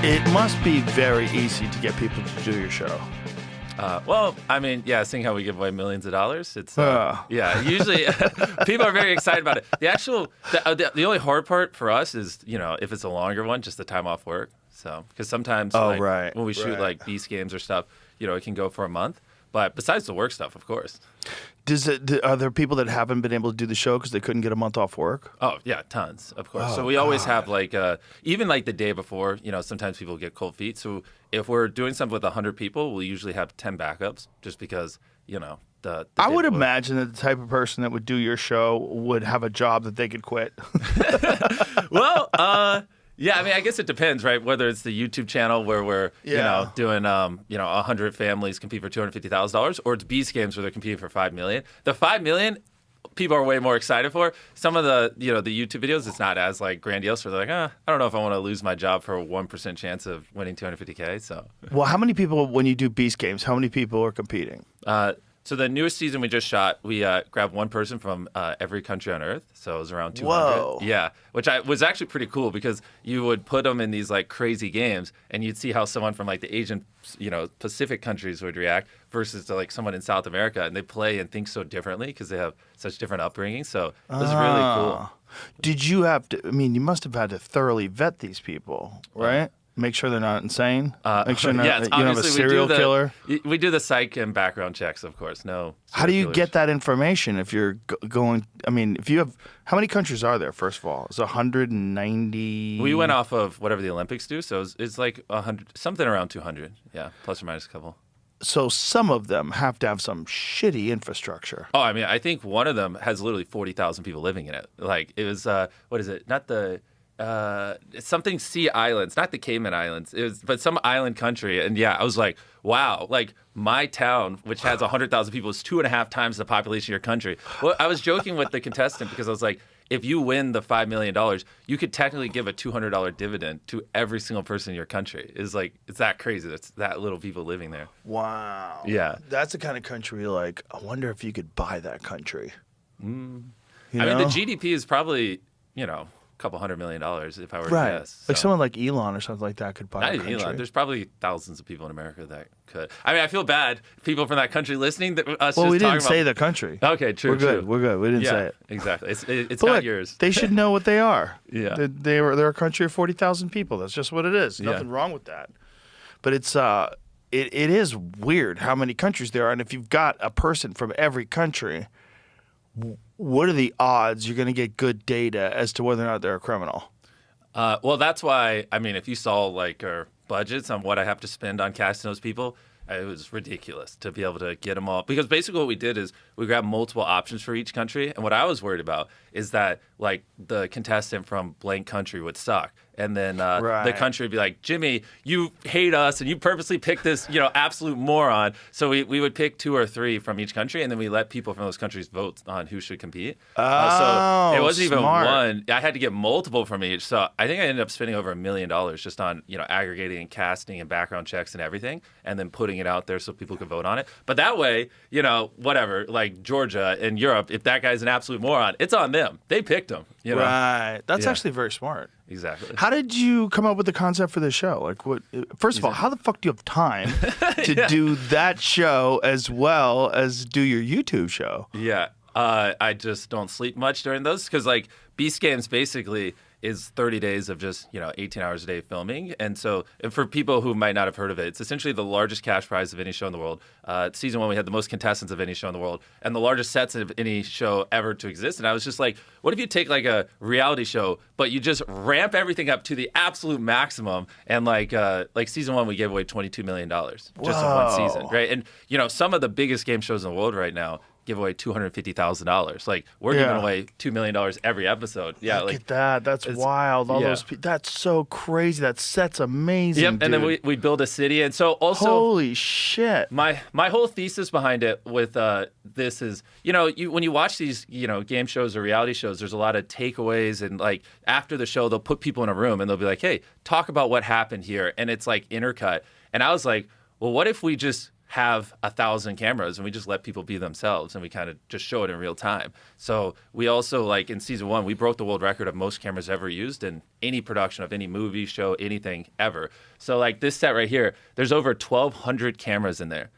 It must be very easy to get people to do your show. Well, I mean, yeah, seeing how we give away millions of dollars, it's yeah. Usually, people are very excited about it. The only hard part for us is, if it's a longer one, just the time off work. So, because sometimes when we shoot like Beast games or stuff, it can go for a month. But besides the work stuff, of course. Are there people that haven't been able to do the show because they couldn't get a month off work? Oh, yeah, tons, of course. So we always have even like the day before, sometimes people get cold feet. So if we're doing something with 100 people, we'll usually have 10 backups just because, the I would imagine that the type of person that would do your show would have a job that they could quit. Well, yeah, I mean, I guess it depends, right? Whether it's the YouTube channel where we're, doing, 100 families compete for $250,000, or it's Beast Games where they're competing for $5 million. The $5 million, people are way more excited for. Some of the, the YouTube videos, it's not as grandiose. Where they're like, I don't know if I want to lose my job for a 1% chance of winning $250K. So, well, how many people when you do Beast Games? How many people are competing? So the newest season we just shot, we grabbed one person from every country on Earth. So it was around 200. Whoa. Yeah, which was actually pretty cool because you would put them in these crazy games, and you'd see how someone from the Asian, Pacific countries would react versus to someone in South America, and they play and think so differently because they have such different upbringing. So it was really cool. Did you have to? I mean, you must have had to thoroughly vet these people, right? Make sure they're not insane. Make sure you don't have a serial killer. We do the psych and background checks, of course. No. How do you get that information if you're going? I mean, if you have, how many countries are there? First of all, it's 190. We went off of whatever the Olympics do, so it's 100, something around 200. Yeah, plus or minus a couple. So some of them have to have some shitty infrastructure. Oh, I mean, I think one of them has literally 40,000 people living in it. It was what is it? Not the. It's something Sea Islands, not the Cayman Islands. But some island country. And yeah, I was like, wow, my town, which has 100,000 people, is 2.5 times the population of your country. Well, I was joking with the contestant because I was like, if you win the $5 million, you could technically give a $200 dividend to every single person in your country. It's that crazy. That's that little people living there. Wow. Yeah. That's the kind of country I wonder if you could buy that country. I mean, the GDP is probably, couple $100 million if I were to guess. So. Someone like Elon or something like that could buy Not a even country. Elon. There's probably thousands of people in America that could. I mean, I feel bad. People from that country listening. We didn't say the country. Okay, true. We're good. We're good. We didn't say it. Exactly. It's not yours. They should know what they are. Yeah. They're a country of 40,000 people. That's just what it is. Nothing wrong with that. But it's it is weird how many countries there are, and if you've got a person from every country, what are the odds you're going to get good data as to whether or not they're a criminal? Well, that's why, I mean, if you saw our budgets on what I have to spend on casting those people, it was ridiculous to be able to get them all. Because basically what we did is we grabbed multiple options for each country. And what I was worried about is that the contestant from blank country would suck. And then the country would be like, Jimmy, you hate us and you purposely picked this, absolute moron. So we would pick 2 or 3 from each country, and then we let people from those countries vote on who should compete. So it wasn't even one. I had to get multiple from each. So I think I ended up spending over $1 million just on, aggregating and casting and background checks and everything, and then putting it out there so people could vote on it. But that way, whatever, like Georgia and Europe, if that guy's an absolute moron, it's on them. They picked him. Right. That's actually very smart. Exactly. How did you come up with the concept for the show? First of all, how the fuck do you have time to do that show as well as do your YouTube show? Yeah. I just don't sleep much during those because Beast Games basically is 30 days of just, 18 hours a day filming. And so for people who might not have heard of it, it's essentially the largest cash prize of any show in the world. Season 1, we had the most contestants of any show in the world and the largest sets of any show ever to exist. And I was just like, what if you take a reality show, but you just ramp everything up to the absolute maximum? And season 1, we gave away $22 million just in one season, right? And, some of the biggest game shows in the world right now give away $250,000. We're giving away $2 million every episode. Yeah, look at that. That's wild. All those people. That's so crazy. That set's amazing. Yep. Dude. And then we build a city, and so also holy shit. My whole thesis behind it with this is when you watch these game shows or reality shows, there's a lot of takeaways, and after the show they'll put people in a room and they'll be like, hey, talk about what happened here, and it's intercut. And I was like, well, what if we just have 1,000 cameras and we just let people be themselves and we kind of just show it in real time. So we also, like in season 1, we broke the world record of most cameras ever used in any production of any movie, show, anything ever. So like this set right here, there's over 1,200 cameras in there.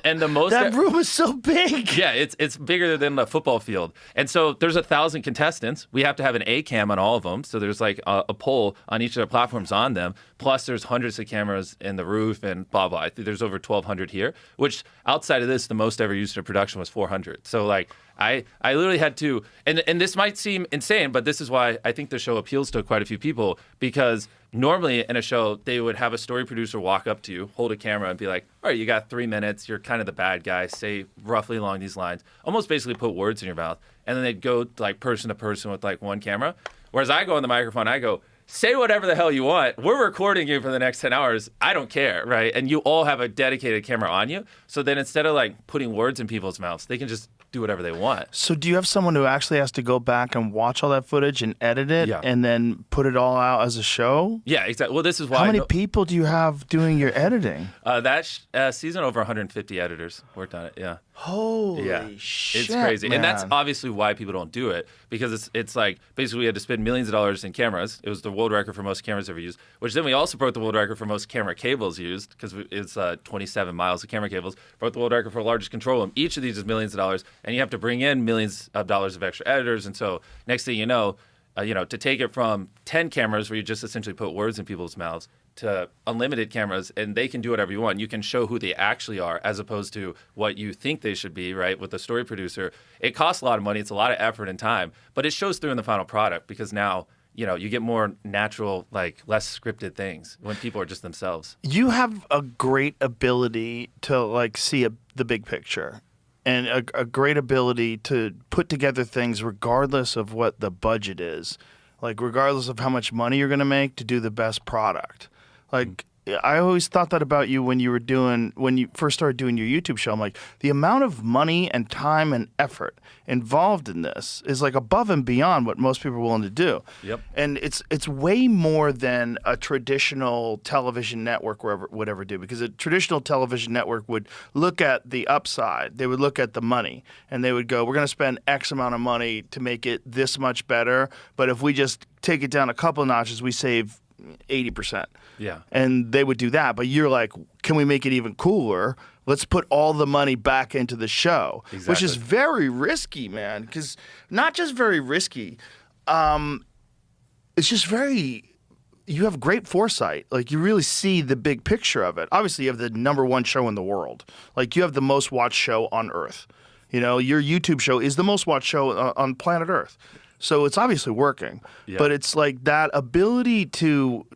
And the most that room is so big. Yeah, it's bigger than the football field. And so there's 1,000 contestants. We have to have an A cam on all of them. So there's like a pole on each of the platforms on them. Plus there's hundreds of cameras in the roof and blah, blah. I think there's over 1,200 here, which outside of this, the most ever used in a production was 400. So like I literally had to, and this might seem insane, but this is why I think the show appeals to quite a few people, because normally in a show, they would have a story producer walk up to you, hold a camera and be like, all right, you got 3 minutes. You're kind of the bad guy. Say roughly along these lines, almost basically put words in your mouth. And then they'd go like person to person with like one camera. Whereas I go on the microphone, I go, say whatever the hell you want. We're recording you for the next 10 hours. I don't care, right? And you all have a dedicated camera on you. So then instead of like putting words in people's mouths, they can just do whatever they want. So do you have someone who actually has to go back and watch all that footage and edit it and then put it all out as a show? Yeah, exactly. Well, this is why. How many people do you have doing your editing? That season, over 150 editors worked on it. Yeah. Holy shit, it's crazy. man. And that's obviously why people don't do it, because it's like basically we had to spend millions of dollars in cameras. It was the world record for most cameras ever used, which then we also broke the world record for most camera cables used, because it's 27 miles of camera cables. Broke the world record for largest control room. Each of these is millions of dollars, and you have to bring in millions of dollars of extra editors. And so next thing you know, to take it from 10 cameras where you just essentially put words in people's mouths to unlimited cameras, and they can do whatever you want. You can show who they actually are as opposed to what you think they should be, right? With the story producer, it costs a lot of money. It's a lot of effort and time, but it shows through in the final product, because now, you get more natural, like less scripted things when people are just themselves. You have a great ability to like see the big picture, and a great ability to put together things regardless of what the budget is, like regardless of how much money you're going to make, to do the best product. Like, I always thought that about you when you first started doing your YouTube show. I'm like, the amount of money and time and effort involved in this is like above and beyond what most people are willing to do. Yep. And it's way more than a traditional television network would ever do, because a traditional television network would look at the upside. They would look at the money, and they would go, we're going to spend X amount of money to make it this much better, but if we just take it down a couple of notches, we save 80%. Yeah. And they would do that. But you're like, can we make it even cooler? Let's put all the money back into the show. Exactly. Which is very risky, man. Because not just very risky, it's just you have great foresight. Like, you really see the big picture of it. Obviously, you have the #1 show in the world. Like, you have the most watched show on Earth. Your YouTube show is the most watched show on planet Earth. So it's obviously working, but it's like that ability to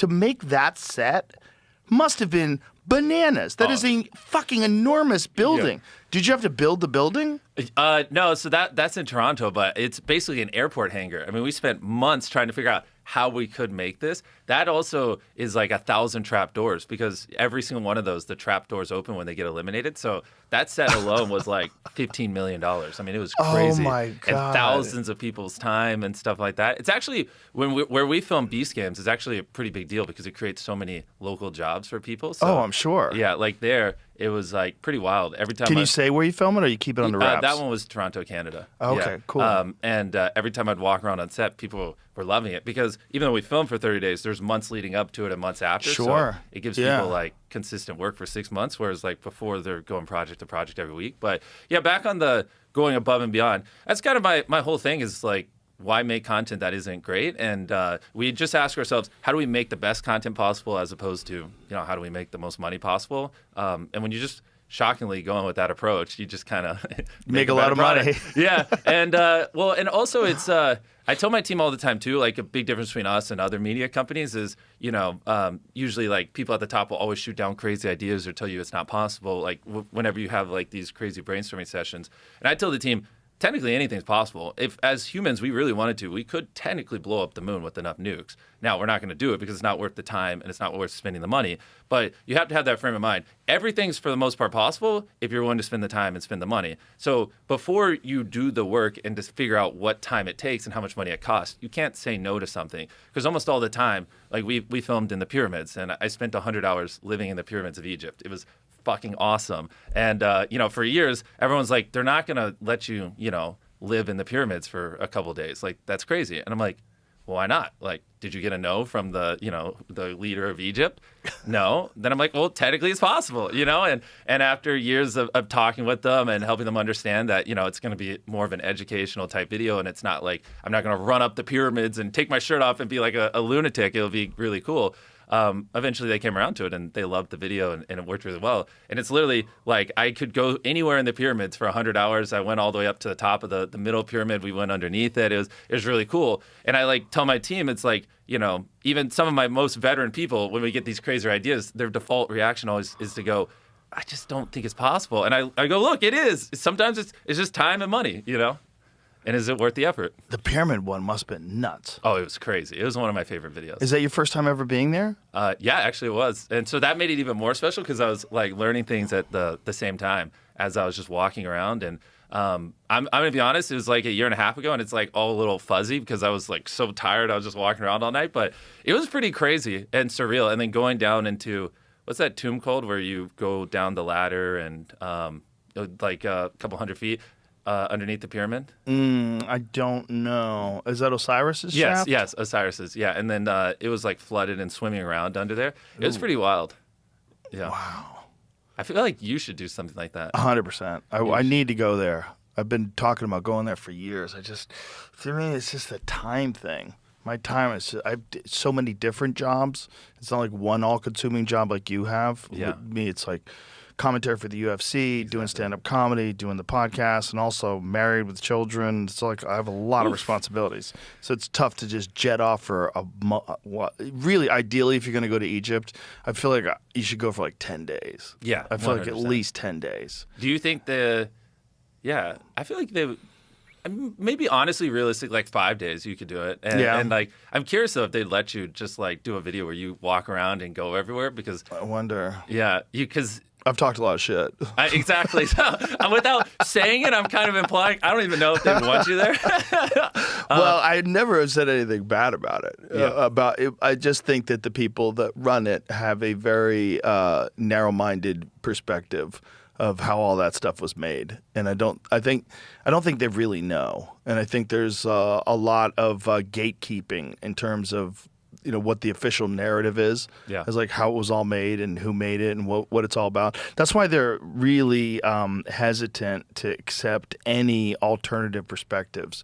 make that set must have been bananas. That is a fucking enormous building. Yeah. Did you have to build the building? No, so that's in Toronto, but it's basically an airport hangar. I mean, we spent months trying to figure out how we could make this. That also is like 1,000 trap doors, because every single one of those, the trap doors open when they get eliminated. So that set alone was like $15 million. I mean, it was crazy. Oh my God. And thousands of people's time and stuff like that. It's actually, where we film Beast Games, is actually a pretty big deal, because it creates so many local jobs for people. So, I'm sure. Yeah, like there, it was like pretty wild. Every time. Can you say where you film it, or you keep it under wraps? That one was Toronto, Canada. Okay, cool. And every time I'd walk around on set, people were loving it, because even though we filmed for 30 days, there's months leading up to it and months after. Sure. So it gives people like consistent work for 6 months, whereas like before they're going project to project every week. But yeah, back on the going above and beyond, that's kind of my whole thing, is like, why make content that isn't great? And we just ask ourselves, how do we make the best content possible, as opposed to, how do we make the most money possible? And when you just shockingly going with that approach, you just kind of make a lot of money. Yeah. And and also it's I tell my team all the time too, like a big difference between us and other media companies is, usually like people at the top will always shoot down crazy ideas or tell you it's not possible, like whenever you have like these crazy brainstorming sessions. And I tell the team, technically anything's possible. If as humans we really wanted to, we could technically blow up the moon with enough nukes. Now we're not going to do it because it's not worth the time and it's not worth spending the money. But you have to have that frame of mind. Everything's for the most part possible if you're willing to spend the time and spend the money. So before you do the work and just figure out what time it takes and how much money it costs, you can't say no to something. Because almost all the time, like we filmed in the pyramids, and I spent 100 hours living in the pyramids of Egypt. It was fucking awesome. And for years, everyone's like, they're not gonna let you, live in the pyramids for a couple of days. Like, that's crazy. And I'm like, well, why not? Like, did you get a no from the leader of Egypt? No. Then I'm like, well, technically it's possible, And after years of talking with them and helping them understand that, it's going to be more of an educational type video, and it's not like I'm not going to run up the pyramids and take my shirt off and be like a lunatic. It'll be really cool. Eventually they came around to it and they loved the video and it worked really well. And it's literally like I could go anywhere in the pyramids for 100 hours. I went all the way up to the top of the middle pyramid. We went underneath it. It was really cool. And I tell my team, it's like, even some of my most veteran people, when we get these crazy ideas, their default reaction always is to go, I just don't think it's possible. And I go, look, it is. Sometimes it's just time and money, And is it worth the effort? The pyramid one must have been nuts. Oh, it was crazy. It was one of my favorite videos. Is that your first time ever being there? Yeah, actually it was. And so that made it even more special because I was learning things at the same time as I was just walking around. And I'm going to be honest, it was like a year and a half ago and it's all a little fuzzy because I was so tired. I was just walking around all night, but it was pretty crazy and surreal. And then going down into, what's that tomb called where you go down the ladder and a couple hundred feet? Underneath the pyramid? I don't know. Is that Osiris's shaft? Yes, Osiris's. Yeah, and then it was flooded and swimming around under there. It was pretty wild. Yeah. Wow. I feel like you should do something like that. 100%. I need to go there. I've been talking about going there for years. For me, it's just a time thing. My time is, I have so many different jobs. It's not like one all-consuming job like you have. Yeah. With me, it's like commentary for the UFC, doing stand-up comedy, doing the podcast, and also married with children. It's like I have a lot of responsibilities. So it's tough to just jet off for really, ideally, if you're going to go to Egypt, I feel like you should go for 10 days. Yeah, I feel 100%. like at least 10 days. Do you think I feel like they maybe honestly realistic 5 days you could do it. And I'm curious though if they'd let you just do a video where you walk around and go everywhere because I wonder. Yeah, because I've talked a lot of shit. Exactly. So without saying it, I'm kind of implying I don't even know if they want you there. Well, I never have said anything bad about it. Yeah. I just think that the people that run it have a very narrow-minded perspective of how all that stuff was made, and I don't think they really know. And I think there's a lot of gatekeeping in terms of what the official narrative is, as how it was all made and who made it and what it's all about. That's why they're really hesitant to accept any alternative perspectives,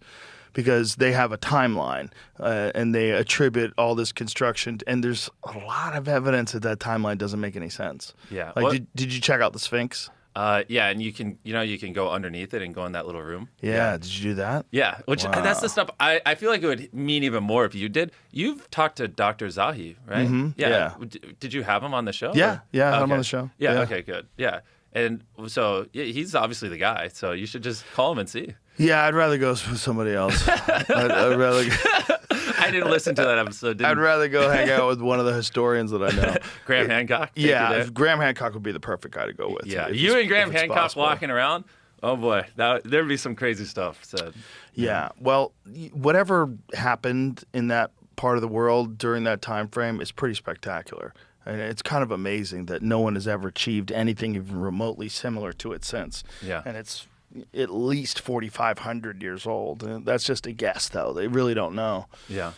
because they have a timeline and they attribute all this construction, and there's a lot of evidence that timeline doesn't make any sense. Yeah. Did you check out the Sphinx? Yeah, and you can go underneath it and go in that little room. Yeah. Did you do that? Yeah, which that's the stuff I feel like it would mean even more if you did. You've talked to Dr. Zahi, right? Mm-hmm. Yeah. Did you have him on the show? Yeah, I had him on the show. Yeah, okay, good. Yeah. And so he's obviously the guy, so you should just call him and see. Yeah, I'd rather go with somebody else. I'd rather. I didn't listen to that episode. I'd rather go hang out with one of the historians that I know. Graham Hancock? Yeah, Graham Hancock would be the perfect guy to go with. Yeah, you and Graham Hancock walking around, oh boy, there'd be some crazy stuff said. Yeah, well, whatever happened in that part of the world during that time frame is pretty spectacular. And it's kind of amazing that no one has ever achieved anything even remotely similar to it since. Yeah. And it's at least 4,500 years old. And that's just a guess, though. They really don't know. Yeah.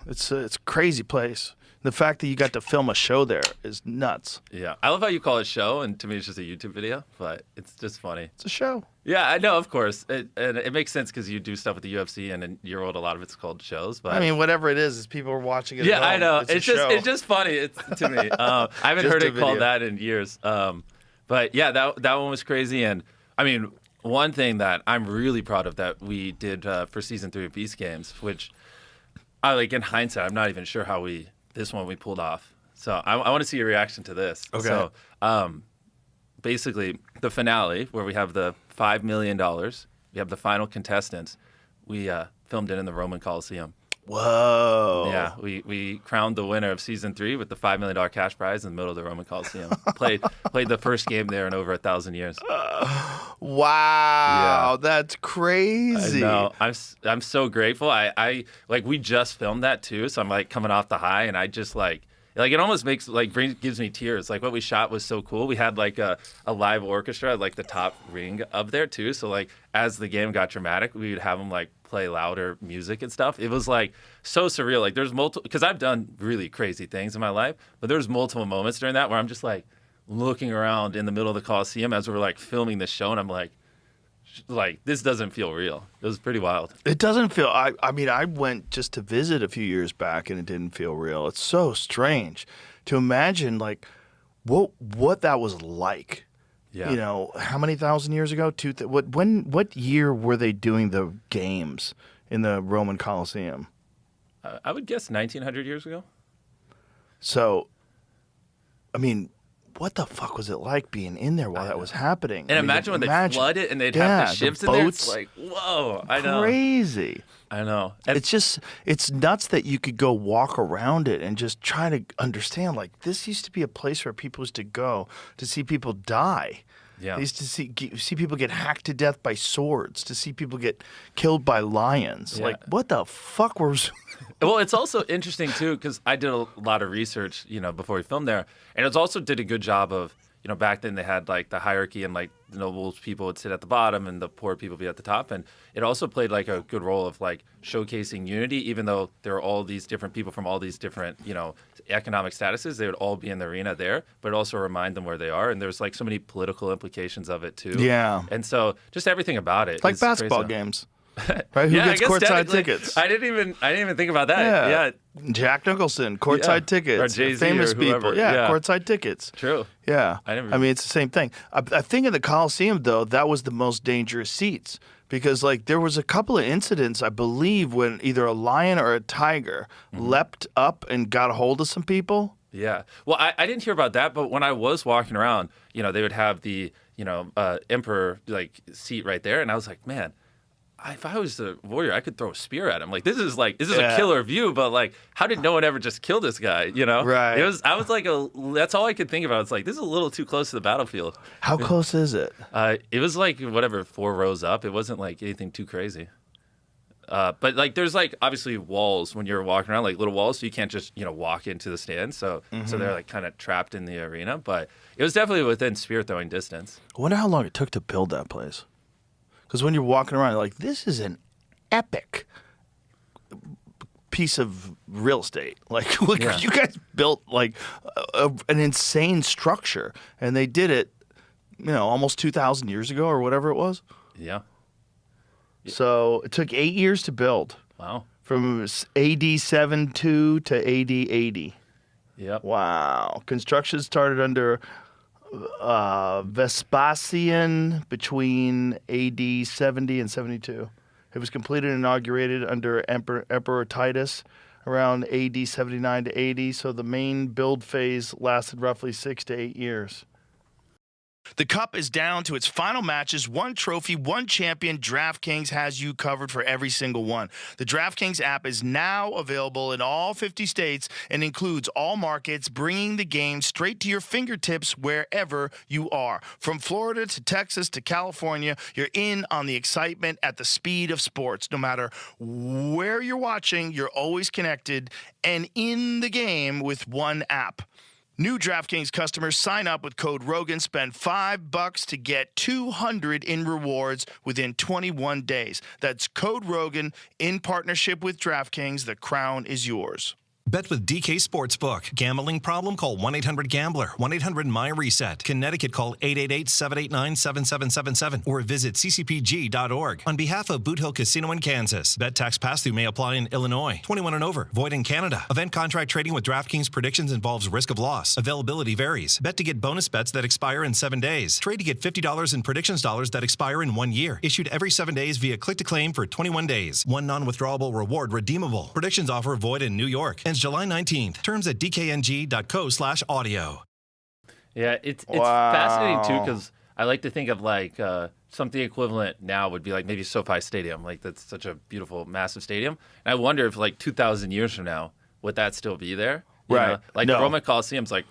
It's a crazy place. The fact that you got to film a show there is nuts. Yeah. I love how you call it show, and to me it's just a YouTube video, but it's just funny. It's a show. Yeah, I know, of course. And it makes sense because you do stuff with the UFC, and in your world, a lot of it's called shows. But I mean, whatever it is people are watching it. Yeah, at home. I know. It's just funny to me. I haven't heard it called that in years. But yeah, that one was crazy. And I mean, one thing that I'm really proud of that we did for season 3 of Beast Games, which I in hindsight, I'm not even sure how this one we pulled off. So I want to see your reaction to this. Okay. So basically, the finale where we have the $5 million we have the final contestants. We filmed it in the Roman Coliseum. Whoa. Yeah, we crowned the winner of season 3 with the $5 million cash prize in the middle of the Roman Coliseum. played the first game there in over 1,000 years. Wow, Yeah. that's crazy. No, I'm so grateful. I like we just filmed that too, so I'm like coming off the high, and I just like it almost makes gives me tears. Like what we shot was so cool. We had like a live orchestra at like the top ring up there too. So like as the game got dramatic, we would have them like play louder music and stuff. It was like so surreal. Like there's multiple, because I've done really crazy things in my life, but there's multiple moments during that where I'm just like looking around in the middle of the Coliseum as we're like filming the show, and I'm like this doesn't feel real. It was pretty wild. It doesn't feel. I mean, I went just to visit a few years back, and it didn't feel real. It's so strange to imagine like what that was like. Yeah. You know, how many thousand years ago? What year were they doing the games in the Roman Coliseum? I would guess 1900 years ago. So, I mean, what the fuck was it like being in there while that was happening? And imagine when they flood it and they'd have the ships in there. It's like, whoa, I know. Crazy. I know. And It's nuts that you could go walk around it and just try to understand, like, this used to be a place where people used to go to see people die. Yeah. They used to see people get hacked to death by swords, to see people get killed by lions. Yeah. Like, what the fuck was... Well, it's also interesting too because I did a lot of research, before we filmed there, and it also did a good job of, back then they had like the hierarchy and like the nobles people would sit at the bottom and the poor people be at the top, and it also played like a good role of like showcasing unity, even though there are all these different people from all these different, economic statuses. They would all be in the arena there, but also remind them where they are, and there's like so many political implications of it too. Yeah. And so just everything about it, like is basketball crazy. games. Right? Who gets courtside tickets? I didn't even think about that. Yeah. Jack Nicholson, courtside tickets. Or Jay-Z famous or whoever. people. Yeah, courtside tickets. True. Yeah. I mean, it's the same thing. I think in the Coliseum, though, that was the most dangerous seats because, like, there was a couple of incidents, I believe, when either a lion or a tiger leapt up and got a hold of some people. Yeah. Well, I didn't hear about that, but when I was walking around, they would have the, emperor, like, seat right there, and I was like, man, if I was the warrior, I could throw a spear at him. Like this is a killer view, but like, how did no one ever just kill this guy? Right. I was like, that's all I could think about. It's like this is a little too close to the battlefield. How close is it? It was like whatever 4 rows up. It wasn't like anything too crazy. But like, there's like obviously walls when you're walking around, like little walls, so you can't just walk into the stand. So they're like kind of trapped in the arena. But it was definitely within spear throwing distance. I wonder how long it took to build that place. Because when you're walking around, you're like, this is an epic piece of real estate. Like you guys built like an insane structure, and they did it, almost 2,000 years ago or whatever it was. Yeah. So it took 8 years to build. Wow. From AD 72 to AD 80. Yep. Wow. Construction started under Vespasian between AD 70 and 72. It was completed and inaugurated under Emperor Titus around AD 79 to 80, so the main build phase lasted roughly 6 to 8 years. The Cup is down to its final matches. One trophy, one champion. DraftKings has you covered for every single one. The DraftKings app is now available in all 50 states and includes all markets, bringing the game straight to your fingertips wherever you are. From Florida to Texas to California, you're in on the excitement at the speed of sports. No matter where you're watching, you're always connected and in the game with one app. New DraftKings customers sign up with code Rogan, spend $5 to get $200 in rewards within 21 days. That's code Rogan in partnership with DraftKings. The crown is yours. Bet with DK Sportsbook. Gambling problem? Call 1-800-GAMBLER. 1-800-MY-RESET. Connecticut, call 888-789-7777 or visit ccpg.org. On behalf of Boot Hill Casino in Kansas, bet tax pass-through may apply in Illinois. 21 and over. Void in Canada. Event contract trading with DraftKings predictions involves risk of loss. Availability varies. Bet to get bonus bets that expire in 7 days. Trade to get $50 in predictions dollars that expire in 1 year. Issued every 7 days via click-to-claim for 21 days. One non-withdrawable reward redeemable. Predictions offer void in New York. July 19th. Terms at dkng.co/audio. Yeah, it's fascinating too because I like to think of like something equivalent now would be like maybe SoFi Stadium. Like that's such a beautiful, massive stadium. And I wonder if like 2,000 years from now, would that still be there? You Right. know? Like No. the Roman Coliseum's like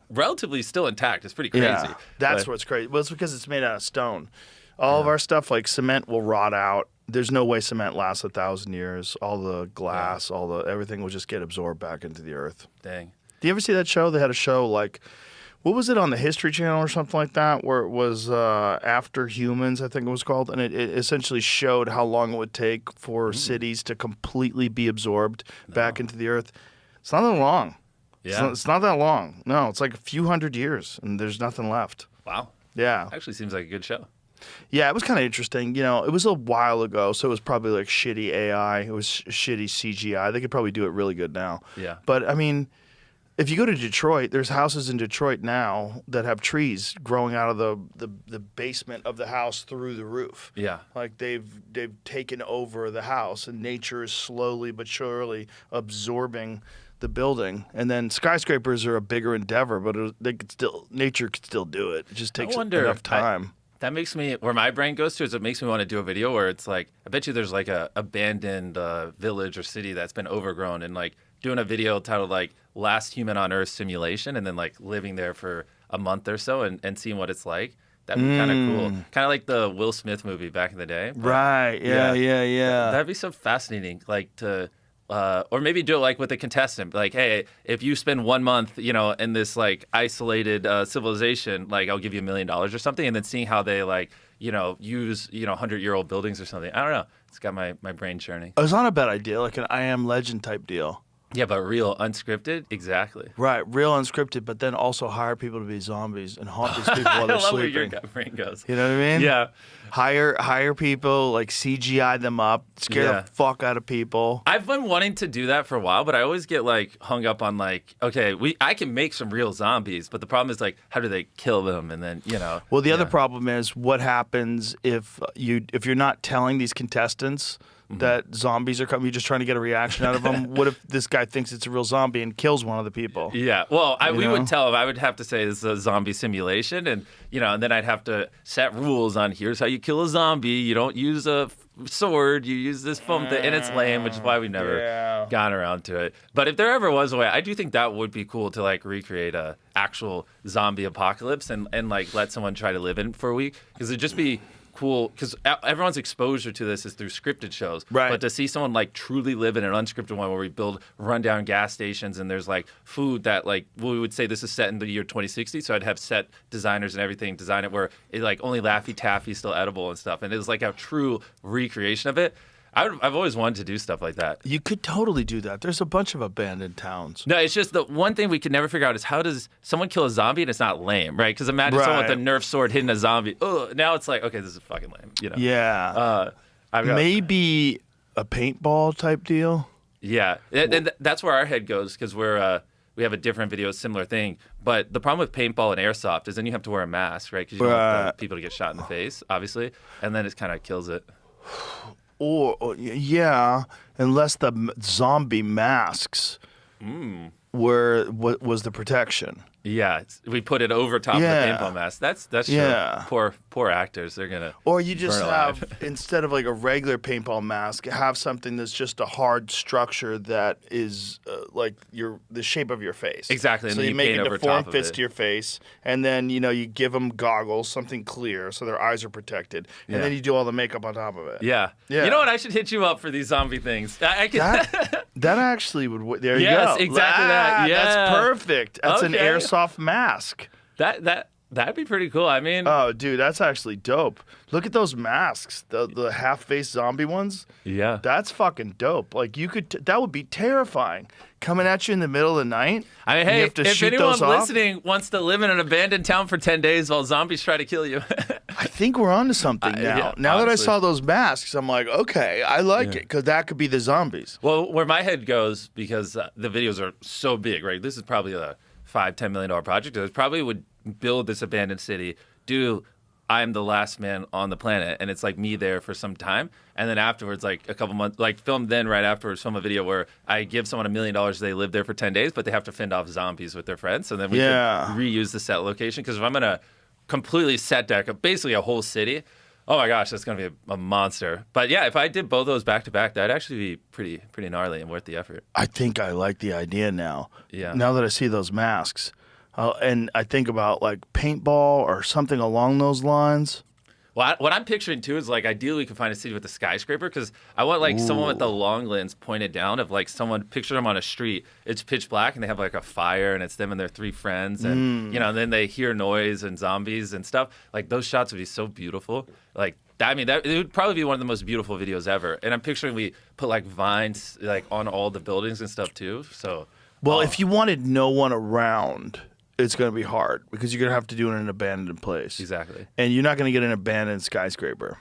relatively still intact. It's pretty crazy. Yeah, that's But- what's crazy. Well, it's because it's made out of stone. All of our stuff, like cement, will rot out. There's no way cement lasts 1,000 years. All the glass, everything will just get absorbed back into the earth. Dang. Do you ever see that show? They had a show like, what was it on the History Channel or something like that, where it was After Humans, I think it was called, and it essentially showed how long it would take for cities to completely be absorbed back into the earth. It's not that long. Yeah. It's not that long. No, it's like a few hundred years, and there's nothing left. Wow. Yeah. Actually seems like a good show. Yeah, it was kind of interesting. You know, it was a while ago, so it was probably like shitty AI. It was shitty CGI. They could probably do it really good now. Yeah. But, I mean, if you go to Detroit, there's houses in Detroit now that have trees growing out of the basement of the house through the roof. Yeah. Like they've taken over the house, and nature is slowly but surely absorbing the building. And then skyscrapers are a bigger endeavor, but nature could still do it. It just takes enough time. That makes me, where my brain goes to is it makes me want to do a video where it's like, I bet you there's like a abandoned village or city that's been overgrown, and like doing a video titled like Last Human on Earth Simulation, and then like living there for a month or so and seeing what it's like. That'd be kind of cool. Kind of like the Will Smith movie back in the day. But Right. Yeah. That'd be so fascinating, like to, or maybe do it like with a contestant. Like, hey, if you spend 1 month, you know, in this like isolated civilization, like I'll give you $1 million or something, and then seeing how they like, you know, use 100-year-old buildings or something. I don't know. It's got my brain churning. It's not a bad idea, like an I Am Legend type deal. Yeah, but real, unscripted, exactly. Right, real unscripted, but then also hire people to be zombies and haunt these people I while they're love where your sleeping. brain goes. You know what I mean? Yeah. Hire people, like CGI them up, scare Yeah. the fuck out of people. I've been wanting to do that for a while, but I always get like hung up on like, okay, I can make some real zombies, but the problem is like, how do they kill them? And then, you know. Well, the other yeah. problem is what happens if you're not telling these contestants that zombies are coming. You're just trying to get a reaction out of them. What if this guy thinks it's a real zombie and kills one of the people? Yeah, well, we know? would tell him. I would have to say it's a zombie simulation, and and then I'd have to set rules on here's how you kill a zombie. You don't use a sword. You use this foam thing, and it's lame, which is why we've never gone around to it. But if there ever was a way, I do think that would be cool to like recreate a actual zombie apocalypse and like let someone try to live in it for a week, because it'd just be cool, because everyone's exposure to this is through scripted shows. Right. But to see someone like truly live in an unscripted one where we build rundown gas stations and there's like food that like we would say this is set in the year 2060, so I'd have set designers and everything design it where it like only Laffy Taffy is still edible and stuff, and it was like a true recreation of it. I've always wanted to do stuff like that. You could totally do that. There's a bunch of abandoned towns. No, it's just the one thing we could never figure out is how does someone kill a zombie and it's not lame, right? Because imagine someone with a Nerf sword hitting a zombie. Ugh, now it's like, okay, this is fucking lame. You know? Yeah. I've got- Maybe a paintball type deal. Yeah, and that's where our head goes, because we have a different video, similar thing. But the problem with paintball and airsoft is then you have to wear a mask, right? Because you don't want people to get shot in the face, obviously, and then it kind of kills it. Or yeah, unless the zombie masks was the protection. Yeah, we put it over top Yeah. of the paintball mask. That's Yeah. true. Poor actors. They're gonna. Or you just burn have, alive. instead of like a regular paintball mask, have something that's just a hard structure that is like the shape of your face. Exactly, and So then you you make paint it over deformed top of fits it. to your face, and then you give them goggles, something clear, so their eyes are protected, and Yeah. then you do all the makeup on top of it. Yeah. Yeah. You know what? I should hit you up for these zombie things. I can. That actually would. There you Yes, go. exactly that. Yeah. That's perfect. That's an Okay. airsoft mask. That'd be pretty cool. I mean, Oh, dude, that's actually dope. Look at those masks, the half-face zombie ones. yeah. That's fucking dope. Like that would be terrifying. Coming at you in the middle of the night. I mean, and you hey, have to if shoot anyone those off. listening wants to live in an abandoned town for 10 days while zombies try to kill you. I think we're onto something now. yeah, now that I honestly. saw those masks, I'm like, okay, I like it, because that could be the zombies. Well, where my head goes, because the videos are so big, right? This is probably a $5-10 million project. I probably would build this abandoned city, do I'm the last man on the planet, and it's like me there for some time, and then afterwards, like a couple months, like film then right afterwards, film a video where I give someone $1 million, they live there for 10 days, but they have to fend off zombies with their friends, so then we Yeah. can reuse the set location. Because if I'm gonna completely set deck basically a whole city, Oh my gosh, that's gonna be a monster. But yeah, if I did both those back to back, that'd actually be pretty gnarly and worth the effort. I think I like the idea now. Yeah. Now that I see those masks, and I think about like paintball or something along those lines. Well, what I'm picturing too is like ideally we can find a city with a skyscraper because I want like someone with the long lens pointed down of like someone picture them on a street. It's pitch black and they have like a fire and it's them and their 3 friends and and then they hear noise and zombies and stuff. Like those shots would be so beautiful. Like that it would probably be one of the most beautiful videos ever. And I'm picturing we put like vines like on all the buildings and stuff too. So well, if you wanted no one around, it's going to be hard because you're going to have to do it in an abandoned place. Exactly. And you're not going to get an abandoned skyscraper.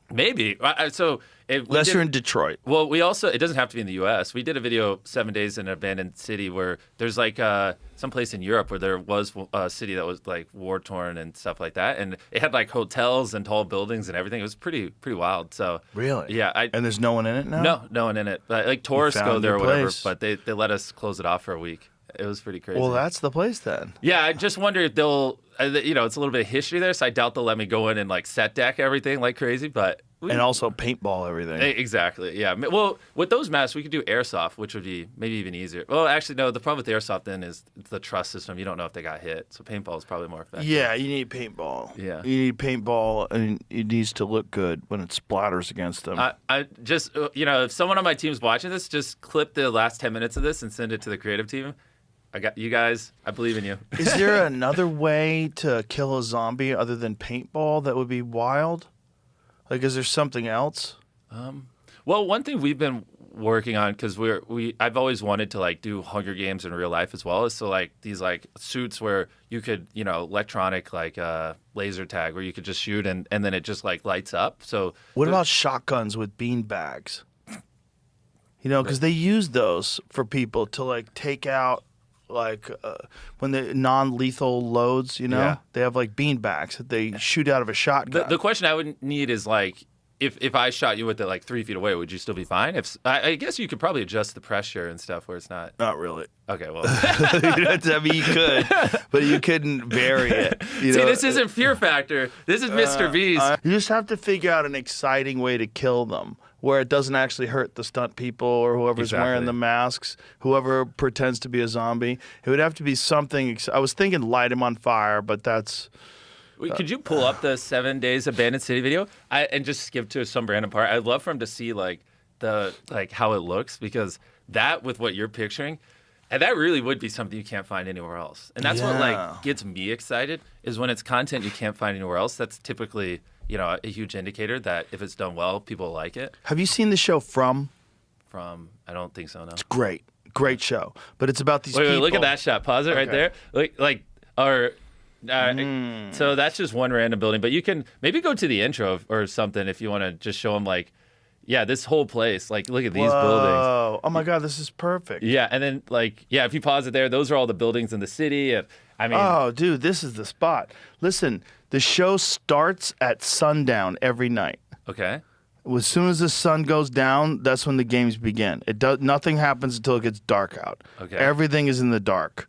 Maybe. So unless you're in Detroit. Well, we also, it doesn't have to be in the U.S. We did a video 7 days in an abandoned city where there's like some place in Europe where there was a city that was like war torn and stuff like that, and it had like hotels and tall buildings and everything. It was pretty wild. So really, yeah. And there's no one in it now. No one in it. But like tourists go there or whatever. Place. But they let us close it off for a week. It was pretty crazy. Well, that's the place then. Yeah, I just wonder if they'll, it's a little bit of history there, so I doubt they'll let me go in and like set deck everything like crazy, but. And also paintball everything. Exactly, yeah. Well, with those masks, we could do airsoft, which would be maybe even easier. Well, actually, no, the problem with the airsoft then is the trust system. You don't know if they got hit, so paintball is probably more effective. Yeah, you need paintball. Yeah. You need paintball, and it needs to look good when it splatters against them. I just, if someone on my team's watching this, just clip the last 10 minutes of this and send it to the creative team. I got you guys. I believe in you. Is there another way to kill a zombie other than paintball that would be wild? Like, is there something else? Well, one thing we've been working on because I've always wanted to like do Hunger Games in real life as well. Is so like these like suits where you could electronic like laser tag where you could just shoot and then it just like lights up. So what about shotguns with bean bags? Because they use those for people to like take out. Like when the non-lethal loads, Yeah. they have like bean bags that they shoot out of a shotgun. The question I would need is like, if I shot you with it like 3 feet away, would you still be fine? I guess you could probably adjust the pressure and stuff where it's not. Not really. Okay, well. You could, but you couldn't vary it. See, this isn't Fear Factor. This is Mr. Beast. You just have to figure out an exciting way to kill them where it doesn't actually hurt the stunt people or whoever's wearing the masks, whoever pretends to be a zombie. It would have to be something. I was thinking light him on fire, but that's... Could you pull up the 7 days abandoned city video and just skip to some random part? I'd love for him to see like how it looks because that with what you're picturing, and that really would be something you can't find anywhere else. And that's what like gets me excited is when it's content you can't find anywhere else. That's typically a huge indicator that if it's done well, people like it. Have you seen the show From? I don't think so. No. It's great show, but it's about these people. Wait, look at that shot. Pause it right there. So that's just one random building, but you can maybe go to the intro or something if you want to just show them like, this whole place. Like, look at these buildings. Oh my God, this is perfect. Yeah, and then if you pause it there, those are all the buildings in the city. Oh, dude, this is the spot. Listen, the show starts at sundown every night. Okay. As soon as the sun goes down, that's when the games begin. Nothing happens until it gets dark out. Okay. Everything is in the dark.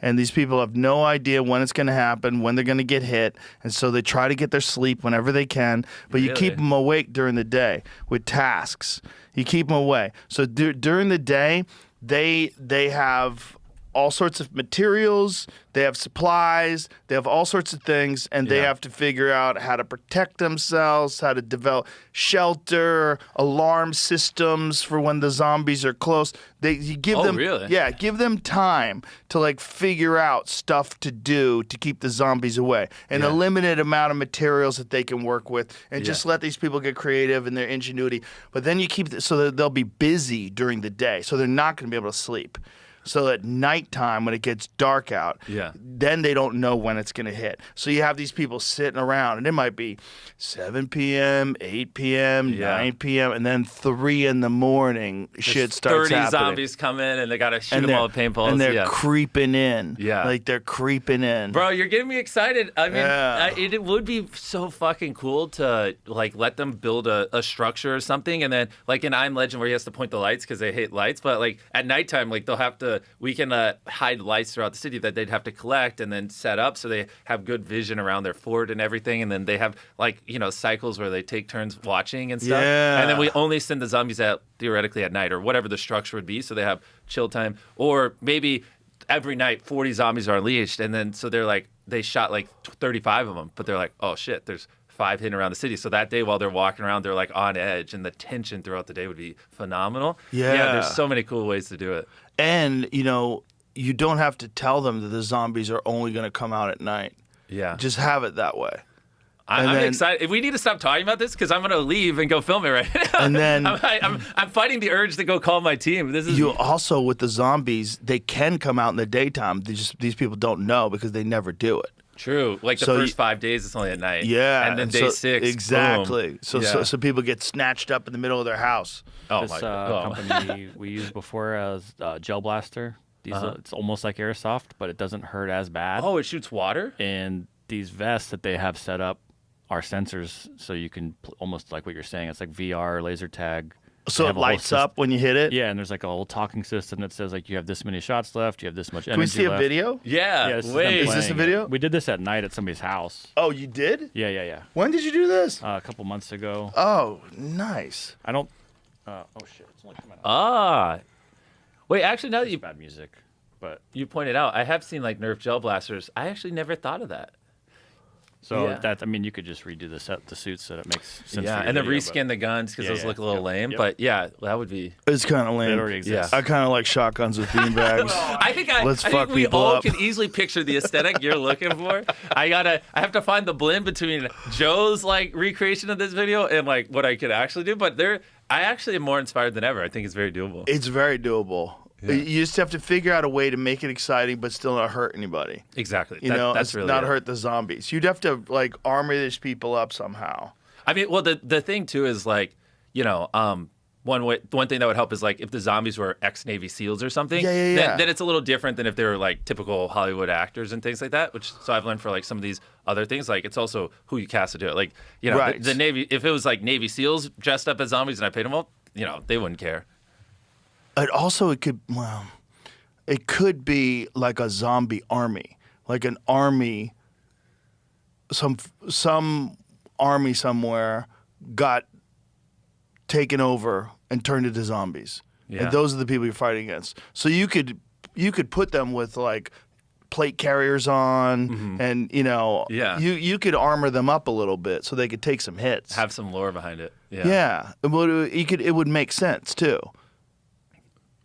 And these people have no idea when it's going to happen, when they're going to get hit. And so they try to get their sleep whenever they can. But you keep them awake during the day with tasks. You keep them away. So during the day, they have all sorts of materials, they have supplies, they have all sorts of things, and they have to figure out how to protect themselves, how to develop shelter, alarm systems for when the zombies are close. You give them, really? Yeah, give them time to like figure out stuff to do to keep the zombies away, and a limited amount of materials that they can work with, and just let these people get creative in their ingenuity. But then you keep so that they'll be busy during the day, so they're not going to be able to sleep. So at nighttime, when it gets dark out, then they don't know when it's going to hit. So you have these people sitting around, and it might be 7 p.m., 8 p.m., 9 p.m., and then 3 in the morning, shit starts 30 happening. zombies come in, and they got to shoot them all with paintballs. And they're creeping in. Yeah. Like they're creeping in. Bro, you're getting me excited. I mean, it would be so fucking cool to like let them build a structure or something, and then like in I'm Legend where he has to point the lights because they hate lights, but like at nighttime, like they'll have to we can hide lights throughout the city that they'd have to collect and then set up so they have good vision around their fort and everything. And then they have like, cycles where they take turns watching and stuff. Yeah. And then we only send the zombies out theoretically at night or whatever the structure would be. So they have chill time. Or maybe every night 40 zombies are unleashed. And then so they're like, they shot like 35 of them, but they're like, oh shit, there's 5 hidden around the city. So that day while they're walking around, they're like on edge, and the tension throughout the day would be phenomenal. Yeah. There's so many cool ways to do it. And, you don't have to tell them that the zombies are only going to come out at night. Yeah. Just have it that way. I'm excited. We need to stop talking about this because I'm going to leave and go film it right now. And then I'm fighting the urge to go call my team. This is you also, with the zombies, they can come out in the daytime. These people don't know because they never do it. True. Like the first 5 days, it's only at night. Yeah. And then day 6, exactly. boom. So people get snatched up in the middle of their house. Oh This my God. company we used before as Gel Blaster. It's almost like airsoft, but it doesn't hurt as bad. Oh, it shoots water? And these vests that they have set up are sensors, so you can almost like what you're saying. It's like VR, laser tag. So They it have a whole lights up when you hit it? Yeah, and there's like a whole talking system that says like you have this many shots left, you have this much energy Can we see a left. video? Yeah. Yeah, this is them wait. Is this a playing video? it. We did this at night at somebody's house. Oh, you did? Yeah. When did you do this? A couple months ago. Oh, nice. I don't. Oh shit! It's only coming out. Ah. Wait, actually, now that It's you bad music, but you pointed out, I have seen like Nerf gel blasters. I actually never thought of that. so Yeah. you could just redo the suits so that it makes sense. Yeah, for your and then video, reskin the guns because Yeah, those yeah. look a little Yep, lame. yep. But yeah, that would be. It's kind of but lame. it already exists. I kind of like shotguns with beanbags. I think I Let's think fuck we people all up. can easily picture the aesthetic you're looking for. I have to find the blend between Joe's like recreation of this video and like what I could actually do. But I actually am more inspired than ever. I think it's very doable. It's very doable. You just have to figure out a way to make it exciting, but still not hurt anybody. Exactly. That's really not it. hurt the zombies. You'd have to like armor these people up somehow. I mean, well, the thing too is like, one thing that would help is like if the zombies were ex-Navy SEALs or something. Yeah. Then it's a little different than if they were like typical Hollywood actors and things like that. So I've learned for like some of these other things, like it's also who you cast to do it. Like Right. the Navy. If it was like Navy SEAls dressed up as zombies and I paid them well, they wouldn't care. It could be like a zombie army, like an army. Some army somewhere got taken over and turned into zombies, Yeah. and those are the people you're fighting against. So you could put them with like plate carriers on, and Yeah. you could armor them up a little bit so they could take some hits. Have some lore behind it. Yeah. Yeah, it would make sense too.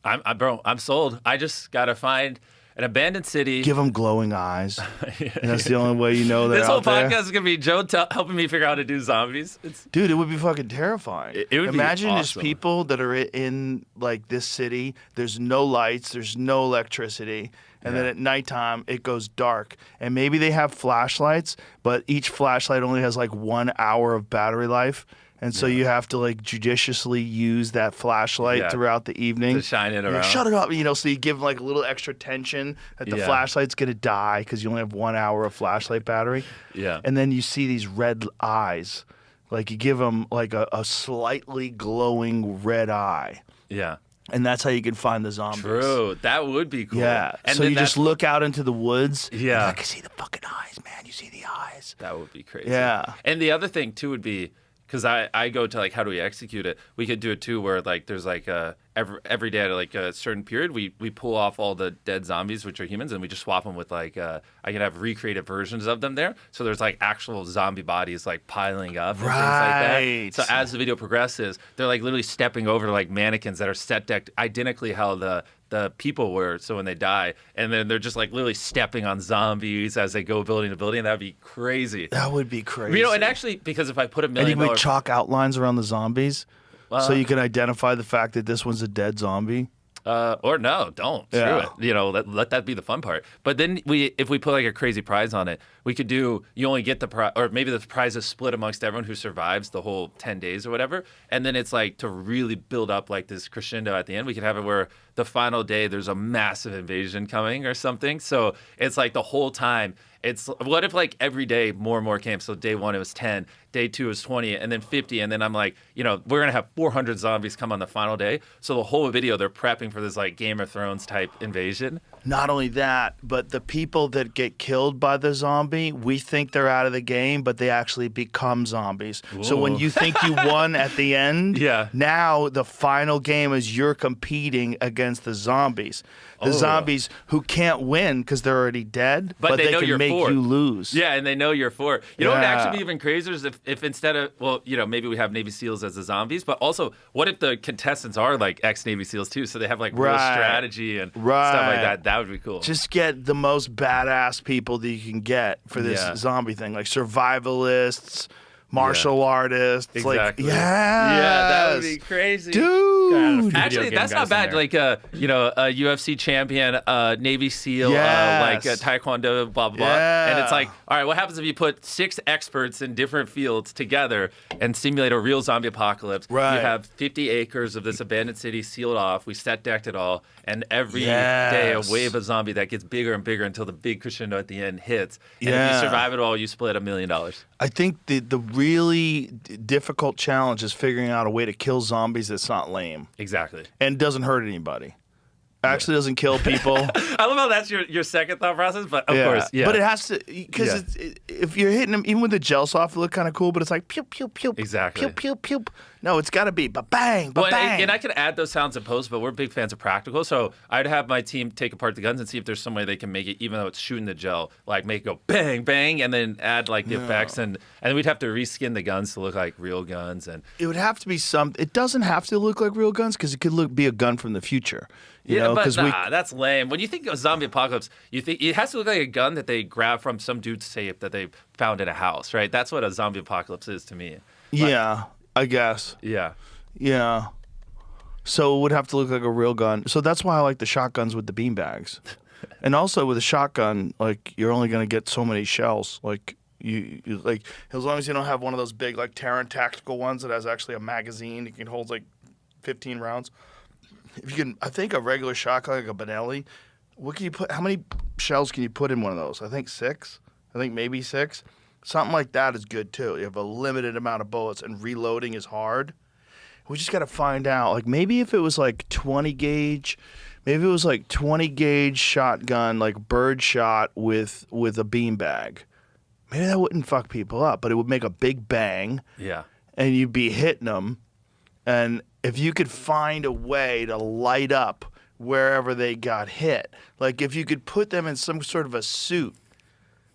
I'm sold. I just gotta find an abandoned city. Give them glowing eyes. And that's the only way you know they're This whole out there. podcast is gonna be Joe helping me figure out how to do zombies. Dude, it would be fucking terrifying. It would be Imagine just awesome. people that are in like this city. There's no lights. There's no electricity. And then at nighttime, it goes dark. And maybe they have flashlights, but each flashlight only has like 1 hour of battery life. And so you have to like judiciously use that flashlight Yeah. throughout the evening. To shine it You're like, around. Shut it up. So you give them like a little extra tension that the Yeah. flashlight's going to die because you only have 1 hour of flashlight battery. Yeah. And then you see these red eyes. Like you give them like a slightly glowing red eye. Yeah. And that's how you can find the zombies. True. That would be cool. Yeah. And so then you just look out into the woods. Yeah. And I can see the fucking eyes, man. You see the eyes. That would be crazy. Yeah. And the other thing too would be because I go to like how do we execute it? We could do it too where like there's like every day at like a certain period we pull off all the dead zombies which are humans and we just swap them with like I can have recreated versions of them there. So there's like actual zombie bodies like piling up and things like Right. that. So as the video progresses, they're like literally stepping over like mannequins that are set decked identically how the people were, so when they die, and then they're just like literally stepping on zombies as they go building to building. That'd be crazy. That would be crazy. And actually, because if I put $1 and million, you can make chalk outlines around the zombies so you can identify the fact that this one's a dead zombie. or no, don't. Yeah. Screw it. Let that be the fun part. But then if we put like a crazy prize on it, we could do. You only get the prize, or maybe the prize is split amongst everyone who survives the whole 10 days or whatever. And then it's like to really build up like this crescendo at the end. We could have it where the final day there's a massive invasion coming or something. So it's like the whole time. It's what if like every day more and more came? So day 1 it was 10, day 2 it was 20, and then 50, and then I'm like, we're gonna have 400 zombies come on the final day. So the whole video they're prepping for this like Game of Thrones type invasion. Not only that, but the people that get killed by the zombie, we think they're out of the game, but they actually become zombies. So when you think you won at the end, now the final game is you're competing against the zombies. The zombies who can't win because they're already dead, but they know can you're make for it. you lose. Yeah, and they know you're for it. What would actually be even crazier is if instead of, maybe we have Navy SEALs as the zombies, but also what if the contestants are like ex-Navy SEALs too, so they have like real strategy and stuff like that. That would be cool. Just get the most badass people that you can get for this zombie thing, like survivalists, martial artists. Exactly. Like, yeah, that would be crazy. Dude. Actually, that's not bad. Like, a UFC champion, Navy SEAL, Taekwondo, blah, blah, blah. And it's like, all right, what happens if you put 6 experts in different fields together and simulate a real zombie apocalypse? Right. You have 50 acres of this abandoned city sealed off. We set decked it all. And every day, a wave of zombie that gets bigger and bigger until the big crescendo at the end hits. And if you survive it all, you split $1 million. I think the really difficult challenge is figuring out a way to kill zombies that's not lame. Exactly. And doesn't hurt anybody. Actually doesn't kill people. I love how that's your second thought process, but of course, But it has to, because if you're hitting them, even with the gel soft, it look kind of cool, but it's like pew, pew, pew. Exactly. Pew, pew, pew. No, it's got to be ba-bang, ba-bang. And I could add those sounds in post, but we're big fans of practical, so I'd have my team take apart the guns and see if there's some way they can make it, even though it's shooting the gel, like make it go bang, bang, and then add like the effects, and we'd have to reskin the guns to look like real guns. And it would have to be it doesn't have to look like real guns, because it could be a gun from the future. That's lame. When you think of zombie apocalypse, you think it has to look like a gun that they grab from some dude's safe that they found in a house, right? That's what a zombie apocalypse is to me. Yeah, I guess. Yeah. Yeah. So it would have to look like a real gun. So that's why I like the shotguns with the beanbags. And also with a shotgun, like, you're only going to get so many shells. Like, you like, as long as you don't have one of those big, like, Terran tactical ones that has actually a magazine, it can hold like 15 rounds. If you can, I think a regular shotgun, like a Benelli, what can you put? How many shells can you put in one of those? I think 6. I think maybe 6. Something like that is good too. You have a limited amount of bullets, and reloading is hard. We just got to find out. Like, maybe if it was like 20 gauge, maybe it was like 20 gauge shotgun, like bird shot with a beanbag. Maybe that wouldn't fuck people up, but it would make a big bang. Yeah. And you'd be hitting them. And if you could find a way to light up wherever they got hit, like if you could put them in some sort of a suit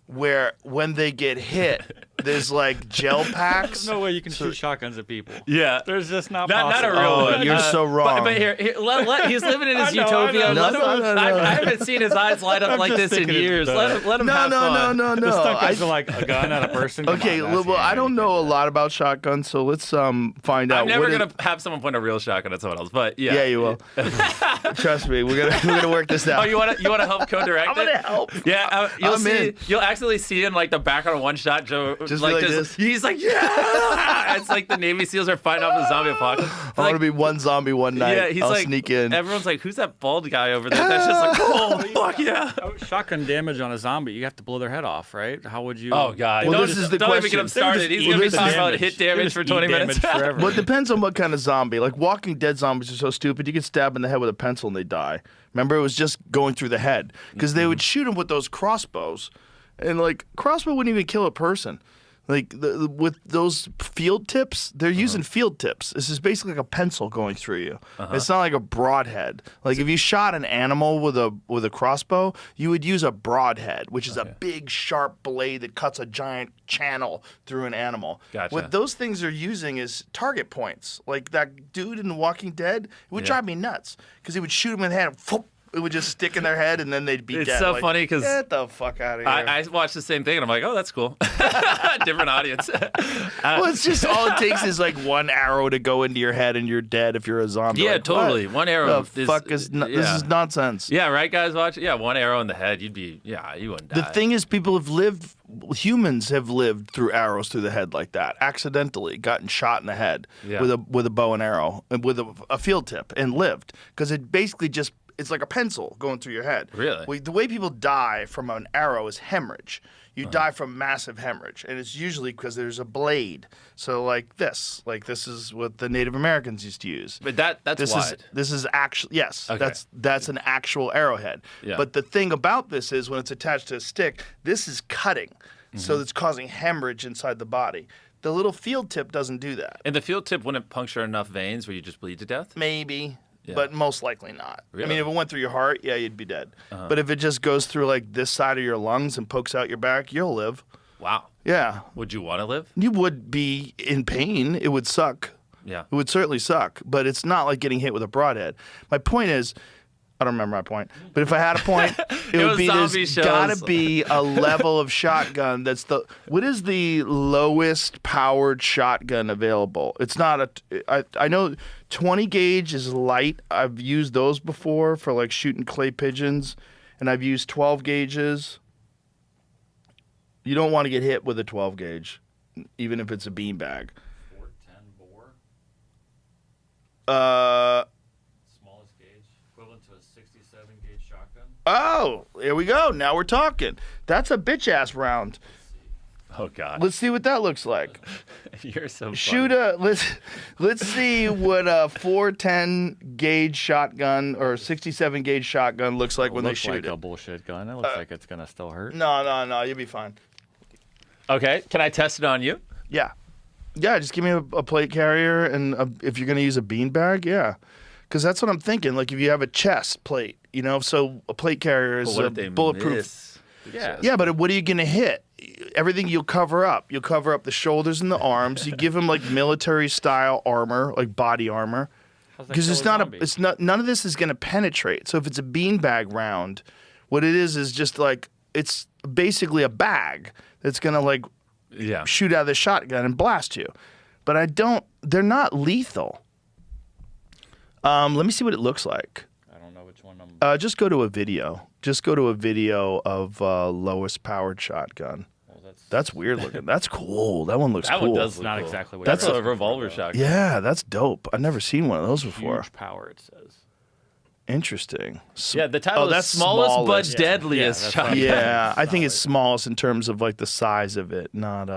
where when they get hit, there's like gel packs. There's no way you can shoot shotguns at people. Yeah. There's just not Not a possible. real one. You're so wrong. But here he's living in his I know, utopia. I know. No. I haven't seen his eyes light up I'm like just this in thinking years. it's Let him have fun. No. This stuff comes to like a gun at a person. Come Okay, on, that's well, I don't humanity. know a lot about shotguns, so let's find out. I'm never what gonna have someone point a real shotgun at someone else, but yeah. Yeah, you will. Trust me, we're gonna work this out. Oh, you want to help co-direct I'm gonna help. Yeah, I'm in. You'll actually see in like the background of one shot, Joe, Just like this. He's like, yeah. It's like the Navy SEAls are fighting off the zombie apocalypse. I want to be one zombie one night. Yeah, he's I'll like, sneak in. Everyone's like, who's that bald guy over there? That's just like, oh, fuck yeah. Shotgun damage on a zombie, you have to blow their head off, right? How would you? Oh God! Well, don't this is the don't even get question. him started. He's gonna be talking about hit damage for 20 minutes. Forever. Well, it depends on what kind of zombie. Like Walking Dead zombies are so stupid. You get stabbed in the head with a pencil and they die. Remember, it was just going through the head because they would shoot them with those crossbows, and like crossbow wouldn't even kill a person. Like with those field tips, they're using field tips. This is basically like a pencil going through you. It's not like a broadhead. Like if you shot an animal with a crossbow, you would use a broadhead, which is a big sharp blade that cuts a giant channel through an animal. Gotcha. What those things are using is target points. Like that dude in The Walking Dead, it would drive me nuts because he would shoot him in the head. And it would just stick in their head, and then they'd be It's dead. so Like, funny 'cause get the fuck out of here. I watched the same thing and I'm like, oh, that's cool. Different audience. Well, it's just all it takes is like one arrow to go into your head and you're dead if you're a zombie. Yeah, Like, totally. what One arrow The is- fuck is this is nonsense. Yeah, right, guys. Watch. Yeah, one arrow in the head, you wouldn't die. The thing is, humans have lived through arrows through the head like that, accidentally gotten shot in the head with a bow and arrow and with a field tip and lived because it basically just it's like a pencil going through your head. Really? The way people die from an arrow is hemorrhage. You die from massive hemorrhage, and it's usually because there's a blade. So like this is what the Native Americans used to use. But that's wide. This is actually, yes, Okay. that's an actual arrowhead. Yeah. But the thing about this is when it's attached to a stick, this is cutting, so it's causing hemorrhage inside the body. The little field tip doesn't do that. And the field tip wouldn't puncture enough veins where you just bleed to death? Maybe. Yeah. But most likely not. I Really? mean, if it went through your heart, yeah, you'd be dead. But if it just goes through like this side of your lungs and pokes out your back, you'll live. Wow. Yeah. Would you want to live? You would be in pain. It would suck. Yeah. It would certainly suck, but it's not like getting hit with a broadhead. My point is, I don't remember my point, but if I had a point, it would was be zombie there's shows. gotta be a level of shotgun what is the lowest powered shotgun available? It's not I know 20 gauge is light. I've used those before for like shooting clay pigeons, and I've used 12 gauges. You don't want to get hit with a 12 gauge, even if it's a beanbag. 410 bore, smallest gauge, equivalent to a 67 gauge shotgun. Oh, here we go. Now we're talking. That's a bitch ass round. Oh, God. Let's see what that looks like. You're so funny. Shoot let's see what a 410 gauge shotgun or 67 gauge shotgun looks like when they Looks shoot like it. a bullshit gun. It looks like it's gonna still hurt. No, you'll be fine. Okay. Can I test it on you? Yeah, just give me a plate carrier, and if you're gonna use a beanbag, yeah, because that's what I'm thinking. Like if you have a chest plate, so a plate carrier is But what a if they bulletproof. miss? Yeah, but what are you going to hit? Everything you'll cover up. You'll cover up the shoulders and the arms. You give them like military style armor, like body armor, How's that because kill a zombie? none of this is going to penetrate. So if it's a beanbag round, what it is just like it's basically a bag that's going to like Yeah. shoot out of the shotgun and blast you. But they're not lethal. Let me see what it looks like. I don't know which one I'm. Just go to a video. Just go to a video of lowest powered shotgun. Well, That's weird looking. That's cool. That one looks That cool. one does It's not cool. exactly what That's you're a looking for, revolver though. shotgun. Yeah, that's dope. I've never seen one of those before. Huge power, it says. Interesting. Yeah, the title is smallest but deadliest that's shotgun. Yeah, I think it's smallest in terms of like the size of it, not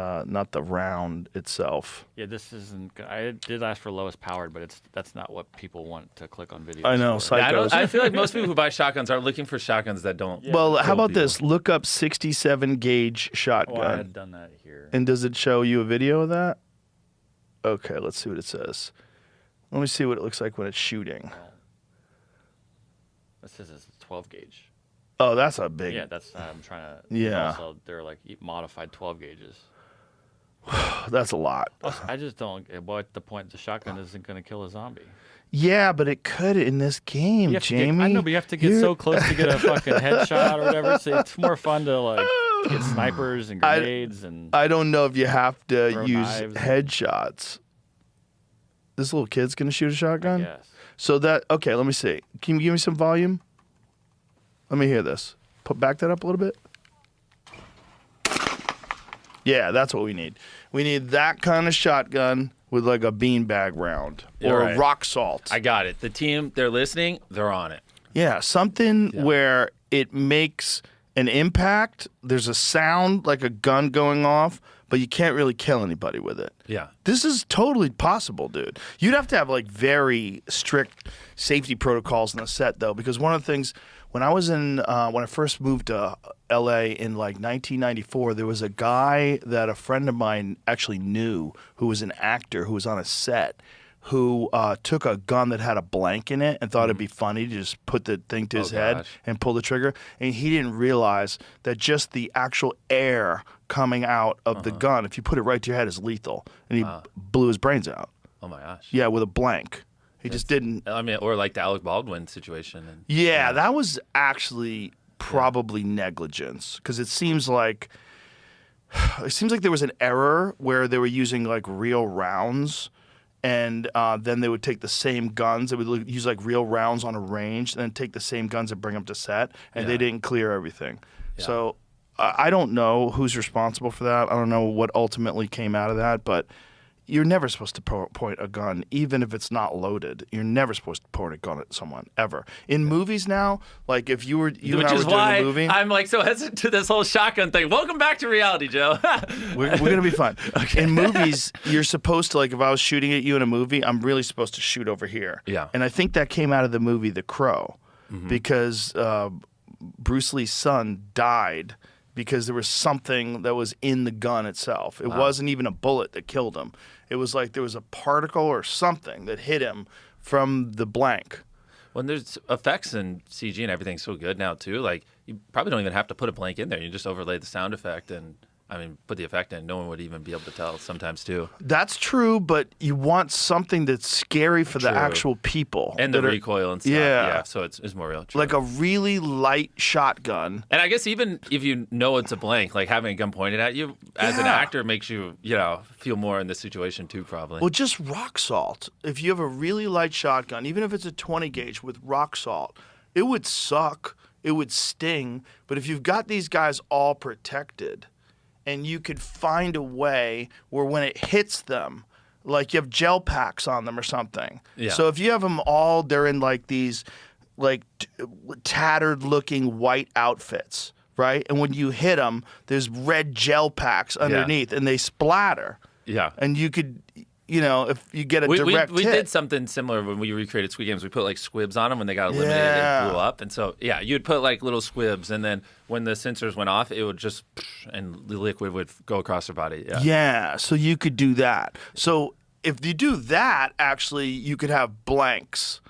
the round itself. Yeah, this isn't. I did ask for lowest powered, but that's not what people want to click on videos. I know, for. psychos. I feel like most people who buy shotguns are looking for shotguns that don't. Well, how kill about people. this? Look up 67 gauge Oh, I shotgun. had done that here. And does it show you a video of that? Okay, let's see what it says. Let me see what it looks like when it's shooting. This says it's 12 gauge. Oh, that's a big. Yeah, that's I'm trying to. Yeah. Also, they're like modified 12 gauges. That's a lot. I just don't get what the point. The shotgun isn't going to kill a zombie. Yeah, but it could in this game, You have to Jamie. I know, but you have to get so close to get a fucking headshot or whatever. So it's more fun to like get snipers and grenades and. I don't know if you have to Throw use knives. headshots. This little kid's gonna shoot a shotgun. Yes. So okay, let me see. Can you give me some volume? Let me hear this. Back that up a little bit. Yeah, that's what we need. We need that kind of shotgun with like a beanbag round or right. a rock salt. I got it. The team, they're listening. They're on it. Yeah, something where it makes an impact. There's a sound like a gun going off, but you can't really kill anybody with it. Yeah. This is totally possible, dude. You'd have to have like very strict safety protocols in the set, though, because one of the things when I first moved to LA in like 1994, there was a guy that a friend of mine actually knew who was an actor who was on a set who took a gun that had a blank in it and thought it'd be funny to just put the thing to his head gosh. and pull the trigger. And he didn't realize that just the actual air coming out of the gun, if you put it right to your head, is lethal. And he blew his brains out. Oh my gosh. Yeah, with a blank. He just didn't. I mean, or like the Alec Baldwin situation. And, Yeah, that was actually probably negligence because it seems like there was an error where they were using like real rounds. And then they would take the same guns. They would use like real rounds on a range, and then take the same guns and bring them to set. And they didn't clear everything. Yeah. So I don't know who's responsible for that. I don't know what ultimately came out of that. But you're never supposed to point a gun, even if it's not loaded. You're never supposed to point a gun at someone ever. In movies now, like if you and I were doing a movie, I'm like so hesitant to this whole shotgun thing. Welcome back to reality, Joe. we're gonna be fun. Okay. In movies, you're supposed to, like, if I was shooting at you in a movie, I'm really supposed to shoot over here. Yeah. And I think that came out of the movie The Crow, because Bruce Lee's son died because there was something that was in the gun itself. It wasn't even a bullet that killed him. It was like there was a particle or something that hit him from the blank. When there's effects and CG and everything's so good now too, like you probably don't even have to put a blank in there. You just overlay the sound effect and put the effect in. No one would even be able to tell sometimes too. That's true, but you want something that's scary for the actual people. And the recoil and stuff. Yeah, so it's more real. True. Like a really light shotgun. And I guess even if you know it's a blank, like having a gun pointed at you as an actor makes you, feel more in the situation too, probably. Well, just rock salt. If you have a really light shotgun, even if it's a 20 gauge with rock salt, it would suck. It would sting. But if you've got these guys all protected, and you could find a way where when it hits them, like you have gel packs on them or something. Yeah. So if you have them all, they're in like these like tattered looking white outfits, right? And when you hit them, there's red gel packs underneath and they splatter. Yeah. And you could, if you get a direct we hit. did something similar when we recreated Squid Games. We put like squibs on them when they got eliminated and blew up. And so, you'd put like little squibs, and then when the sensors went off, it would just, and the liquid would go across their body. Yeah, so you could do that. So if you do that, actually, you could have blanks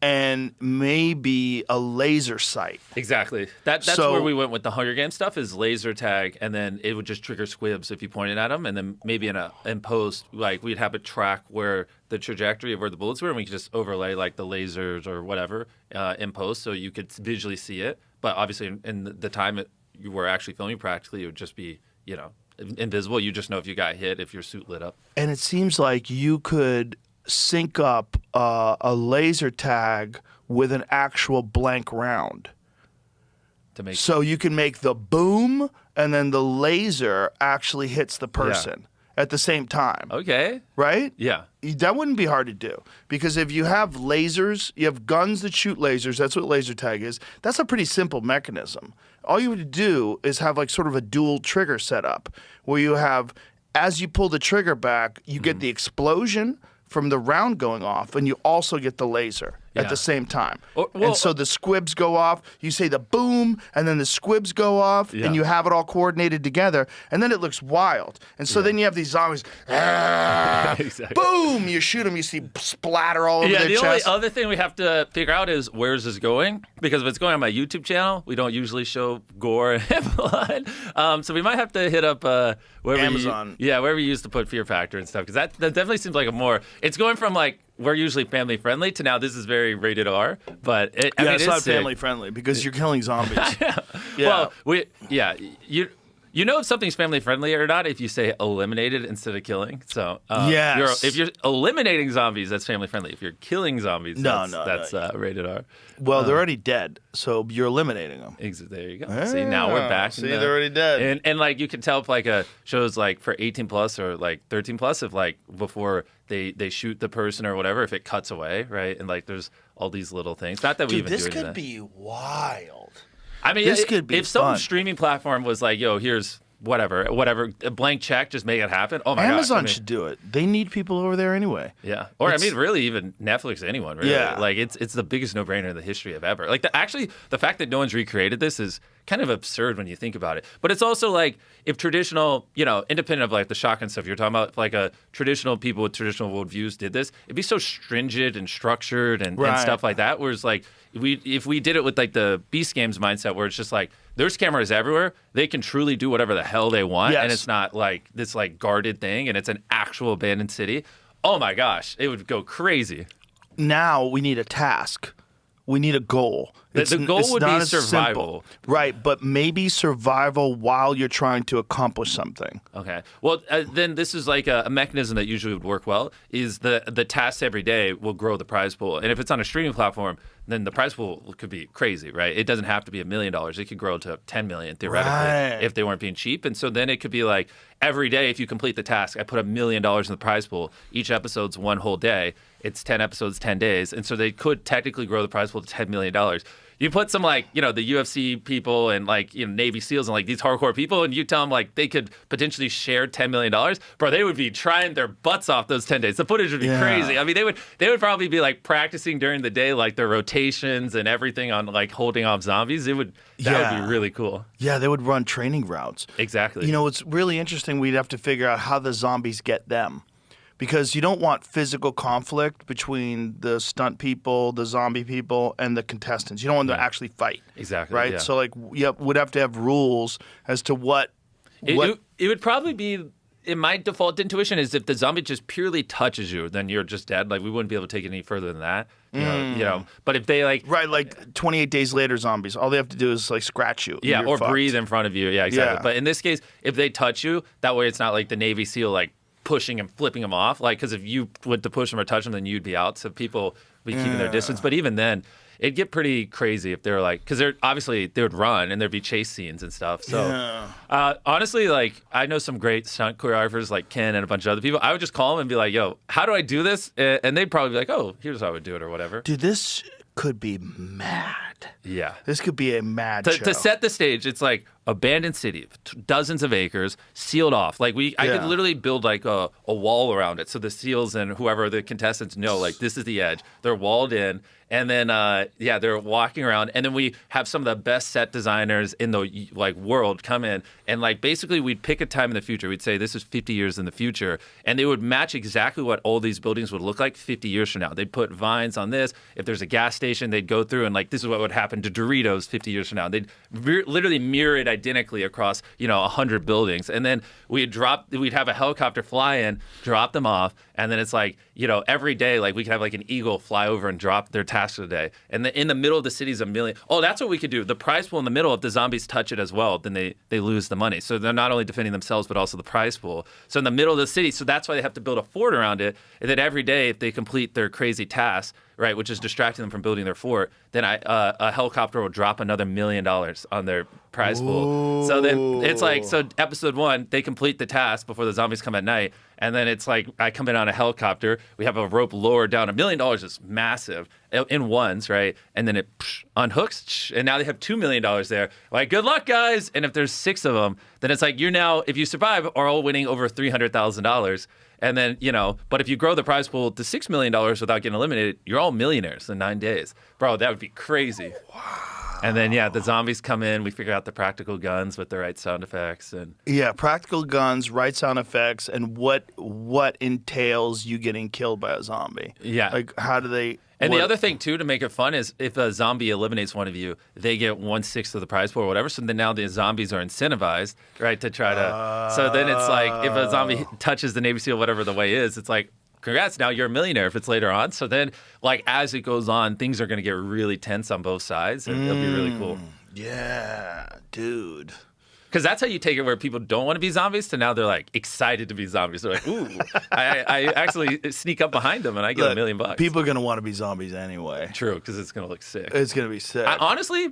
and maybe a laser sight. Exactly. That's where we went with the Hunger Games stuff, is laser tag, and then it would just trigger squibs if you pointed at them, and then maybe in post, like we'd have it track where the trajectory of where the bullets were, and we could just overlay like the lasers or whatever in post, so you could visually see it. But obviously, in the time you were actually filming, practically, it would just be, invisible. You just know if you got hit, if your suit lit up. And it seems like you could sync up a laser tag with an actual blank round. So you can make the boom, and then the laser actually hits the person at the same time. Okay. Right? Yeah. That wouldn't be hard to do, because if you have lasers, you have guns that shoot lasers, that's what laser tag is. That's a pretty simple mechanism. All you would do is have like sort of a dual trigger setup where you have, as you pull the trigger back, you get the explosion from the round going off, and you also get the laser at the same time. And so the squibs go off, you say the boom, and then the squibs go off, and you have it all coordinated together, and then it looks wild. And so then you have these zombies, exactly. Boom, you shoot them, you see splatter all over their chest. The only other thing we have to figure out is, where's this going? Because if it's going on my YouTube channel, we don't usually show gore and blood. So we might have to hit up wherever Amazon. Wherever you use to put fear factor and stuff, because that definitely seems like a more, it's going from like, we're usually family friendly to now this is very rated R, but it's not family friendly because you're killing zombies. Well, you know if something's family friendly or not if you say eliminated instead of killing. So if you're eliminating zombies, that's family friendly. If you're killing zombies, that's rated R. Well, they're already dead, so you're eliminating them. There you go. See, now we're back. See, they're already dead. And like you can tell if like a show's like for 18 plus or like 13 plus, if like before they shoot the person or whatever, if it cuts away, right? And like there's all these little things. Not that we even do anything. This could be wild. I mean, this could be if some streaming platform was like, yo, here's whatever, a blank check, just make it happen. Oh my god, Amazon should do it. They need people over there anyway. Yeah, or really, even Netflix, anyone. Really. Yeah, like it's the biggest no-brainer in the history of ever. Like the fact that no one's recreated this is kind of absurd when you think about it. But it's also like if traditional, independent of like the shotgun stuff you're talking about, if like a traditional people with traditional worldviews did this, it'd be so stringent and structured and stuff like that. Whereas like if we did it with like the Beast Games mindset, where it's just like there's cameras everywhere, they can truly do whatever the hell they want, and it's not like this like guarded thing, and it's an actual abandoned city. Oh my gosh, it would go crazy. Now we need a task. We need a goal. The goal would be survival. Right, but maybe survival while you're trying to accomplish something. Okay. Well, then this is like a mechanism that usually would work well, is the tasks every day will grow the prize pool. And if it's on a streaming platform, then the prize pool could be crazy, right? It doesn't have to be $1 million. It could grow to 10 million theoretically if they weren't being cheap. And so then it could be like every day, if you complete the task, I put $1 million in the prize pool. Each episode's one whole day. It's 10 episodes, 10 days. And so they could technically grow the prize pool to $10 million. You put some like, the UFC people and like, Navy SEALs and like these hardcore people, and you tell them like they could potentially share $10 million, bro, they would be trying their butts off those 10 days. The footage would be crazy. I mean, they would probably be like practicing during the day, like their rotations and everything on like holding off zombies. That would be really cool. Yeah, they would run training routes. Exactly. It's really interesting. We'd have to figure out how the zombies get them. Because you don't want physical conflict between the stunt people, the zombie people, and the contestants. You don't want them to actually fight. Exactly. Right? Yeah. So, like, we'd have to have rules as to what... It would probably be... In my default intuition is if the zombie just purely touches you, then you're just dead. Like, we wouldn't be able to take it any further than that. You know. But if they, like... Right, like 28 days later zombies. All they have to do is, like, scratch you. Yeah, or fucked. breathe in front of you. Yeah, exactly. Yeah. But in this case, if they touch you, that way it's not like the Navy SEAL, like, pushing and flipping them off, like, because if you went to push them or touch them, then you'd be out. So people would be keeping their distance. But even then, it'd get pretty crazy if they're like, because they would run and there'd be chase scenes and stuff. So honestly, like, I know some great stunt choreographers like Ken and a bunch of other people. I would just call them and be like, yo, how do I do this? And they'd probably be like, oh, here's how I would do it or whatever. Dude, this could be mad. Yeah. This could be a mad show. To set the stage, it's like abandoned city, dozens of acres, sealed off. Like I could literally build like a wall around it, so the SEALs and whoever the contestants know, like this is the edge. They're walled in, and then they're walking around, and then we have some of the best set designers in the like world come in, and like basically we'd pick a time in the future. We'd say this is 50 years in the future, and they would match exactly what all these buildings would look like 50 years from now. They'd put vines on this. If there's a gas station, they'd go through and like this is what would happen to Doritos 50 years from now. They'd literally mirror it identically across 100 buildings, and then we'd have a helicopter fly in, drop them off, and then it's like every day like we could have like an eagle fly over and drop their tasks of the day, and in the middle of the city is $1 million. Oh, that's what we could do. The prize pool in the middle, if the zombies touch it as well, then they lose the money. So they're not only defending themselves but also the prize pool. So in the middle of the city, so that's why they have to build a fort around it, and then every day if they complete their crazy task, right, which is distracting them from building their fort, then a helicopter will drop another $1 million on their prize pool. So then it's like, so episode 1, they complete the task before the zombies come at night, and then it's like I come in on a helicopter, we have a rope lowered down. $1 million is massive in ones, right? And then it unhooks, and now they have $2 million there. Like, good luck, guys. And if there's 6 of them, then it's like you're now, if you survive, are all winning over $300,000. And then, but if you grow the prize pool to $6 million without getting eliminated, you're all millionaires in 9 days. Bro, that would be crazy. Wow. And then, the zombies come in. We figure out the practical guns with the right sound effects. Practical guns, right sound effects, and what entails you getting killed by a zombie. Yeah. Like, how do they... And the other thing, too, to make it fun is if a zombie eliminates one of you, they get 1/6 of the prize pool or whatever. So then now the zombies are incentivized, right, to try to... So then it's like if a zombie touches the Navy SEAL, whatever the way is, it's like, congrats, now you're a millionaire if it's later on. So then, like, as it goes on, things are going to get really tense on both sides, and it'll be really cool. Yeah, dude. Because that's how you take it where people don't want to be zombies to now they're like excited to be zombies. They're like, ooh, I actually sneak up behind them and I get $1 million. People are going to want to be zombies anyway. True, because it's going to look sick. It's going to be sick. Honestly,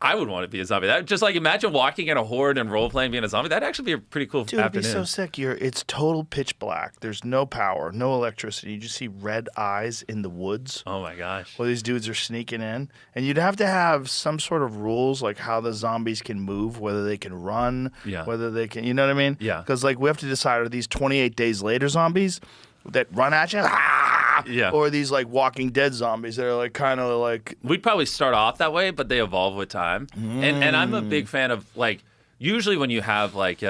I would want to be a zombie. That, just like imagine walking in a horde and role playing being a zombie. That'd actually be a pretty cool afternoon. It'd be so sick. It's total pitch black. There's no power, no electricity. You just see red eyes in the woods. Oh my gosh. While these dudes are sneaking in. And you'd have to have some sort of rules like how the zombies can move, whether they can run, whether they can, you know what I mean? Yeah. Because like we have to decide, are these 28 days later zombies that run at you? Yeah. Or these like Walking Dead zombies that are like kind of like... We'd probably start off that way, but they evolve with time. And I'm a big fan of like, usually when you have like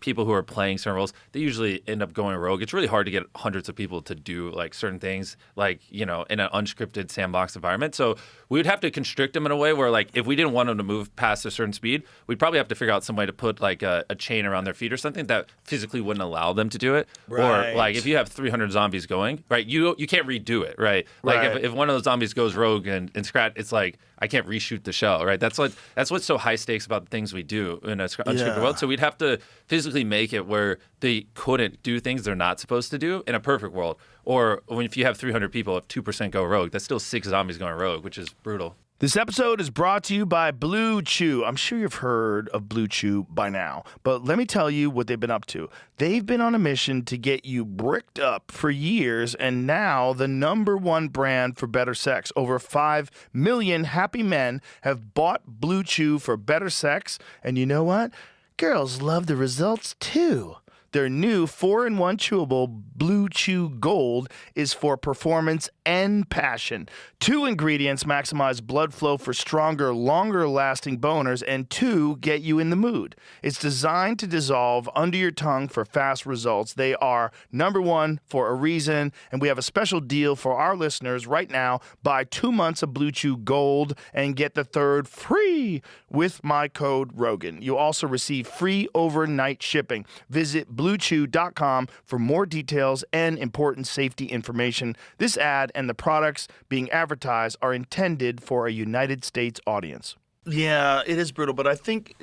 people who are playing certain roles, they usually end up going rogue. It's really hard to get hundreds of people to do like certain things, like, in an unscripted sandbox environment. So we would have to constrict them in a way where like if we didn't want them to move past a certain speed, we'd probably have to figure out some way to put like a chain around their feet or something that physically wouldn't allow them to do it. Right. Or like if you have 300 zombies going, right, you can't redo it, right? Like if one of those zombies goes rogue and scratch, it's like, I can't reshoot the show, right? That's what's so high stakes about the things we do in a unscripted world. So we'd have to physically make it where they couldn't do things they're not supposed to do in a perfect world. Or if you have 300 people, if 2% go rogue, that's still 6 zombies going rogue, which is brutal. This episode is brought to you by Blue Chew. I'm sure you've heard of Blue Chew by now, but let me tell you what they've been up to. They've been on a mission to get you bricked up for years, and now the #1 brand for better sex. Over 5 million happy men have bought Blue Chew for better sex, and you know what? Girls love the results too. Their new 4-in-1 chewable Blue Chew Gold is for performance and passion. 2 ingredients maximize blood flow for stronger, longer-lasting boners, and 2 get you in the mood. It's designed to dissolve under your tongue for fast results. They are #1 for a reason, and we have a special deal for our listeners right now. Buy 2 months of Blue Chew Gold and get the 3rd free with my code Rogan. You'll also receive free overnight shipping. Visit BlueChew.com for more details and important safety information. This ad and the products being advertised are intended for a United States audience. Yeah, it is brutal, but I think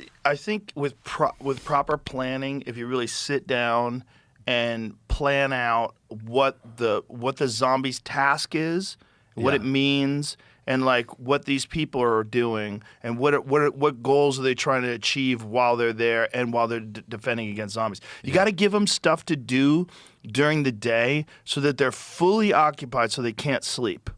with proper planning, if you really sit down and plan out what the zombie's task is, what it means, and like what these people are doing, and what goals are they trying to achieve while they're there and while they're defending against zombies. You got to give them stuff to do during the day so that they're fully occupied, so they can't sleep.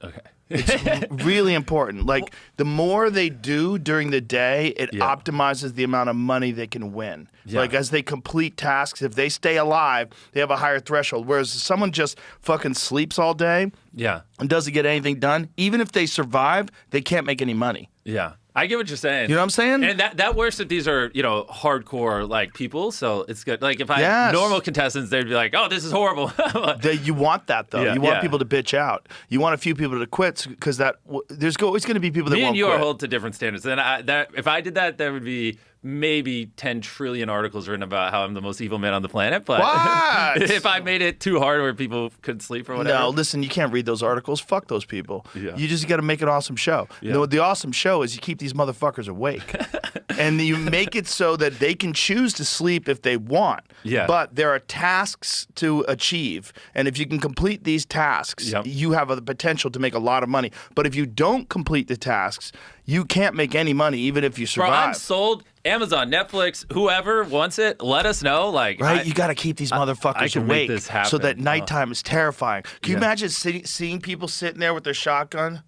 Okay. It's really important. Like, the more they do during the day, it optimizes the amount of money they can win. Like, as they complete tasks, if they stay alive, they have a higher threshold. Whereas if someone just fucking sleeps all day and doesn't get anything done, even if they survive, they can't make any money. Yeah. I get what you're saying. You know what I'm saying? And that works if these are, hardcore like people. So it's good. Like if I had normal contestants, they'd be like, "Oh, this is horrible." You want that though. Yeah, you want people to bitch out. You want a few people to quit because there's always going to be people that Me won't and you quit. are held to different standards. And if I did that, there would be maybe 10 trillion articles written about how I'm the most evil man on the planet. But if I made it too hard where people couldn't sleep or whatever. No, listen, you can't read those articles. Fuck those people. Yeah. You just got to make an awesome show. Yeah. The awesome show is you keep these motherfuckers awake. And you make it so that they can choose to sleep if they want. Yeah. But there are tasks to achieve. And if you can complete these tasks, you have the potential to make a lot of money. But if you don't complete the tasks, you can't make any money, even if you survive. Bro, I'm sold. Amazon, Netflix, whoever wants it, let us know. Right? You got to keep these motherfuckers make awake this happen. so that nighttime is terrifying. Can you imagine seeing people sitting there with their shotgun?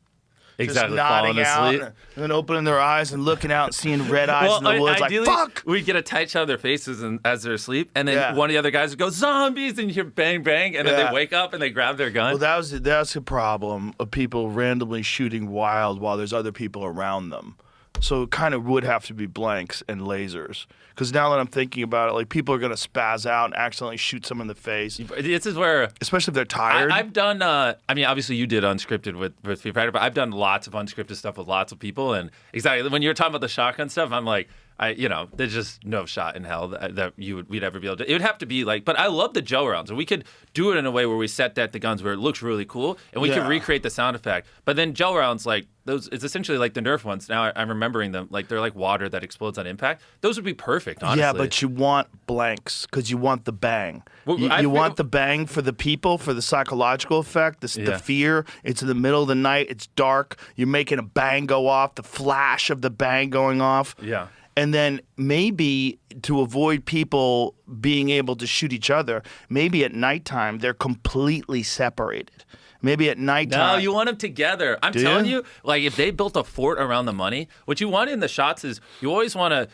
Exactly, just nodding falling out asleep. and opening their eyes and looking out and seeing red eyes in the woods ideally, like, fuck! We'd get a tight shot of their faces as they're asleep, and then one of the other guys would go, "Zombies!" and you hear bang, bang, and then they wake up and they grab their gun. Well, that's a problem of people randomly shooting wild while there's other people around them. So it kind of would have to be blanks and lasers. Because now that I'm thinking about it, like, people are going to spaz out and accidentally shoot someone in the face. This is where... Especially if they're tired. I've done... obviously you did unscripted with Street Fighter, but I've done lots of unscripted stuff with lots of people. And exactly, when you're talking about the shotgun stuff, I'm like... there's just no shot in hell that we'd ever be able to. It would have to be like, but I love the Joe rounds, and we could do it in a way where we set that the guns where it looks really cool, and we could recreate the sound effect. But then Joe rounds, like those, it's essentially like the Nerf ones. Now I'm remembering them, like they're like water that explodes on impact. Those would be perfect, honestly. Yeah, but you want blanks because you want the bang. You want the bang for the people, for the psychological effect, the fear. It's in the middle of the night. It's dark. You're making a bang go off, the flash of the bang going off. Yeah. And then maybe to avoid people being able to shoot each other, maybe at nighttime they're completely separated. Maybe at nighttime. No, you want them together. I'm telling you, like if they built a fort around the money, what you want in the shots is you always want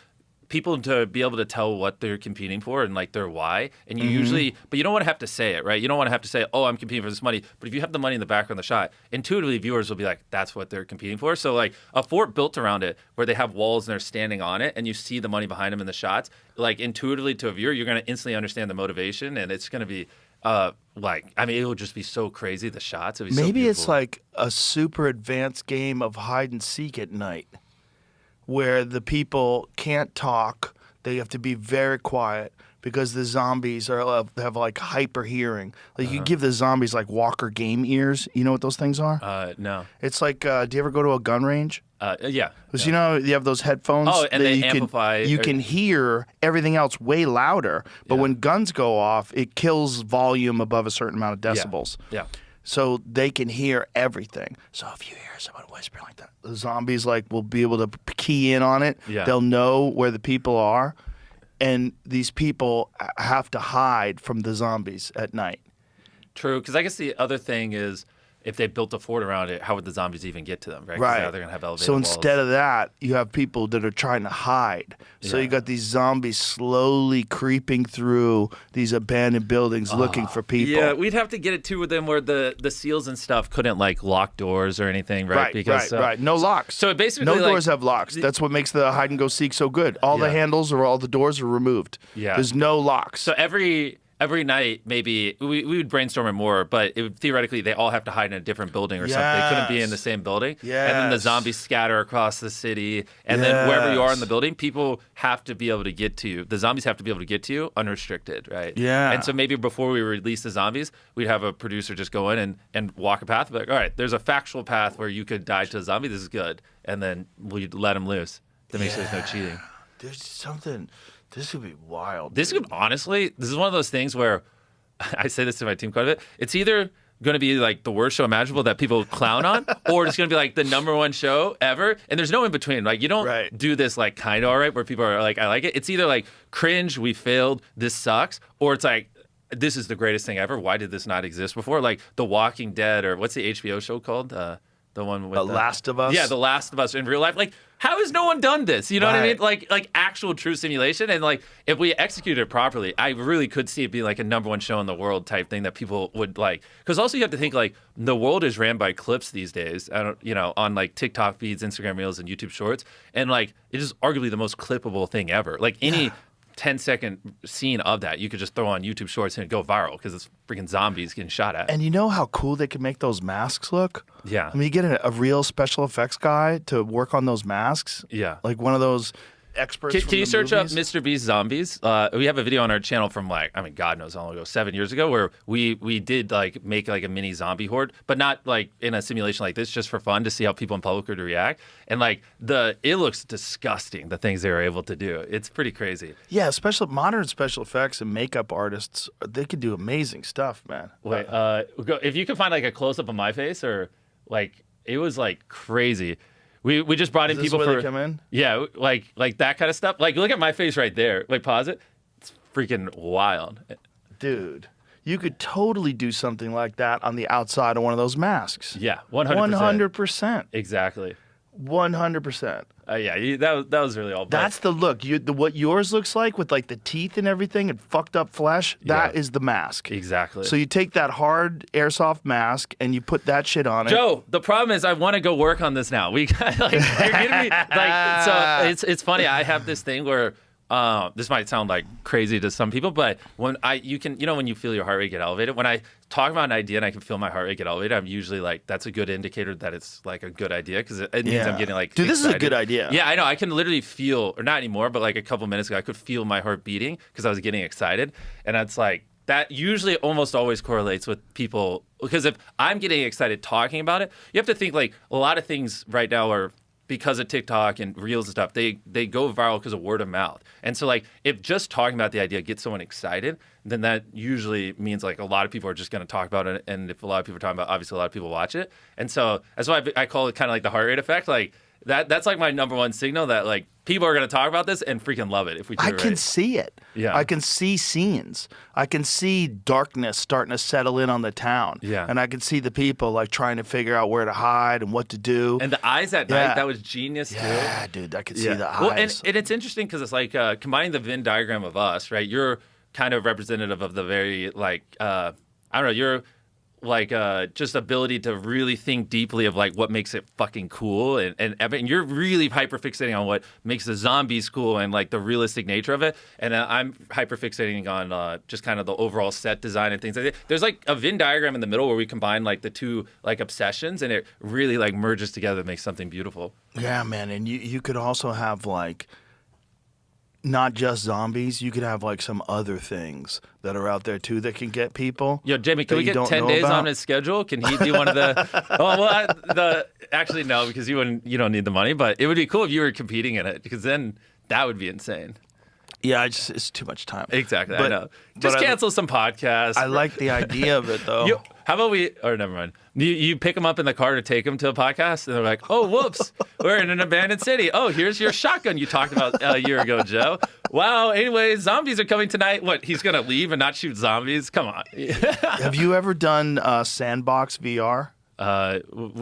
people to be able to tell what they're competing for and like their why. And you usually, but you don't want to have to say it, right? You don't want to have to say, "Oh, I'm competing for this money." But if you have the money in the background of the shot, intuitively viewers will be like, "That's what they're competing for." So like a fort built around it where they have walls and they're standing on it and you see the money behind them in the shots, like intuitively to a viewer, you're going to instantly understand the motivation, and it's going to be it will just be so crazy, the shots. It'll be Maybe so it's like a super advanced game of hide and seek at night where the people can't talk. They have to be very quiet, because the zombies have like hyper hearing. Like you give the zombies like Walker game ears. You know what those things are? No. It's like, do you ever go to a gun range? Yeah. Because you know you have those headphones. Oh, and that they you amplify. You can hear everything else way louder, but when guns go off, it kills volume above a certain amount of decibels. Yeah. So they can hear everything. So if you hear someone whispering like that, the zombies like will be able to key in on it. Yeah. They'll know where the people are, and these people have to hide from the zombies at night. True, because I guess the other thing is, if they built a fort around it, how would the zombies even get to them, right? 'Cause Right. now they're gonna have elevated So walls. instead of that, you have people that are trying to hide. So you got these zombies slowly creeping through these abandoned buildings looking for people. Yeah, we'd have to get it too with them where the seals and stuff couldn't like lock doors or anything, right? Right. No locks. So it basically no like, doors have locks. That's what makes the hide and go seek so good. All the handles or all the doors are removed. Yeah. There's no locks. So every night, maybe we would brainstorm it more, but it would, theoretically, they all have to hide in a different building or something. They couldn't be in the same building. And then the Yes. zombies scatter across the city. And then wherever you are in the building, people have to be able to get to you. The zombies have to be able to get to you unrestricted, right? Yeah. And so maybe before we release the zombies, we'd have a producer just go in and walk a path. Like, all right, there's a factual path where you could die to a zombie. This is good. And then we'd let them loose to make sure there's no cheating. There's something. This would be wild. This could honestly, this is one of those things where I say this to my team quite a bit. It's either going to be like the worst show imaginable that people clown on, or it's going to be like the #1 show ever. And there's no in between. Like you don't do this like kind of all right where people are like, I like it. It's either like cringe, we failed, this sucks, or it's like, this is the greatest thing ever. Why did this not exist before? Like The Walking Dead, or what's the HBO show called? The one with The Last of Us? Yeah, The Last of Us in real life. Like, how has no one done this? You know what I mean? Like actual true simulation. And like, if we executed it properly, I really could see it being like a #1 show in the world type thing that people would like. Because also you have to think like the world is ran by clips these days. On like TikTok feeds, Instagram Reels, and YouTube Shorts. And like, it is arguably the most clippable thing ever. Like any 10-second scene of that you could just throw on YouTube Shorts and it'd go viral because it's freaking zombies getting shot at. And you know how cool they can make those masks look? Yeah. I mean, you get a real special effects guy to work on those masks. Yeah. Like one of those experts. Can you search up Mr. Beast zombies? We have a video on our channel from like, I mean, God knows how long ago, 7 years ago, where we did like make like a mini zombie horde, but not like in a simulation like this, just for fun to see how people in public would react. And like it looks disgusting, the things they were able to do. It's pretty crazy. Yeah, modern special effects and makeup artists, they can do amazing stuff, man. Wait, if you could find like a close up of my face, or like it was like crazy. We just brought in Is this people where for they come in? Yeah, like that kind of stuff. Like look at my face right there. Like pause it. It's freaking wild. Dude, you could totally do something like that on the outside of one of those masks. Yeah, 100%. 100%. Exactly. 100%. That was really all. That's the look. What yours looks like with like the teeth and everything and fucked up flesh, that is the mask. Exactly. So you take that hard airsoft mask and you put that shit on it. Joe, the problem is I want to go work on this now. We got like you're gonna be like, so it's funny. I have this thing where this might sound like crazy to some people, but when when you feel your heart rate get elevated, when I talk about an idea and I can feel my heart rate get elevated, I'm usually like, that's a good indicator that it's like a good idea, because it means I'm getting like, dude, this is a excited. good idea. Yeah, I know. I can literally feel, or not anymore, but like a couple minutes ago, I could feel my heart beating because I was getting excited, and it's like, that usually almost always correlates with people, because if I'm getting excited talking about it, you have to think like a lot of things right now are, because of TikTok and Reels and stuff, they go viral because of word of mouth. And so like if just talking about the idea gets someone excited, then that usually means like a lot of people are just going to talk about it. And if a lot of people are talking about it, obviously a lot of people watch it. And so that's why I call it kind of like the heart rate effect. Like that's like my #1 signal that like people are going to talk about this and freaking love it if we do it I right. can see it. Yeah. I can see scenes. I can see darkness starting to settle in on the town. Yeah. And I can see the people like trying to figure out where to hide and what to do. And the eyes at night, that was genius too. Yeah, dude, I could see the eyes. Well, and it's interesting because it's like combining the Venn diagram of us, right? You're kind of representative of the very like I don't know, you're like just ability to really think deeply of like what makes it fucking cool, and you're really hyper fixating on what makes the zombies cool and like the realistic nature of it, and I'm hyper fixating on just kind of the overall set design and things like that. There's like a Venn diagram in the middle where we combine like the two like obsessions, and it really like merges together to make something beautiful. Yeah, man, and you could also have like not just zombies. You could have like some other things that are out there too that can get people. Yo, Jamie, can we get 10 days on his schedule? Can he do one of the? Actually no, because you don't need the money. But it would be cool if you were competing in it, because then that would be insane. Yeah, it's too much time. Exactly, I know. Just cancel some podcasts. I like the idea of it though. How about never mind. You pick them up in the car to take them to a podcast, and they're like, oh, whoops, we're in an abandoned city. Oh, here's your shotgun you talked about a year ago, Joe. Wow, anyway, zombies are coming tonight. What, he's going to leave and not shoot zombies? Come on. Have you ever done Sandbox VR?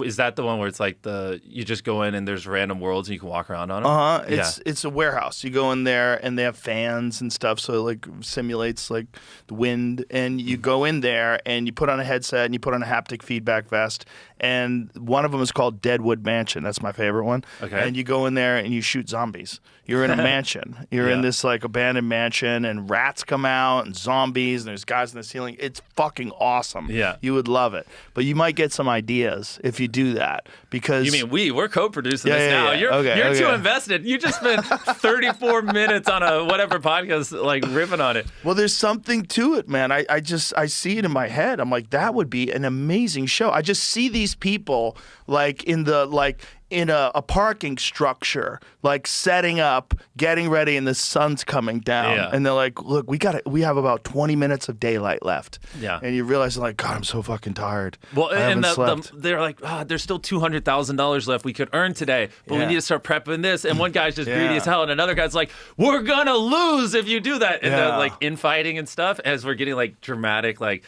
Is that the one where it's like you just go in and there's random worlds and you can walk around on them? It's a warehouse. You go in there and they have fans and stuff, so it like simulates like the wind. And you go in there and you put on a headset and you put on a haptic feedback vest. And one of them is called Deadwood Mansion. That's my favorite one. Okay. And you go in there and you shoot zombies. You're in a mansion. You're in this like abandoned mansion, and rats come out and zombies, and there's guys in the ceiling. It's fucking awesome. Yeah. You would love it. But you might get some ideas if you do that, because You mean we're co-producing this now. Yeah. You're too invested. You just spent 34 minutes on a whatever podcast like ripping on it. Well, there's something to it, man. I see it in my head. I'm like, that would be an amazing show. I just see these people like in a parking structure, like setting up, getting ready, and the sun's coming down. Yeah. And they're like, look, we have about 20 minutes of daylight left. Yeah. And you realize, like, God, I'm so fucking tired. Well, I and haven't slept. they're like, there's still $200,000 left we could earn today, but we need to start prepping this. And one guy's just greedy as hell, and another guy's like, we're gonna lose if you do that. And they're like infighting and stuff, as we're getting like dramatic, like,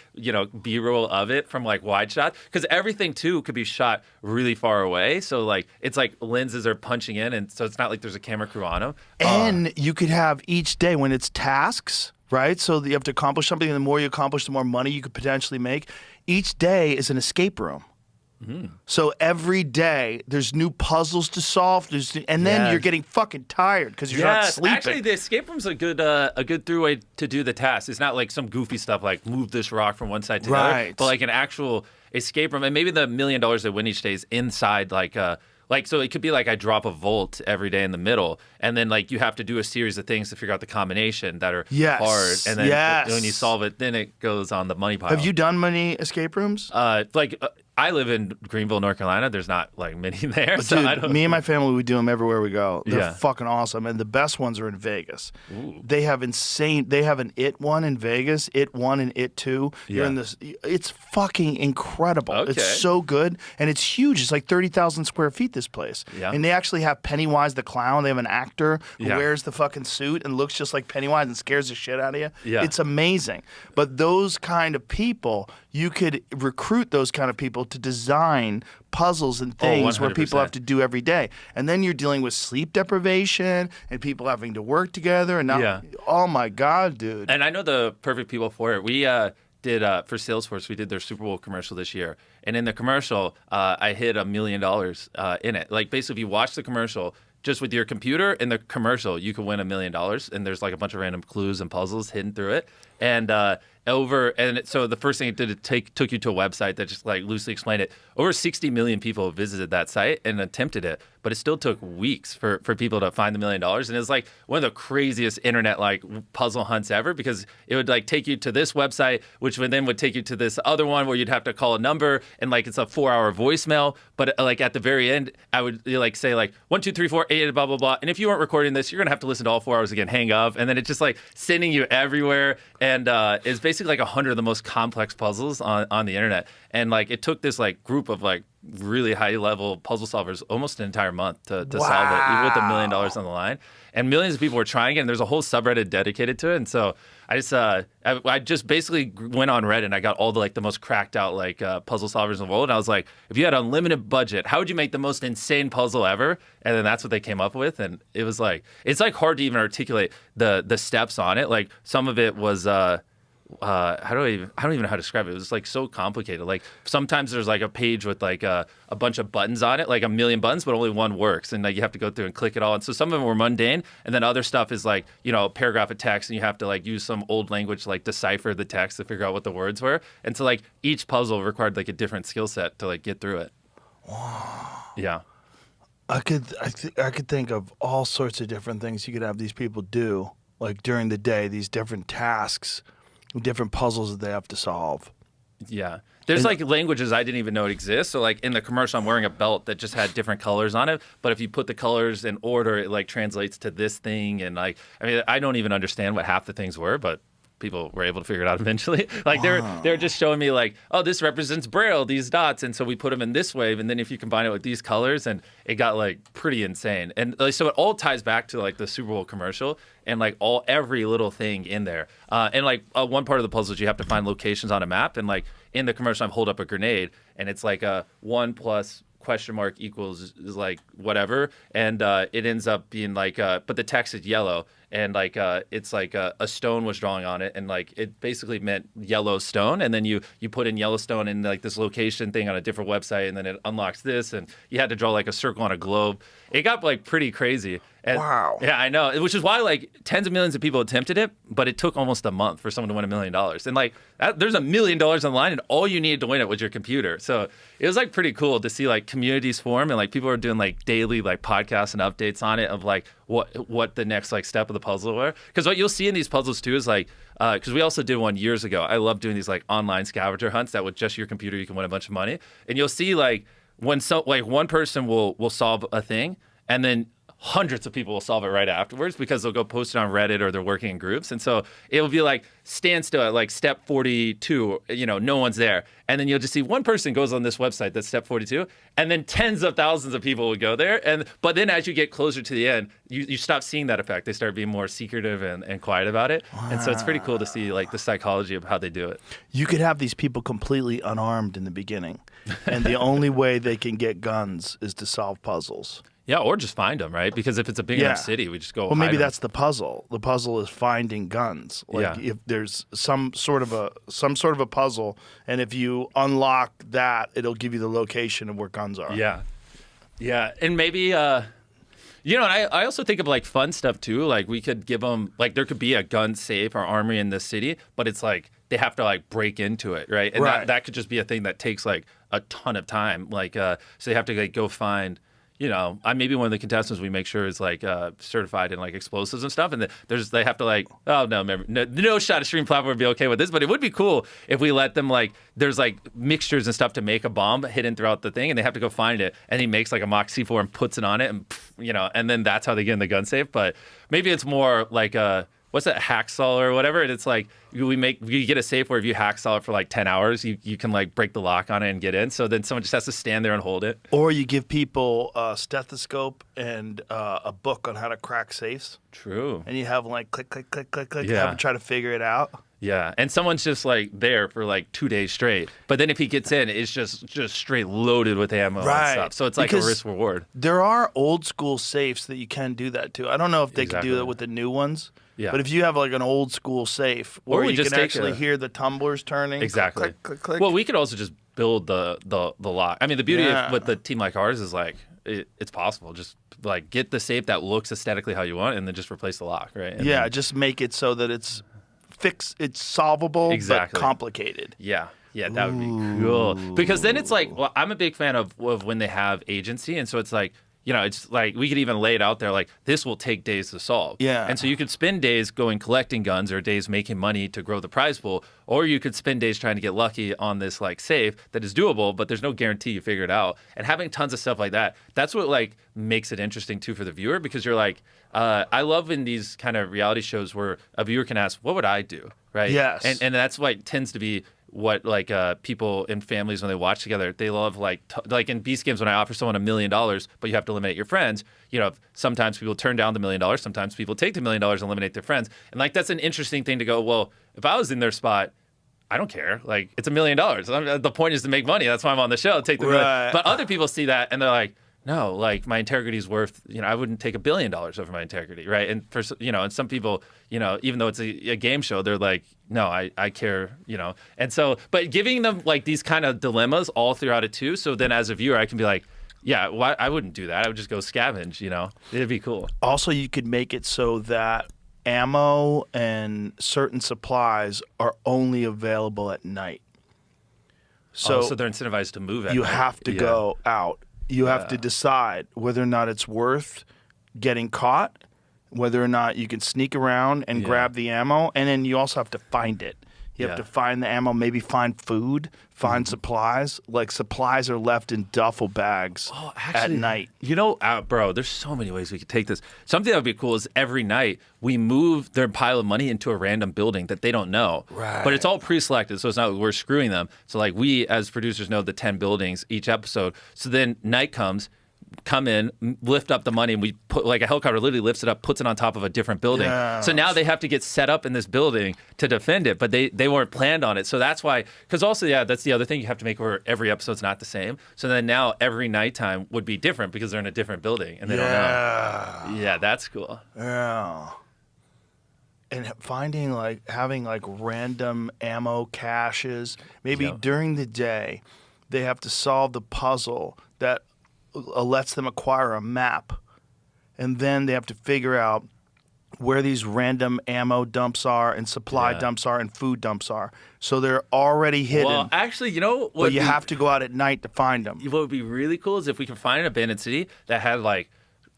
B-roll of it from like wide shots, because everything too could be shot really far away. So like it's like lenses are punching in, and so it's not like there's a camera crew on them. And you could have each day when it's tasks, right? So you have to accomplish something, and the more you accomplish, the more money you could potentially make. Each day is an escape room. So every day there's new puzzles to solve, and then you're getting fucking tired because you're not sleeping. Actually, the escape room's a good through way to do the task. It's not like some goofy stuff like move this rock from one side to the other, but like an actual escape room. And maybe the $1 million they win each day is inside so it could be like I drop a volt every day in the middle, and then like you have to do a series of things to figure out the combination that are hard, and then when you solve it, then it goes on the money pile. Have you done many escape rooms? I live in Greenville, North Carolina. There's not like many there. But so dude, I don't... me and my family, we do them everywhere we go. They're fucking awesome, and the best ones are in Vegas. Ooh. They have an It one in Vegas, It 1 and It 2. You're in this. It's fucking incredible. Okay. It's so good, and it's huge. It's like 30,000 square feet. This place. Yeah. And they actually have Pennywise the clown. They have an actor who Yeah. wears the fucking suit and looks just like Pennywise and scares the shit out of you. Yeah. It's amazing. But those kind of people, you could recruit those kind of people to design puzzles and things where people 100%. have to do every day. And then you're dealing with sleep deprivation and people having to work together. And now, oh my God, dude. And I know the perfect people for it. We did for Salesforce, we did their Super Bowl commercial this year. And in the commercial, I hid $1 million in it. Like basically, if you watch the commercial, just with your computer in the commercial, you can win $1 million. And there's like a bunch of random clues and puzzles hidden through it. And so the first thing it did, took you to a website that just like loosely explained it. Over 60 million people visited that site and attempted it, but it still took weeks for people to find the $1 million. And it was like one of the craziest internet like puzzle hunts ever, because it would like take you to this website, which would take you to this other one where you'd have to call a number, and like it's a 4-hour voicemail. But like at the very end, I would like say like 1, 2, 3, 4, 8, blah blah blah. And if you weren't recording this, you're gonna have to listen to all 4 hours again, hang up, and then it's just like sending you everywhere. And it's basically like 100 of the most complex puzzles on the internet. And like it took this like group of like really high level puzzle solvers almost an entire month to solve it, even with $1 million on the line. And millions of people were trying it, and there's a whole subreddit dedicated to it. And so I just basically went on Reddit and I got all the most cracked out puzzle solvers in the world. And I was like, if you had unlimited budget, how would you make the most insane puzzle ever? And then that's what they came up with. And it was like, it's like hard to even articulate the steps on it. Like some of it was I don't even know how to describe it. It was like so complicated. Like sometimes there's like a page with like a bunch of buttons on it, like 1 million buttons, but only one works, and like you have to go through and click it all. And so some of them were mundane, and then other stuff is like a paragraph of text, and you have to like use some old language to like decipher the text to figure out what the words were. And so like each puzzle required like a different skill set to like get through it. Wow. Yeah. I could think of all sorts of different things you could have these people do, like during the day, these different tasks, different puzzles that they have to solve. Yeah. There's like languages I didn't even know it exists. So like in the commercial, I'm wearing a belt that just had different colors on it. But if you put the colors in order, it like translates to this thing. And like, I mean, I don't even understand what half the things were, but people were able to figure it out eventually. Like they're just showing me like, oh, this represents Braille, these dots, and so we put them in this wave, and then if you combine it with these colors, and it got like pretty insane. And like, so it all ties back to like the Super Bowl commercial and like every little thing in there. And like one part of the puzzle is you have to find locations on a map, and like in the commercial, I'm hold up a grenade, and it's like a 1 + question mark equals is like whatever, and it ends up being like but the text is yellow, and like it's like a stone was drawing on it, and like it basically meant Yellowstone, and then you put in Yellowstone in like this location thing on a different website, and then it unlocks this, and you had to draw like a circle on a globe. It got like pretty crazy. And, wow. Yeah, I know. Which is why like tens of millions of people attempted it, but it took almost a month for someone to win $1 million. And like there's $1 million on the line, and all you needed to win it was your computer. So it was like pretty cool to see like communities form, and like people are doing like daily like podcasts and updates on it of like what the next like step of the puzzle were. Because what you'll see in these puzzles too is like because we also did one years ago. I love doing these like online scavenger hunts that with just your computer you can win a bunch of money, and you'll see like when one person will solve a thing, and then hundreds of people will solve it right afterwards because they'll go post it on Reddit or they're working in groups. And so it'll be like stand still at like step 42, no one's there. And then you'll just see one person goes on this website that's step 42, and then tens of thousands of people would go there. But then as you get closer to the end, you stop seeing that effect. They start being more secretive and quiet about it. Wow. And so it's pretty cool to see like the psychology of how they do it. You could have these people completely unarmed in the beginning, and the only way they can get guns is to solve puzzles. Yeah, or just find them, right? Because if it's a big enough city, we just go. Well, maybe that's the puzzle. The puzzle is finding guns. Like if there's some sort of a puzzle, and if you unlock that, it'll give you the location of where guns are. Yeah, and maybe and I also think of like fun stuff too. Like we could give them like there could be a gun safe or armory in this city, but it's like they have to like break into it, right? And that could just be a thing that takes like a ton of time. Like so they have to like go find. Maybe one of the contestants we make sure is like certified in like explosives and stuff, and they have to like, oh no shot of stream platform would be okay with this, but it would be cool if we let them like, there's like mixtures and stuff to make a bomb hidden throughout the thing, and they have to go find it, and he makes like a mock C4 and puts it on it, and and then that's how they get in the gun safe. But maybe it's more like what's that, hacksaw or whatever, and it's like we get a safe where if you hacksaw it for like 10 hours, you can like break the lock on it and get in. So then someone just has to stand there and hold it. Or you give people a stethoscope and a book on how to crack safes. True. And you have them like click, click, click, click, click, Yeah. have them try to figure it out. Yeah, and someone's just like there for like 2 days straight. But then if he gets in, it's just straight loaded with ammo and stuff. So it's like because a risk reward. There are old school safes that you can do that to. I don't know if they can do that with the new ones. Yeah. But if you have like an old school safe where you can actually hear the tumblers turning. Exactly. Click, click, click. Well, we could also just build the lock. I mean, the beauty with the team like ours is like it's possible. Just like get the safe that looks aesthetically how you want, and then just replace the lock, right? And then, just make it so that it's solvable, but complicated. Yeah, that would be cool. Because then it's like, well, I'm a big fan of when they have agency, and so it's like, it's like we could even lay it out there like this will take days to solve. Yeah. And so you could spend days going collecting guns or days making money to grow the prize pool, or you could spend days trying to get lucky on this like safe that is doable, but there's no guarantee you figure it out. And having tons of stuff like that, that's what like makes it interesting too for the viewer, because you're like, I love in these kind of reality shows where a viewer can ask, what would I do? Right. Yes. And that's why it tends to be what like people in families when they watch together, they love like in Beast Games when I offer someone $1 million, but you have to eliminate your friends. Sometimes people turn down the $1 million, sometimes people take the $1 million and eliminate their friends, and like that's an interesting thing to go. Well, if I was in their spot, I don't care. Like it's $1 million. The point is to make money. That's why I'm on the show. Take the $1 million. But other people see that and they're like, no, like my integrity is worth, I wouldn't take $1 billion over my integrity, right? And for and some people, even though it's a game show, they're like, no, I care, And so, but giving them like these kind of dilemmas all throughout it too. So then as a viewer, I can be like, yeah, I wouldn't do that. I would just go scavenge, It'd be cool. Also, you could make it so that ammo and certain supplies are only available at night. So they're incentivized to move at you night. have to go out. You have to decide whether or not it's worth getting caught, whether or not you can sneak around and grab the ammo, and then you also have to find it. You have to find the ammo, maybe find food, find supplies. Like supplies are left in duffel bags at night. You know, bro, there's so many ways we could take this. Something that would be cool is every night we move their pile of money into a random building that they don't know. Right. But it's all pre-selected, so it's not like we're screwing them. So like we as producers know the 10 buildings each episode. So then night comes, come in, lift up the money, and we put like a helicopter literally lifts it up, puts it on top of a different building. Yes. So now they have to get set up in this building to defend it, but they weren't planned on it. So that's why, because also, that's the other thing you have to make where every episode's not the same. So then now every nighttime would be different because they're in a different building and they don't know. Yeah, that's cool. Yeah. And finding having random ammo caches. Maybe during the day, they have to solve the puzzle that lets them acquire a map, and then they have to figure out where these random ammo dumps are and supply dumps are and food dumps are. So they're already hidden. Well, actually, you know what? But you have to go out at night to find them. What would be really cool is if we can find an abandoned city that had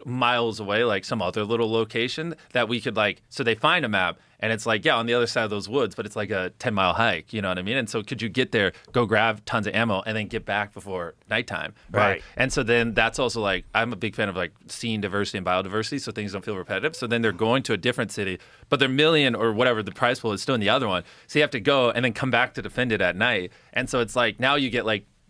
miles away, like some other little location that we could so they find a map and it's on the other side of those woods, but it's like a 10-mile hike, you know what I mean? And so could you get there, go grab tons of ammo and then get back before nighttime, right? And so then that's also I'm a big fan of seeing diversity and biodiversity so things don't feel repetitive. So then they're going to a different city, but their million or whatever the prize pool is still in the other one. So you have to go and then come back to defend it at night. And so it's now you get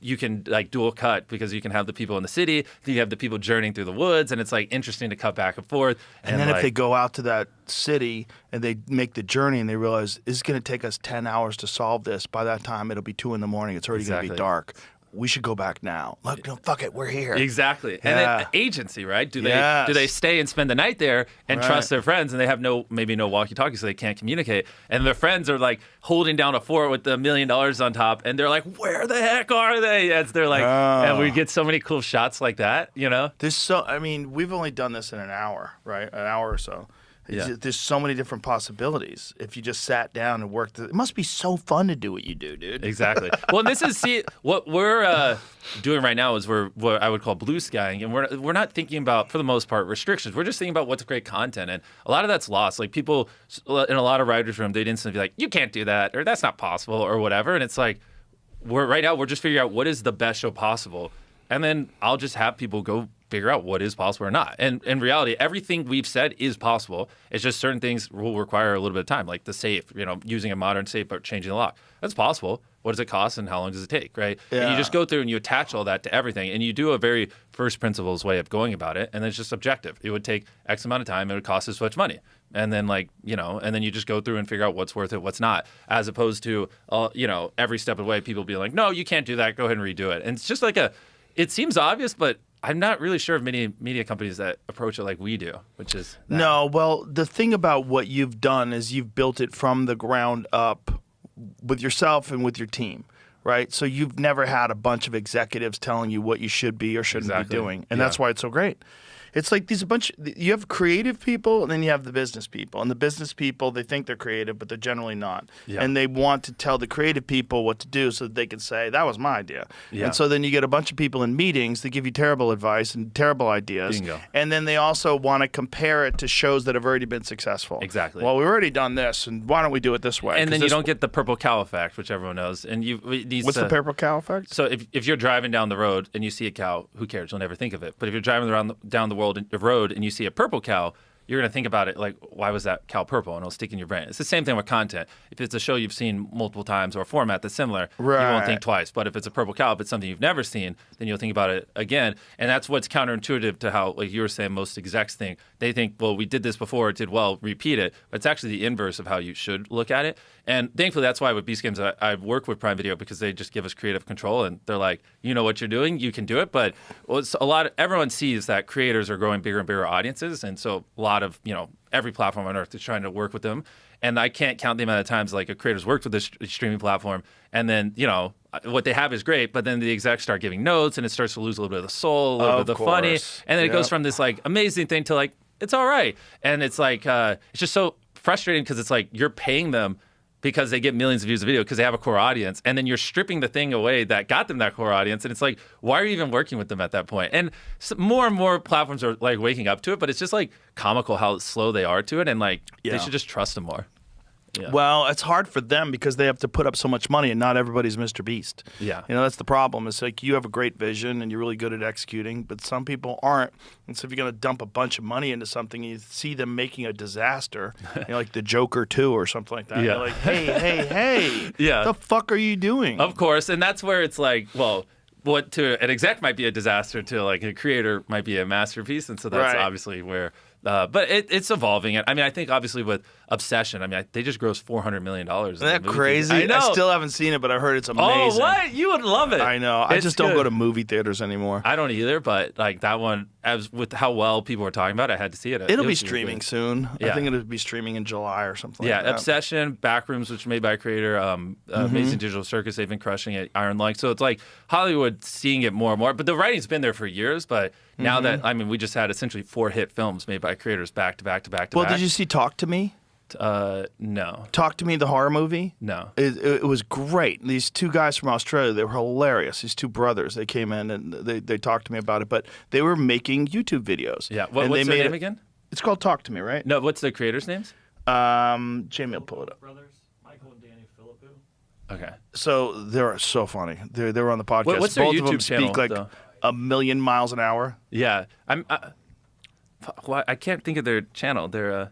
you can dual cut because you can have the people in the city, you have the people journeying through the woods, and it's interesting to cut back and forth. And then if they go out to that city and they make the journey and they realize it's going to take us 10 hours to solve this, by that time it'll be 2 a.m. It's already going to be dark. We should go back now. Look, no, fuck it, we're here. Exactly. And then agency, right? Do they stay and spend the night there and trust their friends, and they have maybe no walkie-talkie, so they can't communicate, and their friends are holding down a fort with $1 million on top, and they're like, where the heck are they? And they're and we get so many cool shots like that, you know? We've only done this in an hour, right? An hour or so. There's so many different possibilities. If you just sat down and worked, it must be so fun to do what you do, dude. Exactly. Well, and this is what we're doing right now is we're what I would call blue skying, and we're not thinking about, for the most part, restrictions. We're just thinking about what's great content, and a lot of that's lost. People in a lot of writers' room, they'd instantly be like, "You can't do that," or "That's not possible," or whatever. And it's we're just figuring out what is the best show possible, and then I'll just have people go figure out what is possible or not. And in reality, everything we've said is possible. It's just certain things will require a little bit of time, like the safe, using a modern safe but changing the lock. That's possible. What does it cost and how long does it take, right? Yeah. And you just go through and you attach all that to everything, and you do a very first principles way of going about it, and it's just objective. It would take X amount of time, it would cost this much money. And then and then you just go through and figure out what's worth it, what's not, as opposed to, every step of the way, people be like, no, you can't do that, go ahead and redo it. And it's just it seems obvious, but I'm not really sure of many media companies that approach it like we do, which is that. No, well, the thing about what you've done is you've built it from the ground up with yourself and with your team, right? So you've never had a bunch of executives telling you what you should be or shouldn't be doing, and that's why it's so great. It's you have creative people and then you have the business people. And the business people, they think they're creative, but they're generally not. Yeah. And they want to tell the creative people what to do so that they can say, that was my idea. Yeah. And so then you get a bunch of people in meetings that give you terrible advice and terrible ideas. Bingo. And then they also want to compare it to shows that have already been successful. Exactly. Well, we've already done this, and why don't we do it this way? And then you don't get the purple cow effect, which everyone knows. And what's the purple cow effect? So if you're driving down the road and you see a cow, who cares? You'll never think of it. But if you're driving down the road and you see a purple cow, you're going to think about it why was that cow purple? And it'll stick in your brain. It's the same thing with content. If it's a show you've seen multiple times or a format that's similar, you won't think twice. But if it's a purple cow, if it's something you've never seen, then you'll think about it again. And that's what's counterintuitive to how, like you were saying, most execs think. They think, well, we did this before, it did well, repeat it. But it's actually the inverse of how you should look at it. And thankfully, that's why with Beast Games, I work with Prime Video, because they just give us creative control. And they're like, you know what you're doing, you can do it. But everyone sees that creators are growing bigger and bigger audiences. And so a lot of, every platform on earth is trying to work with them. And I can't count the amount of times a creator's worked with this streaming platform, and then, what they have is great, but then the execs start giving notes and it starts to lose a little bit of the soul, a little bit of the funny. And then it goes from this amazing thing to it's all right. And it's it's just so frustrating, because it's you're paying them because they get millions of views of video because they have a core audience, and then you're stripping the thing away that got them that core audience, and it's like, why are you even working with them at that point? And more and more platforms are like waking up to it, but it's just like comical how slow they are to it, and like they should just trust them more. Yeah. Well, it's hard for them because they have to put up so much money, and not everybody's Mr. Beast. Yeah. That's the problem. It's like you have a great vision and you're really good at executing, but some people aren't. And so if you're going to dump a bunch of money into something, you see them making a disaster, like the Joker 2 or something like that. Yeah. You're like, hey, Yeah. the fuck are you doing? Of course, and that's where it's like, well, what to an exec might be a disaster, to like a creator might be a masterpiece, and so that's Right. obviously where. But it's evolving. I mean, I think obviously with Obsession, I mean, they just grossed $400 million. Isn't that crazy? I know. I still haven't seen it, but I heard it's amazing. Oh, what? You would love it. I know. I It's just don't good. go to movie theaters anymore. I don't either, but like that one, as with how well people were talking about it, I had to see it. It'll be was streaming good. soon. I Yeah. think it'll be streaming in July or something Yeah, like that. Obsession, Backrooms, which was made by a creator, Amazing Digital Circus, they've been crushing it, Iron Lung. So it's like Hollywood seeing it more and more. But the writing's been there for years. But now that, I mean, we just had essentially 4 hit films made by creators back to back to back to Well, back. did you see Talk to Me? No. Talk to Me, the horror movie? No. It was great. These 2 guys from Australia, they were hilarious. These 2 brothers, they came in and they talked to me about it, but they were making YouTube videos. Yeah. And What's they their made name it- again? It's called Talk to Me, right? No, what's the creators' names? Jamie will pull it up. Brothers, Michael and Danny Philippou. Okay. So they're so funny. They were on the podcast. What's their Both of them YouTube channel, speak like though? a million miles an hour. Yeah. I can't think of their channel. They're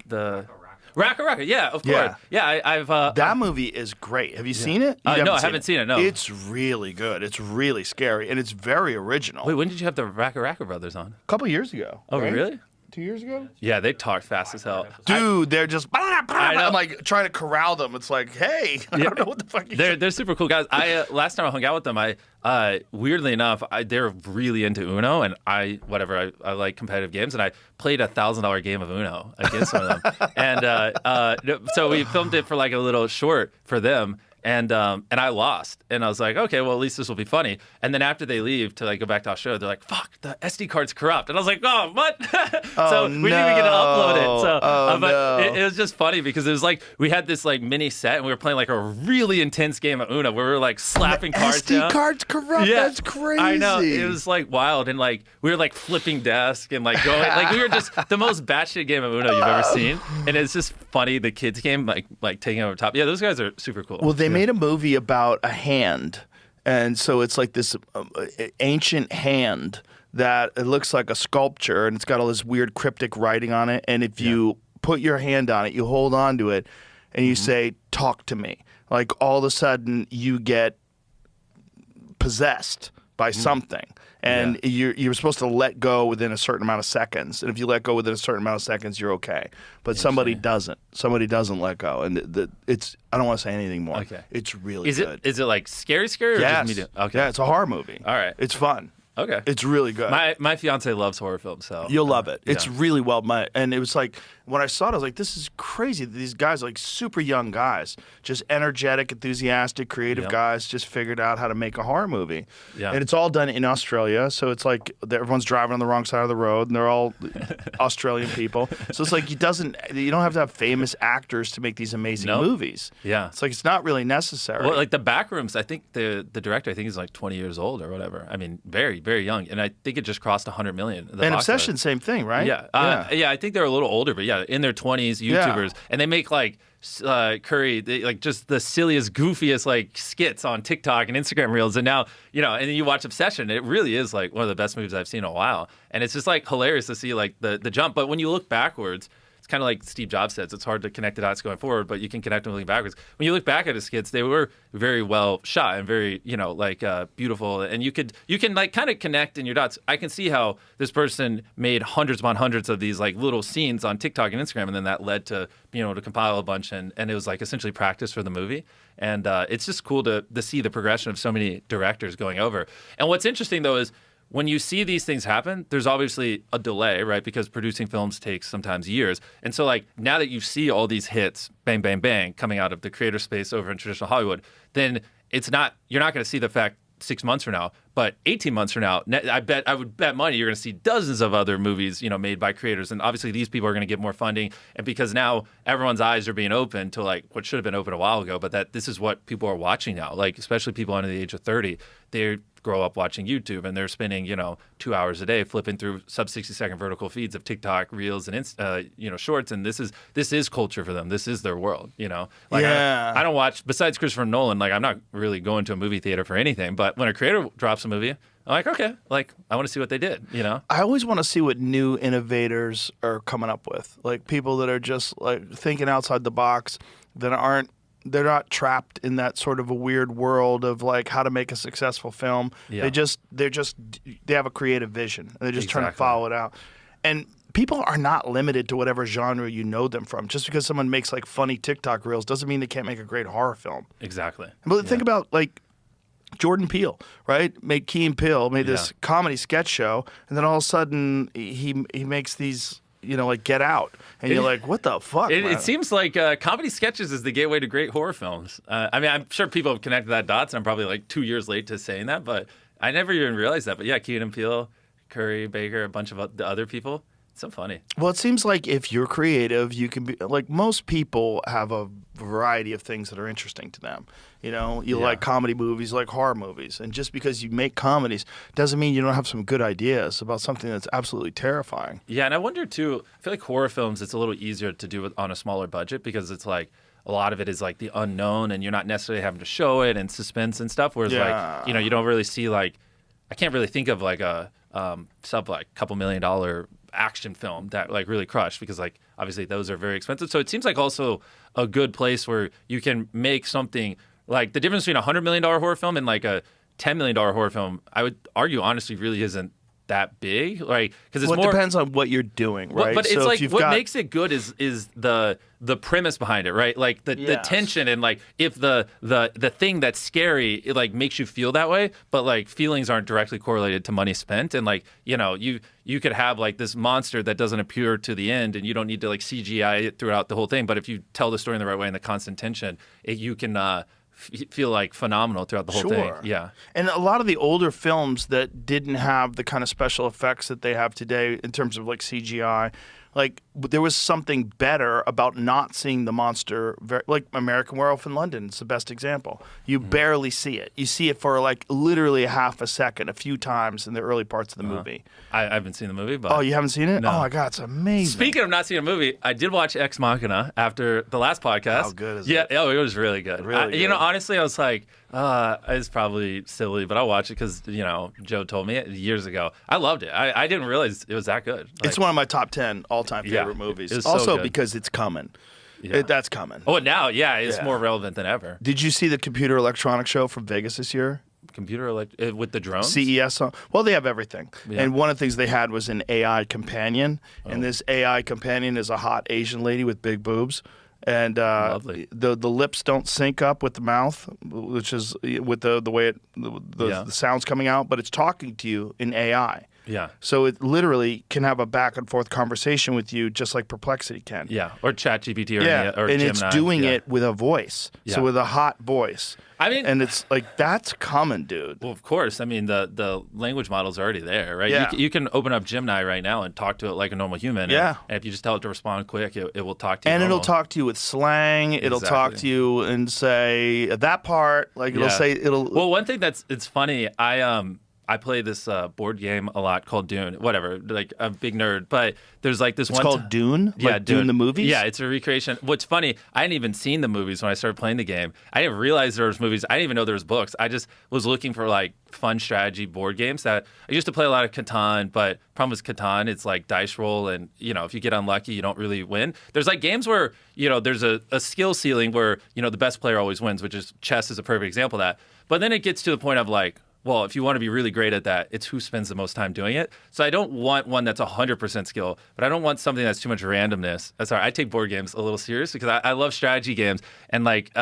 the Raka. Yeah, of course. Yeah. I've That movie is great. Have you seen it? You no, I haven't seen it, no. It's really good. It's really scary, and it's very original. Wait, when did you have the Raka brothers on? A couple years ago. Oh, right? really? 2 years ago? Yeah, they talk fast as hell. Dude, they're just know. I'm like trying to corral them. It's like, hey, I don't know what the fuck They're super cool guys. I last time I hung out with them, weirdly enough, they're really into Uno, and I like competitive games, and I played a $1,000 game of Uno against one of them, and so we filmed it for like a little short for them. And I lost, and I was like, okay, well at least this will be funny. And then after they leave to like go back to Australia, they're like, fuck, the SD card's corrupt, and I was like, oh, what? So we didn't even get to upload it. So, but it was just funny because it was like we had this like mini set, and we were playing like a really intense game of Uno where we were like slapping cards SD down. card's corrupt. Yeah, That's crazy. I know. It was like wild, and like we were like flipping desk and like going like we were just the most batshit game of Uno you've ever seen, and it's just funny. The kids game like taking over top. Yeah, those guys are super cool. Well, they made a movie about a hand, and so it's like this ancient hand that it looks like a sculpture, and it's got all this weird cryptic writing on it. And if you put your hand on it, you hold on to it, and you say, "Talk to me." Like all of a sudden, you get possessed by something. And you're supposed to let go within a certain amount of seconds. And if you let go within a certain amount of seconds, you're okay. But somebody doesn't. Somebody doesn't let go. And it's I don't want to say anything more. Okay. It's really good. Is it like scary or Yes. just medium? Okay. Yeah, it's a horror movie. All right. It's fun. Okay. It's really good. My fiance loves horror films, so You'll love it. It's yeah. really well made. And it was like, when I saw it, I was like, this is crazy. These guys are like super young guys, just energetic, enthusiastic, creative guys, just figured out how to make a horror movie. Yeah. And it's all done in Australia. So it's like everyone's driving on the wrong side of the road, and they're all Australian people. So it's like you don't have to have famous actors to make these amazing Nope. movies. Yeah. It's like it's not really necessary. Well, like the Backrooms, I think the director, I think is like 20 years old or whatever. I mean, very, very young. And I think it just crossed 100 million. The and box Obsession, office. same thing, right? Yeah. I think they're a little older, but yeah, in their 20s, YouTubers. And they make like Curry, like just the silliest, goofiest like skits on TikTok and Instagram Reels. And now, and then you watch Obsession, it really is like one of the best movies I've seen in a while. And it's just like hilarious to see like the jump. But when you look backwards, it's kind of like Steve Jobs says, it's hard to connect the dots going forward, but you can connect them looking backwards. When you look back at his skits, they were very well shot and very, beautiful. And you can like kind of connect in your dots. I can see how this person made hundreds upon hundreds of these like little scenes on TikTok and Instagram, and then that led to being able to compile a bunch, and it was like essentially practice for the movie. And it's just cool to see the progression of so many directors going over. And what's interesting though is, when you see these things happen, there's obviously a delay, right? Because producing films takes sometimes years. And so like now that you see all these hits, bang, bang, bang, coming out of the creator space over in traditional Hollywood, then you're not going to see the fact 6 months from now, But 18 months from now, I would bet money you're going to see dozens of other movies, made by creators. And obviously these people are going to get more funding. And because now everyone's eyes are being open to like what should have been open a while ago, but that this is what people are watching now. Like especially people under the age of 30, they grow up watching YouTube and they're spending, 2 hours a day flipping through sub 60-second vertical feeds of TikTok, Reels, and Shorts. And this is culture for them. This is their world. Like Yeah. I don't watch besides Christopher Nolan. Like I'm not really going to a movie theater for anything. But when a creator drops a movie, I'm like, okay, like I want to see what they did. I always want to see what new innovators are coming up with, like people that are just like thinking outside the box, they're not trapped in that sort of a weird world of like how to make a successful film. Yeah. They have a creative vision and they're just trying to Exactly. follow it out. And people are not limited to whatever genre you know them from. Just because someone makes like funny TikTok reels doesn't mean they can't make a great horror film. Exactly. But think about like Jordan Peele, right? Made Key and Peele, made this comedy sketch show, and then all of a sudden he makes these, like Get Out, and you're like, what the fuck? man? It seems like comedy sketches is the gateway to great horror films. I mean, I'm sure people have connected that dots, and I'm probably like 2 years late to saying that, but I never even realized that. But yeah, Key and Peele, Curry, Baker, a bunch of the other people. It's so funny. Well, it seems like if you're creative, you can be like most people have a variety of things that are interesting to them. You like comedy movies, you like horror movies, and just because you make comedies doesn't mean you don't have some good ideas about something that's absolutely terrifying. Yeah, and I wonder too, I feel like horror films, it's a little easier to do it on a smaller budget because it's like a lot of it is like the unknown and you're not necessarily having to show it and suspense and stuff. Whereas like, you don't really see like, I can't really think of like a couple $1 million action film that like really crushed because like obviously those are very expensive. So it seems like also a good place where you can make something like the difference between $100 million horror film and like a $10 million horror film, I would argue honestly really isn't that big, like because it's Well, it more depends on what you're doing, right? But it's So like if what makes it good is the premise behind it, right? Like the Yes. tension and like if the thing that's scary it like makes you feel that way, but like feelings aren't directly correlated to money spent, and like you could have like this monster that doesn't appear to the end, and you don't need to like CGI it throughout the whole thing. But if you tell the story in the right way and the constant tension, you can feel like phenomenal throughout the whole thing. Yeah. And a lot of the older films that didn't have the kind of special effects that they have today in terms of like CGI, like there was something better about not seeing the monster. Like American Werewolf in London, it's the best example. You barely see it. You see it for like literally half a second, a few times in the early parts of the movie. I haven't seen the movie, but Oh, you haven't seen it? No. Oh my God, it's amazing. Speaking of not seeing a movie, I did watch Ex Machina after the last podcast. How good is yeah, it? Oh, it was really good. Really You know, good. honestly, I was like, it's probably silly, but I'll watch it because, Joe told me it years ago. I loved it. I didn't realize it was that good. It's one of my top 10 all-time Yeah, favorite movies. it was so Also good. because it's coming. Yeah. That's coming. Oh, now, yeah, it's Yeah. more relevant than ever. Did you see the Computer Electronics Show from Vegas this year? Computer with the drones? CES. Well, they have everything. Yeah. And one of the things they had was an AI companion. And this AI companion is a hot Asian lady with big boobs. And Lovely. the lips don't sync up with the mouth, which is with the way the sound's coming out, but it's talking to you in AI. Yeah. So it literally can have a back and forth conversation with you, just like Perplexity can. Yeah. Or ChatGPT or, or and Gemini. it's doing Yeah. it with a voice, Yeah. so with a hot voice. I mean- and it's like that's coming, dude. Well, of course. I mean, the language model's already there, right? Yeah. You can open up Gemini right now and talk to it like a normal human. Yeah. And if you just tell it to respond quick, it will talk to you. And it'll normal. talk to you with slang. It'll talk Exactly. to you and say that part. Like it'll Yeah. say it'll. Well, one thing it's funny. I play this board game a lot called Dune. Whatever, like a big nerd. But there's like this it's one. called Dune. Yeah, Like Dune the movies. Yeah, it's a recreation. What's funny, I hadn't even seen the movies when I started playing the game. I didn't realize there was movies. I didn't even know there was books. I just was looking for like fun strategy board games that I used to play a lot of Catan, but problem with Catan, it's like dice roll, and if you get unlucky, you don't really win. There's like games where there's a skill ceiling where the best player always wins, which is chess is a perfect example of that. But then it gets to the point of like, well, if you want to be really great at that, it's who spends the most time doing it. So I don't want one that's 100% skill, but I don't want something that's too much randomness. Sorry, I take board games a little serious because I love strategy games. And like,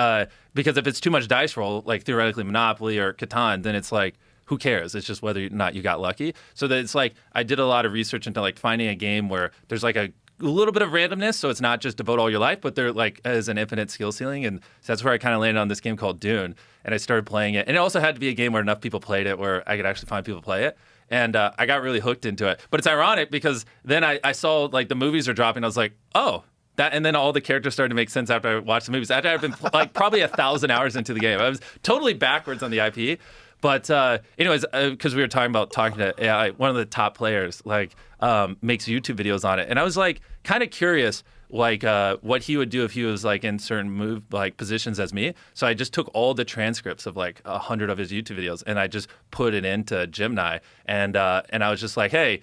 because if it's too much dice roll, like theoretically Monopoly or Catan, then it's like, who cares? It's just whether or not you got lucky. So that it's like, I did a lot of research into like finding a game where there's like a a little bit of randomness, so it's not just devote all your life, but there like is an infinite skill ceiling, and so that's where I kind of landed on this game called Dune, and I started playing it, and it also had to be a game where enough people played it, where I could actually find people play it. And I got really hooked into it. But it's ironic because then I saw like the movies are dropping. I was like, oh, that. And then all the characters started to make sense after I watched the movies. After I'd been like probably 1,000 hours into the game. I was totally backwards on the IP. But anyways, because we were talking to AI, one of the top players like makes YouTube videos on it. And I was like kind of curious like what he would do if he was like in certain positions as me. So I just took all the transcripts of like 100 of his YouTube videos and I just put it into Gemini, and I was just like, hey,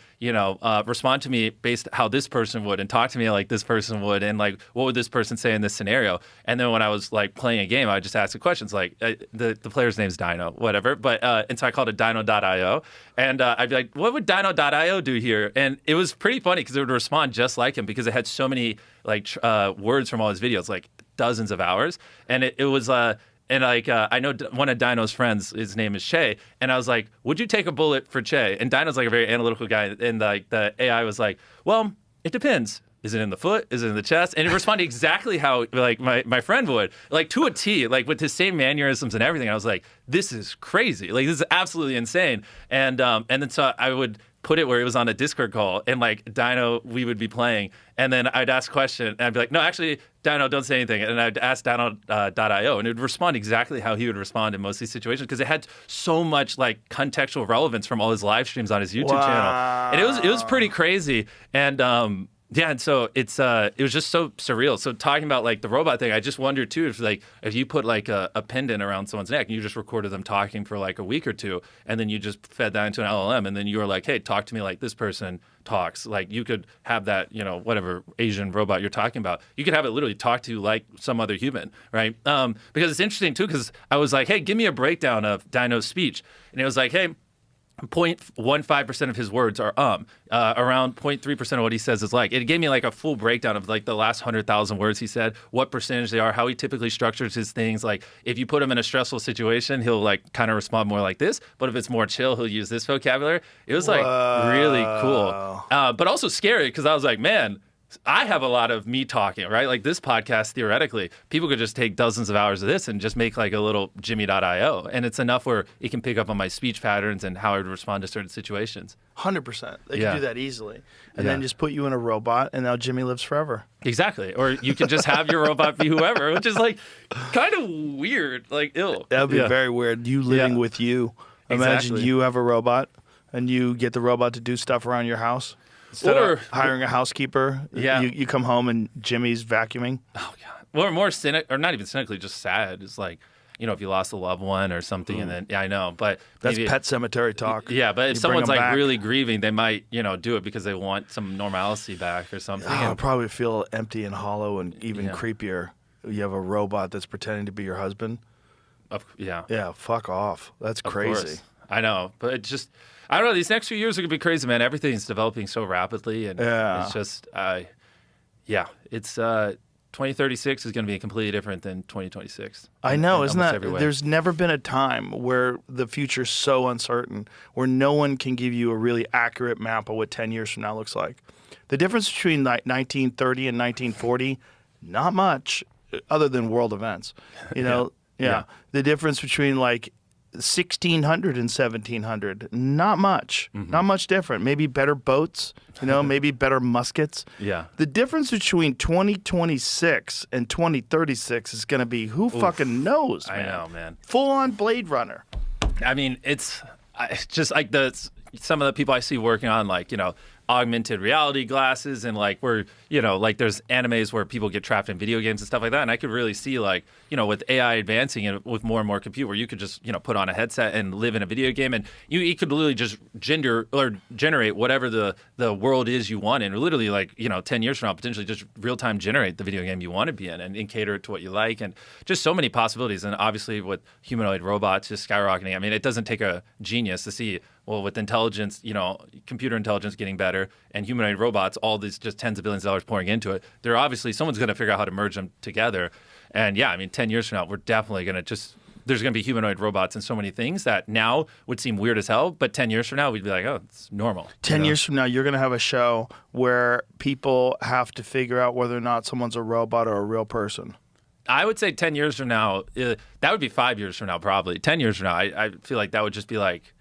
respond to me based how this person would, and talk to me like this person would, and like what would this person say in this scenario. And then when I was like playing a game, I would just ask the questions like the player's name's Dino, whatever. But and so I called it Dino.io, and I'd be like, what would Dino.io do here? And it was pretty funny because it would respond just like him because it had so many like words from all his videos, like dozens of hours. And it was and like I know one of Dino's friends, his name is Che, and I was like, would you take a bullet for Che? And Dino's like a very analytical guy, and like the AI was like, well, it depends. Is it in the foot? Is it in the chest? And it responded exactly how like my friend would, like to a T, like with his same mannerisms and everything. I was like, this is crazy. Like this is absolutely insane. And then so I would put it where it was on a Discord call, and like Dino, we would be playing, and then I'd ask a question, and I'd be like, no, actually, Dino, don't say anything. And I'd ask Dino.io, and it would respond exactly how he would respond in most of these situations because it had so much like contextual relevance from all his live streams on his YouTube channel. And it was pretty crazy. And yeah, and so it was just so surreal. So talking about like the robot thing, I just wondered too if you put like a pendant around someone's neck and you just recorded them talking for like a week or two, and then you just fed that into an LLM, and then you were like, hey, talk to me like this person talks. Like you could have that, whatever Asian robot you're talking about, you could have it literally talk to you like some other human, right? Because it's interesting too, because I was like, hey, give me a breakdown of Dino's speech, and it was like, hey, 0.15% of his words are around 0.3% of what he says is like. It gave me like a full breakdown of like the last 100,000 words he said, what percentage they are, how he typically structures his things. Like if you put him in a stressful situation, he'll like kind of respond more like this, but if it's more chill, he'll use this vocabulary. It was like really cool, but also scary because I was like, man, I have a lot of me talking, right? Like this podcast, theoretically, people could just take dozens of hours of this and just make like a little Jimmy.io. And it's enough where it can pick up on my speech patterns and how I would respond to certain situations. 100%. They can do that easily. And then just put you in a robot, and now Jimmy lives forever. Exactly. Or you can just have your robot be whoever, which is like kind of weird, like ill. That would be very weird. You living with you. Imagine you have a robot, and you get the robot to do stuff around your house. Instead of hiring a housekeeper, you come home and Jimmy's vacuuming. Oh God! Or more cynic, or not even cynically, just sad. It's like, if you lost a loved one or something, and then I know, but that's Pet Cemetery talk. Yeah, but if someone's like really grieving, they might do it because they want some normalcy back or something. It'll probably feel empty and hollow, and even creepier. You have a robot that's pretending to be your husband. Yeah. Fuck off. That's crazy. I know, but it just. I don't know. These next few years are going to be crazy, man. Everything's developing so rapidly. And it's just, it's 2036 is going to be completely different than 2026. I know. Isn't that, there's never been a time where the future's so uncertain, where no one can give you a really accurate map of what 10 years from now looks like. The difference between 1930 and 1940, not much, other than world events. The difference between like 1600 and 1700, not much. Not much different. Maybe better boats, maybe better muskets. Yeah. The difference between 2026 and 2036 is going to be who fucking knows, man. I know, man. Full on Blade Runner. I mean, it's just like some of the people I see working on like, augmented reality glasses, and like where like there's animes where people get trapped in video games and stuff like that, and I could really see like with AI advancing and with more and more compute, where you could just put on a headset and live in a video game, and you could literally just generate whatever the world is you want, and literally like 10 years from now potentially just real time generate the video game you want to be in, and cater it to what you like, and just so many possibilities. And obviously with humanoid robots just skyrocketing, I mean, it doesn't take a genius to see. Well, with intelligence, computer intelligence getting better, and humanoid robots, all these just tens of billions of dollars pouring into it, someone's going to figure out how to merge them together. And yeah, I mean, 10 years from now, we're definitely going to just there's going to be humanoid robots and so many things that now would seem weird as hell, but 10 years from now we'd be like, oh, it's normal. 10 years from now, you're going to have a show where people have to figure out whether or not someone's a robot or a real person. I would say 10 years from now, that would be 5 years from now probably. 10 years from now, I feel like that would just be like,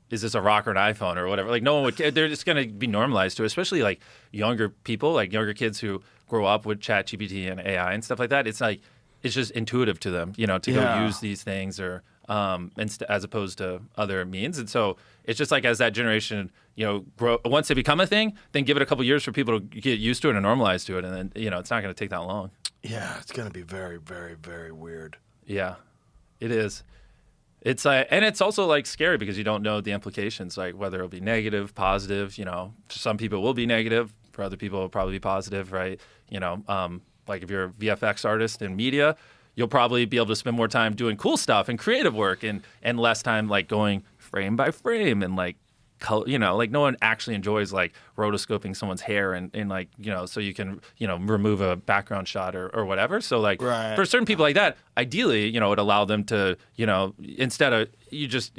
is this a rock or an iPhone or whatever? Like no one would care. They're just going to be normalized to it, especially like younger people, like younger kids who grow up with ChatGPT and AI and stuff like that. It's like, it's just intuitive to them, to go use these things or as opposed to other means. And so it's just like as that generation, grow, once they become a thing, then give it a couple years for people to get used to it and normalize to it. And then, it's not going to take that long. Yeah, it's going to be very, very, very weird. Yeah, it is. It's like, and it's also like scary because you don't know the implications, like whether it'll be negative, positive. For some people it will be negative. For other people it'll probably be positive, right? Like if you're a VFX artist in media, you'll probably be able to spend more time doing cool stuff and creative work and less time like going frame by frame and like like no one actually enjoys like rotoscoping someone's hair and like so you can remove a background shot or whatever. So like for certain people like that, ideally it would allow them to instead of you just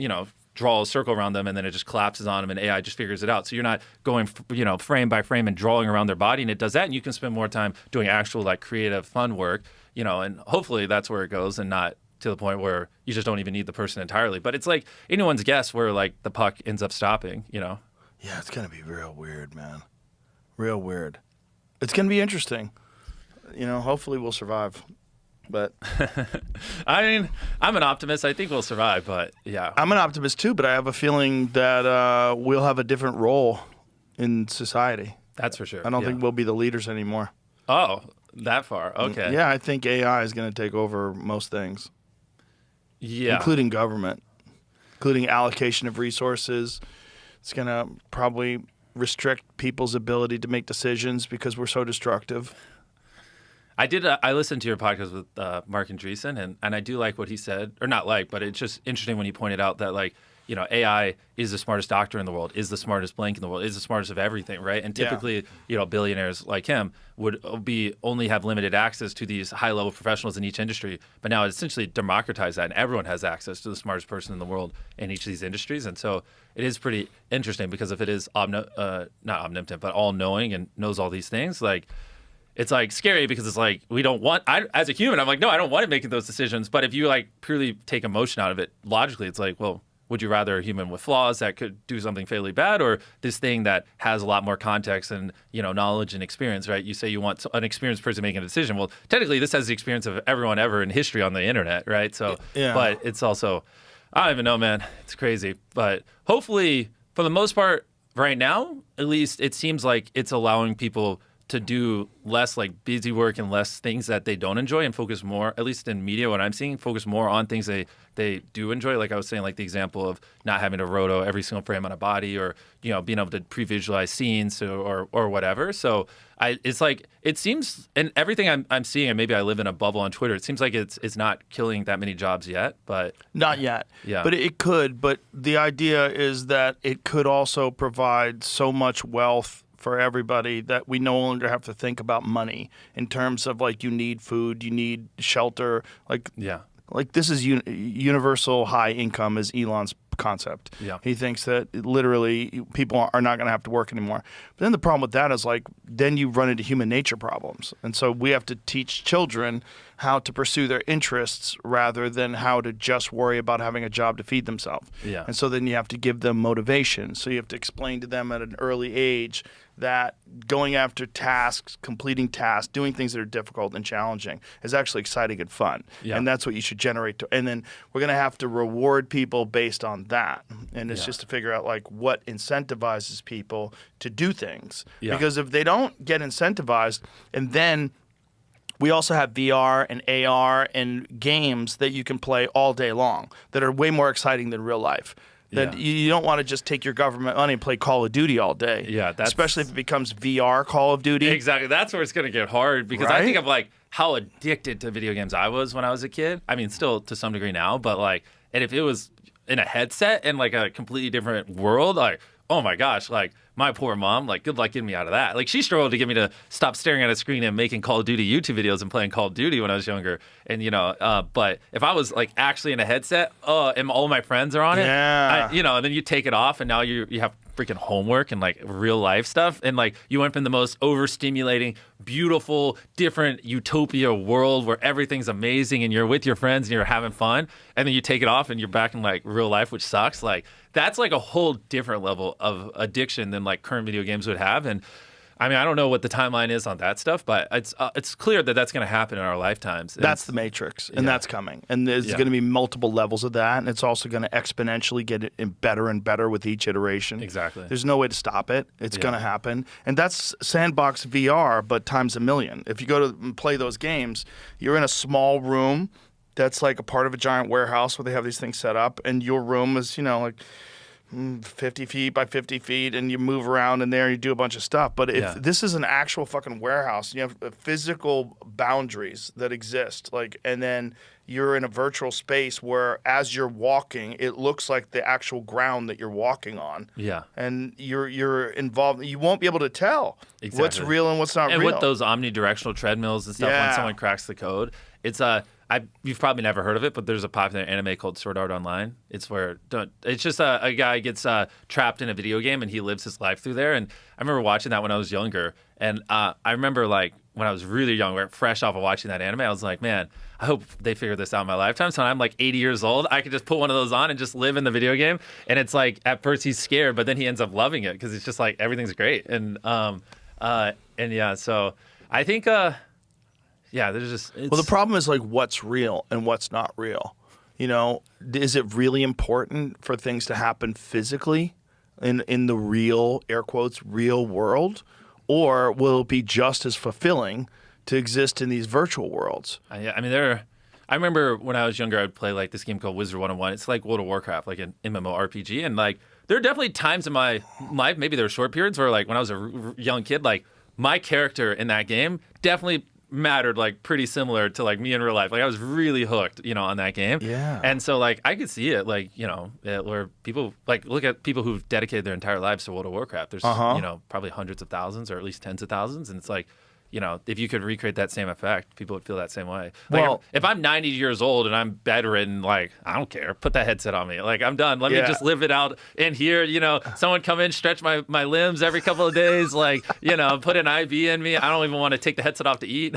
draw a circle around them and then it just collapses on them and AI just figures it out. So you're not going frame by frame and drawing around their body, and it does that, and you can spend more time doing actual like creative fun work, and hopefully that's where it goes and not to the point where you just don't even need the person entirely. But it's like anyone's guess where like the puck ends up stopping, Yeah, it's going to be real weird, man. Real weird. It's going to be interesting. Hopefully we'll survive. But I mean, I'm an optimist. I think we'll survive, but yeah. I'm an optimist too, but I have a feeling that we'll have a different role in society. That's for sure. I don't think we'll be the leaders anymore. Oh, that far. Okay. Yeah, I think AI is going to take over most things. Yeah. Including government, including allocation of resources. It's going to probably restrict people's ability to make decisions because we're so destructive. I listened to your podcast with Mark Andreessen, and I do like what he said, or not like, but it's just interesting when he pointed out that like, AI is the smartest doctor in the world, is the smartest blank in the world, is the smartest of everything, right? And typically, billionaires like him would only have limited access to these high-level professionals in each industry. But now it essentially democratized that, and everyone has access to the smartest person in the world in each of these industries. And so it is pretty interesting because if it is not omnipotent, but all-knowing and knows all these things, like, it's like scary because it's like as a human, I'm like, no, I don't want it making those decisions. But if you like purely take emotion out of it, logically, it's like, well, would you rather a human with flaws that could do something fatally bad or this thing that has a lot more context and, knowledge and experience, right? You say you want an experienced person making a decision. Well, technically, this has the experience of everyone ever in history on the internet, right? So, but it's also, I don't even know, man. It's crazy. But hopefully, for the most part, right now, at least it seems like it's allowing people to do less like busy work and less things that they don't enjoy and focus more, at least in media, what I'm seeing, focus more on things they do enjoy. Like I was saying, like the example of not having to roto every single frame on a body or, being able to pre-visualize scenes or whatever. So it's like, it seems, and everything I'm seeing, and maybe I live in a bubble on Twitter, it seems like it's not killing that many jobs yet, but. Not yet. Yeah. But it could, but the idea is that it could also provide so much wealth for everybody that we no longer have to think about money in terms of like you need food, you need shelter, like this is universal high income is Elon's concept. Yeah. He thinks that literally people are not going to have to work anymore. But then the problem with that is like then you run into human nature problems. And so we have to teach children how to pursue their interests rather than how to just worry about having a job to feed themselves. Yeah. And so then you have to give them motivation. So you have to explain to them at an early age that going after tasks, completing tasks, doing things that are difficult and challenging is actually exciting and fun. Yeah. And that's what you should generate. And then we're going to have to reward people based on that. And it's just to figure out like what incentivizes people to do things. Yeah. Because if they don't get incentivized, and then we also have VR and AR and games that you can play all day long that are way more exciting than real life. That you don't want to just take your government money and play Call of Duty all day. Yeah, especially if it becomes VR Call of Duty. Exactly. That's where it's going to get hard because I think of like how addicted to video games I was when I was a kid. I mean, still to some degree now, but like, and if it was in a headset in like a completely different world, like, oh my gosh, like my poor mom, like, good luck getting me out of that. Like, she struggled to get me to stop staring at a screen and making Call of Duty YouTube videos and playing Call of Duty when I was younger. And, but if I was, like, actually in a headset, and all my friends are on it, and then you take it off, and now you have freaking homework and, like, real life stuff. And, like, you went from the most overstimulating, beautiful, different utopia world where everything's amazing and you're with your friends and you're having fun. And then you take it off and you're back in, like, real life, which sucks. Like, that's like a whole different level of addiction than like current video games would have. And I mean, I don't know what the timeline is on that stuff, but it's clear that that's going to happen in our lifetimes. That's the Matrix, and that's coming. And there's going to be multiple levels of that, and it's also going to exponentially get better and better with each iteration. Exactly. There's no way to stop it. It's going to happen. And that's Sandbox VR, but times a million. If you go to play those games, you're in a small room that's like a part of a giant warehouse where they have these things set up, and your room is, like 50 feet by 50 feet, and you move around in there and you do a bunch of stuff. But if this is an actual fucking warehouse, you have physical boundaries that exist, and then you're in a virtual space where as you're walking, it looks like the actual ground that you're walking on. Yeah. And you're involved. You won't be able to tell what's real and what's not real. And with those omnidirectional treadmills and stuff, when someone cracks the code, it's you've probably never heard of it, but there's a popular anime called Sword Art Online. It's just a guy gets trapped in a video game and he lives his life through there. And I remember watching that when I was younger. And I remember like when I was really young, fresh off of watching that anime, I was like, man, I hope they figure this out in my lifetime. So when I'm like 80 years old, I could just put one of those on and just live in the video game. And it's like at first he's scared, but then he ends up loving it because it's just like everything's great. And so I think. There's just... Well, the problem is, like, what's real and what's not real. Is it really important for things to happen physically in the real, air quotes, real world? Or will it be just as fulfilling to exist in these virtual worlds? I remember when I was younger, I'd play, like, this game called Wizard 101. It's like World of Warcraft, like an MMORPG. And, like, there are definitely times in my life, maybe there were short periods where, like, when I was a young kid, like, my character in that game definitely mattered like pretty similar to like me in real life. Like I was really hooked, on that game. Yeah. And so like I could see it like, where people like look at people who've dedicated their entire lives to World of Warcraft. There's, probably hundreds of thousands or at least tens of thousands. And it's like, if you could recreate that same effect, people would feel that same way. Like well, if I'm 90 years old and I'm bedridden, like, I don't care. Put that headset on me. Like, I'm done. Let me just live it out in here. Someone come in, stretch my limbs every couple of days, like, put an IV in me. I don't even want to take the headset off to eat.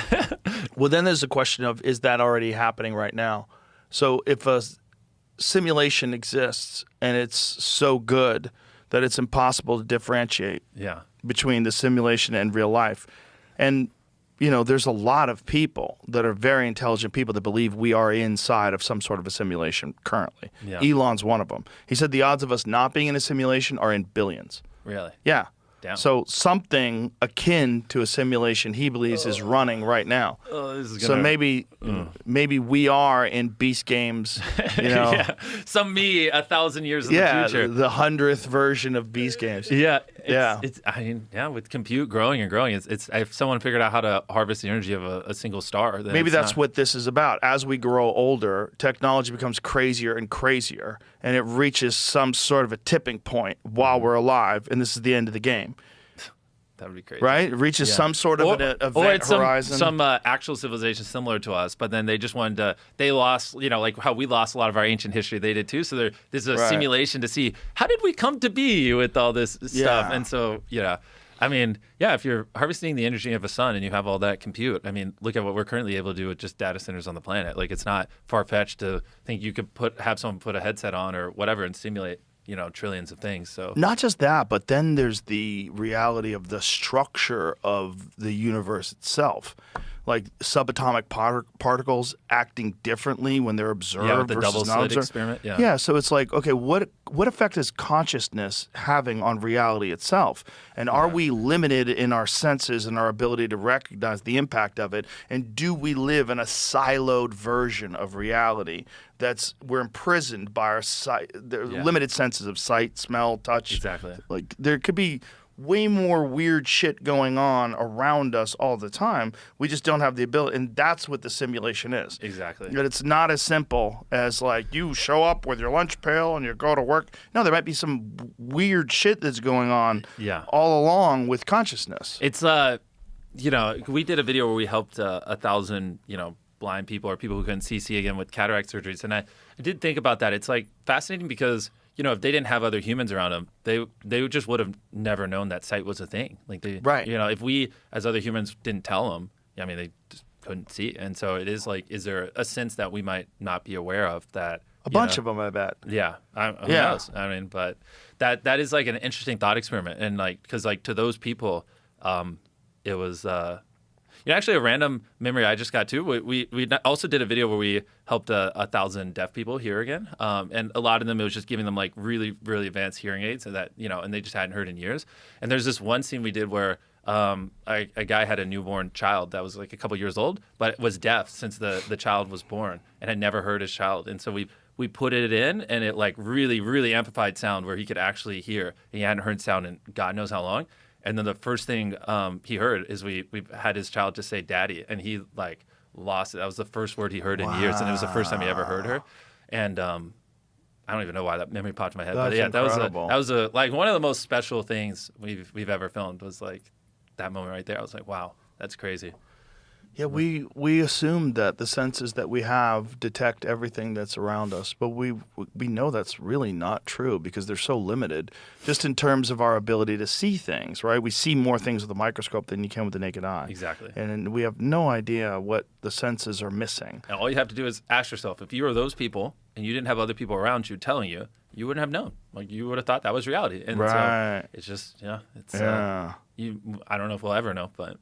Well, then there's a question of, is that already happening right now? So if a simulation exists and it's so good that it's impossible to differentiate between the simulation and real life, and, there's a lot of people that are very intelligent people that believe we are inside of some sort of a simulation currently. Yeah. Elon's one of them. He said the odds of us not being in a simulation are in billions. Really? Yeah. Damn. So something akin to a simulation he believes is running right now. So maybe we are in Beast Games, Some me 1,000 years in the future. The 100th version of Beast Games. With compute growing and growing, it's if someone figured out how to harvest the energy of a single star, then maybe that's what this is about. As we grow older, technology becomes crazier and crazier, and it reaches some sort of a tipping point while we're alive, and this is the end of the game. That would be crazy. Right? It reaches some sort of an event or it's horizon. Some actual civilization similar to us, but then they just wanted to, they lost, like how we lost a lot of our ancient history, they did too. So this is a simulation to see, how did we come to be with all this stuff? And so, if you're harvesting the energy of a sun and you have all that compute, look at what we're currently able to do with just data centers on the planet. Like, it's not far-fetched to think you could have someone put a headset on or whatever and simulate trillions of things. So not just that, but then there's the reality of the structure of the universe itself, like subatomic particles acting differently when they're observed the versus double not slit observed. experiment. Yeah, so it's like, okay, what effect is consciousness having on reality itself? And are we limited in our senses and our ability to recognize the impact of it? And do we live in a siloed version of reality we're imprisoned by our limited senses of sight, smell, touch? Exactly. Like there could be way more weird shit going on around us all the time. We just don't have the ability, and that's what the simulation is. Exactly. That it's not as simple as like you show up with your lunch pail and you go to work. No, there might be some weird shit that's going on all along with consciousness. It's we did a video where we helped 1,000 blind people or people who couldn't see again with cataract surgeries, and I did think about that. It's like fascinating because if they didn't have other humans around them, they just would have never known that sight was a thing. Like if we as other humans didn't tell them, they just couldn't see. And so it is like, is there a sense that we might not be aware of that? A bunch of them, I bet. Yeah. Who knows? But that is like an interesting thought experiment, and like because like to those people, it was. Actually, a random memory I just got too. We also did a video where we helped 1,000 deaf people hear again, and a lot of them it was just giving them like really really advanced hearing aids, and that and they just hadn't heard in years. And there's this one scene we did where a guy had a newborn child that was like a couple years old, but was deaf since the child was born and had never heard his child, and so we put it in, and it like really really amplified sound where he could actually hear, and he hadn't heard sound in God knows how long. And then the first thing he heard is we had his child just say "daddy," and he like lost it. That was the first word he heard in years, and it was the first time he ever heard her. And I don't even know why that memory popped in my head. That's incredible. that was like one of the most special things we've ever filmed was like that moment right there. I was like, wow, that's crazy. Yeah, we assume that the senses that we have detect everything that's around us, but we know that's really not true because they're so limited just in terms of our ability to see things, right? We see more things with a microscope than you can with the naked eye. Exactly. And we have no idea what the senses are missing. And all you have to do is ask yourself, if you were those people and you didn't have other people around you telling you, you wouldn't have known. Like you would have thought that was reality. And right. So it's just, I don't know if we'll ever know, but...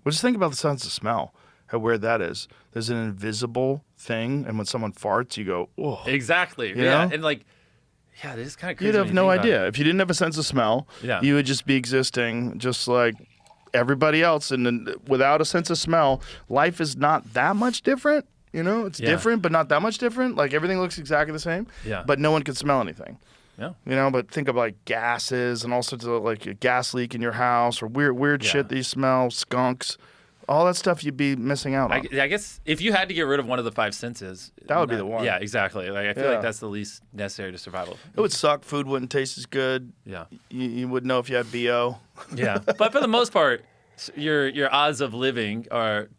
Well, just think about the sense of smell, how weird that is. There's an invisible thing, and when someone farts, you go, oh. Exactly. You know? And like, it is kind of crazy. You'd have no idea. If you didn't have a sense of smell, you would just be existing just like everybody else. And then without a sense of smell, life is not that much different. It's different, but not that much different. Like everything looks exactly the same, but no one can smell anything. Yeah. But think of like gases and all sorts of like a gas leak in your house or weird shit that you smell, skunks, all that stuff you'd be missing out on. I guess if you had to get rid of one of the five senses, that would be the one. Yeah, exactly. Like I feel like that's the least necessary to survival. It would suck. Food wouldn't taste as good. Yeah. You wouldn't know if you had BO. Yeah. But for the most part, your odds of living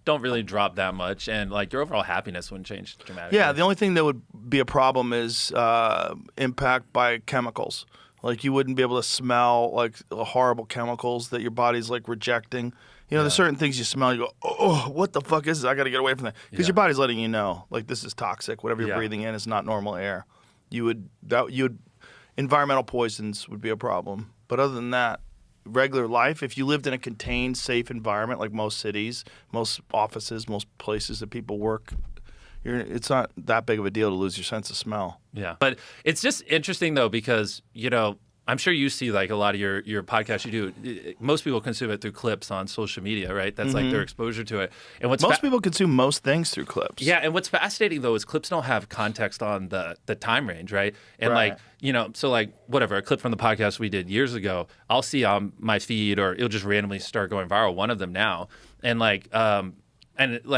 don't really drop that much, and like your overall happiness wouldn't change dramatically. Yeah, the only thing that would be a problem is impact by chemicals. Like you wouldn't be able to smell like horrible chemicals that your body's like rejecting. There's certain things you smell, you go, oh, what the fuck is this? I got to get away from that. Because your body's letting you know, like this is toxic. Whatever you're breathing in is not normal air. Environmental poisons would be a problem. But other than that, regular life, if you lived in a contained, safe environment like most cities, most offices, most places that people work, it's not that big of a deal to lose your sense of smell. Yeah. But it's just interesting, though, because, I'm sure you see like a lot of your podcasts you do. Most people consume it through clips on social media, right? That's like their exposure to it. And most people consume most things through clips. Yeah, and what's fascinating though is clips don't have context on the time range, right? And like so like whatever a clip from the podcast we did years ago, I'll see on my feed or it'll just randomly start going viral. One of them now, and like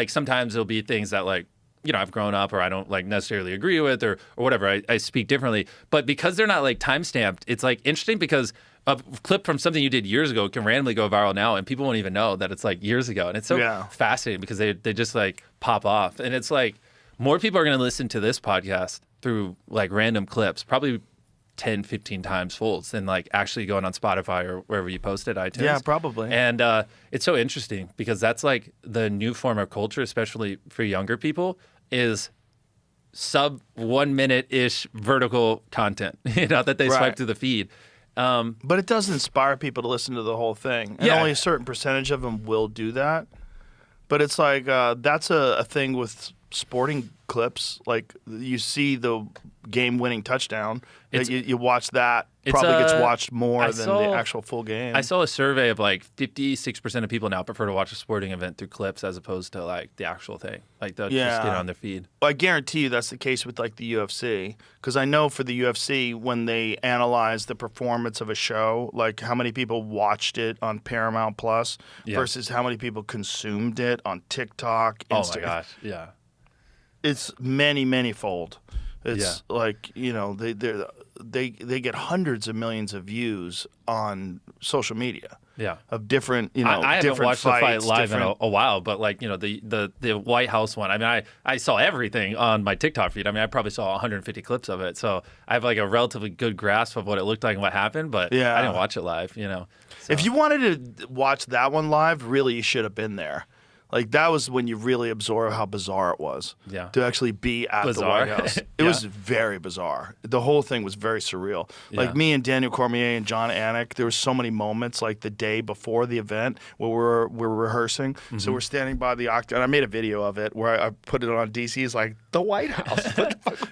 sometimes it'll be things that like. I've grown up or I don't like necessarily agree with or whatever. I speak differently. But because they're not like time-stamped, it's like interesting because a clip from something you did years ago can randomly go viral now and people won't even know that it's like years ago. And it's so fascinating because they just like pop off. And it's like more people are going to listen to this podcast through like random clips, probably 10, 15 times folds than like actually going on Spotify or wherever you post it, iTunes. Yeah, probably. And it's so interesting because that's like the new form of culture, especially for younger people, is sub 1 minute-ish vertical content, that they swipe through the feed. But it does inspire people to listen to the whole thing. And only a certain percentage of them will do that. But it's like that's a thing with sporting clips. Like you see the game-winning touchdown. You watch that. Probably gets watched more than the actual full game. I saw a survey of like 56% of people now prefer to watch a sporting event through clips as opposed to like the actual thing. Like they'll just get it on their feed. Well, I guarantee you that's the case with like the UFC, because I know for the UFC when they analyze the performance of a show, like how many people watched it on Paramount Plus versus how many people consumed it on TikTok, Instagram. Oh my gosh, yeah. It's many fold. It's like, you know, they get hundreds of millions of views on social media. Yeah, of different, you know, I haven't different watched fights, the fight live in a while, but like, you know, the White House one. I mean, I saw everything on my TikTok feed. I mean, I probably saw 150 clips of it, so I have like a relatively good grasp of what it looked like and what happened. But I didn't watch it live. You know, so. If you wanted to watch that one live, really, you should have been there. Like, that was when you really absorb how bizarre it was to actually be at the White House. It was very bizarre. The whole thing was very surreal. Like, me and Daniel Cormier and John Anik, there were so many moments, like, the day before the event where we're rehearsing. Mm-hmm. So we're standing by the octagon. I made a video of it where I put it on DC. It's like, the White House. What the fuck?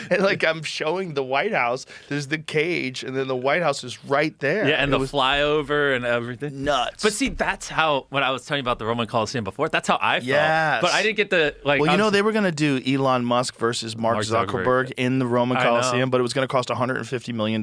And, like, I'm showing the White House. There's the cage, and then the White House is right there. Yeah, and the flyover and everything. Nuts. But see, that's how, when I was telling you about the Roman Coliseum before, that's how I felt. Yes. But I didn't get the, like... Well, you know, they were going to do Elon Musk versus Mark Zuckerberg in the Roman Coliseum, but it was going to cost $150 million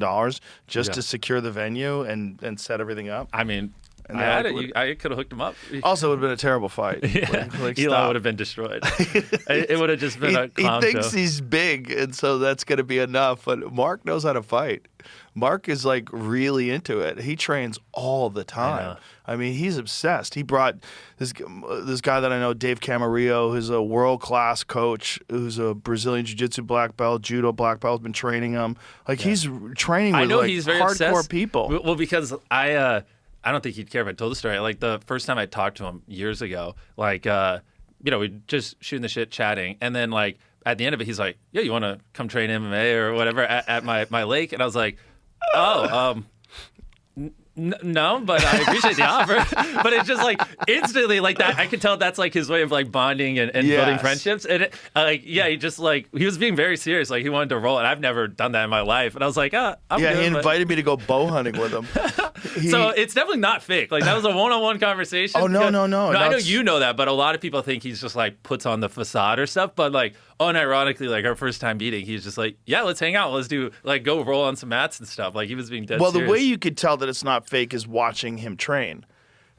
just to secure the venue and set everything up. I mean... I could have hooked him up. Also, it would have been a terrible fight. Elon would have been destroyed. It would have just been a clown He thinks show. he's big, and so that's going to be enough. But Mark knows how to fight. Mark is like really into it. He trains all the time. I mean, he's obsessed. He brought this guy that I know, Dave Camarillo, who's a world-class coach, who's a Brazilian jiu-jitsu black belt, judo black belt, has been training him. Like, he's training with like he's very hardcore obsessed. people. Well, because I don't think he'd care if I told the story. Like, the first time I talked to him years ago, like, you know, we just shooting the shit, chatting. And then, like, at the end of it, he's like, yeah, you want to come train MMA or whatever at my lake? And I was like, no, but I appreciate the offer. But it's just like instantly like that. I could tell that's like his way of like bonding and building friendships. And he just like, he was being very serious. Like he wanted to roll. And I've never done that in my life. And I was like, I'm good, he invited me to go bow hunting with him. So it's definitely not fake. Like that was a one-on-one conversation. Oh, no. I know you know that, but a lot of people think he's just like puts on the facade or stuff. But like unironically, like our first time meeting, he's just like, yeah, let's hang out. Let's do like go roll on some mats and stuff. Like he was being dead serious. The way you could tell that it's not fake is watching him train,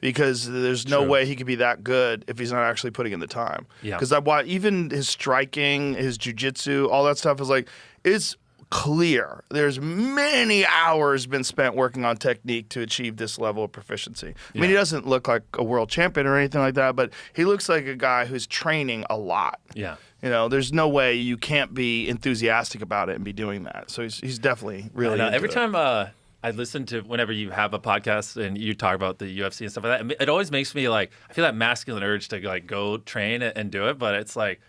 because there's no way he could be that good if he's not actually putting in the time. Yeah. Because I watch even his striking, his jiu-jitsu, all that stuff is like, it's clear. There's many hours been spent working on technique to achieve this level of proficiency. I mean, he doesn't look like a world champion or anything like that, but he looks like a guy who's training a lot. Yeah. You know, there's no way you can't be enthusiastic about it and be doing that. So he's definitely really into every it. time I listen to whenever you have a podcast and you talk about the UFC and stuff like that, it always makes me like, I feel that masculine urge to like go train and do it, but it's like,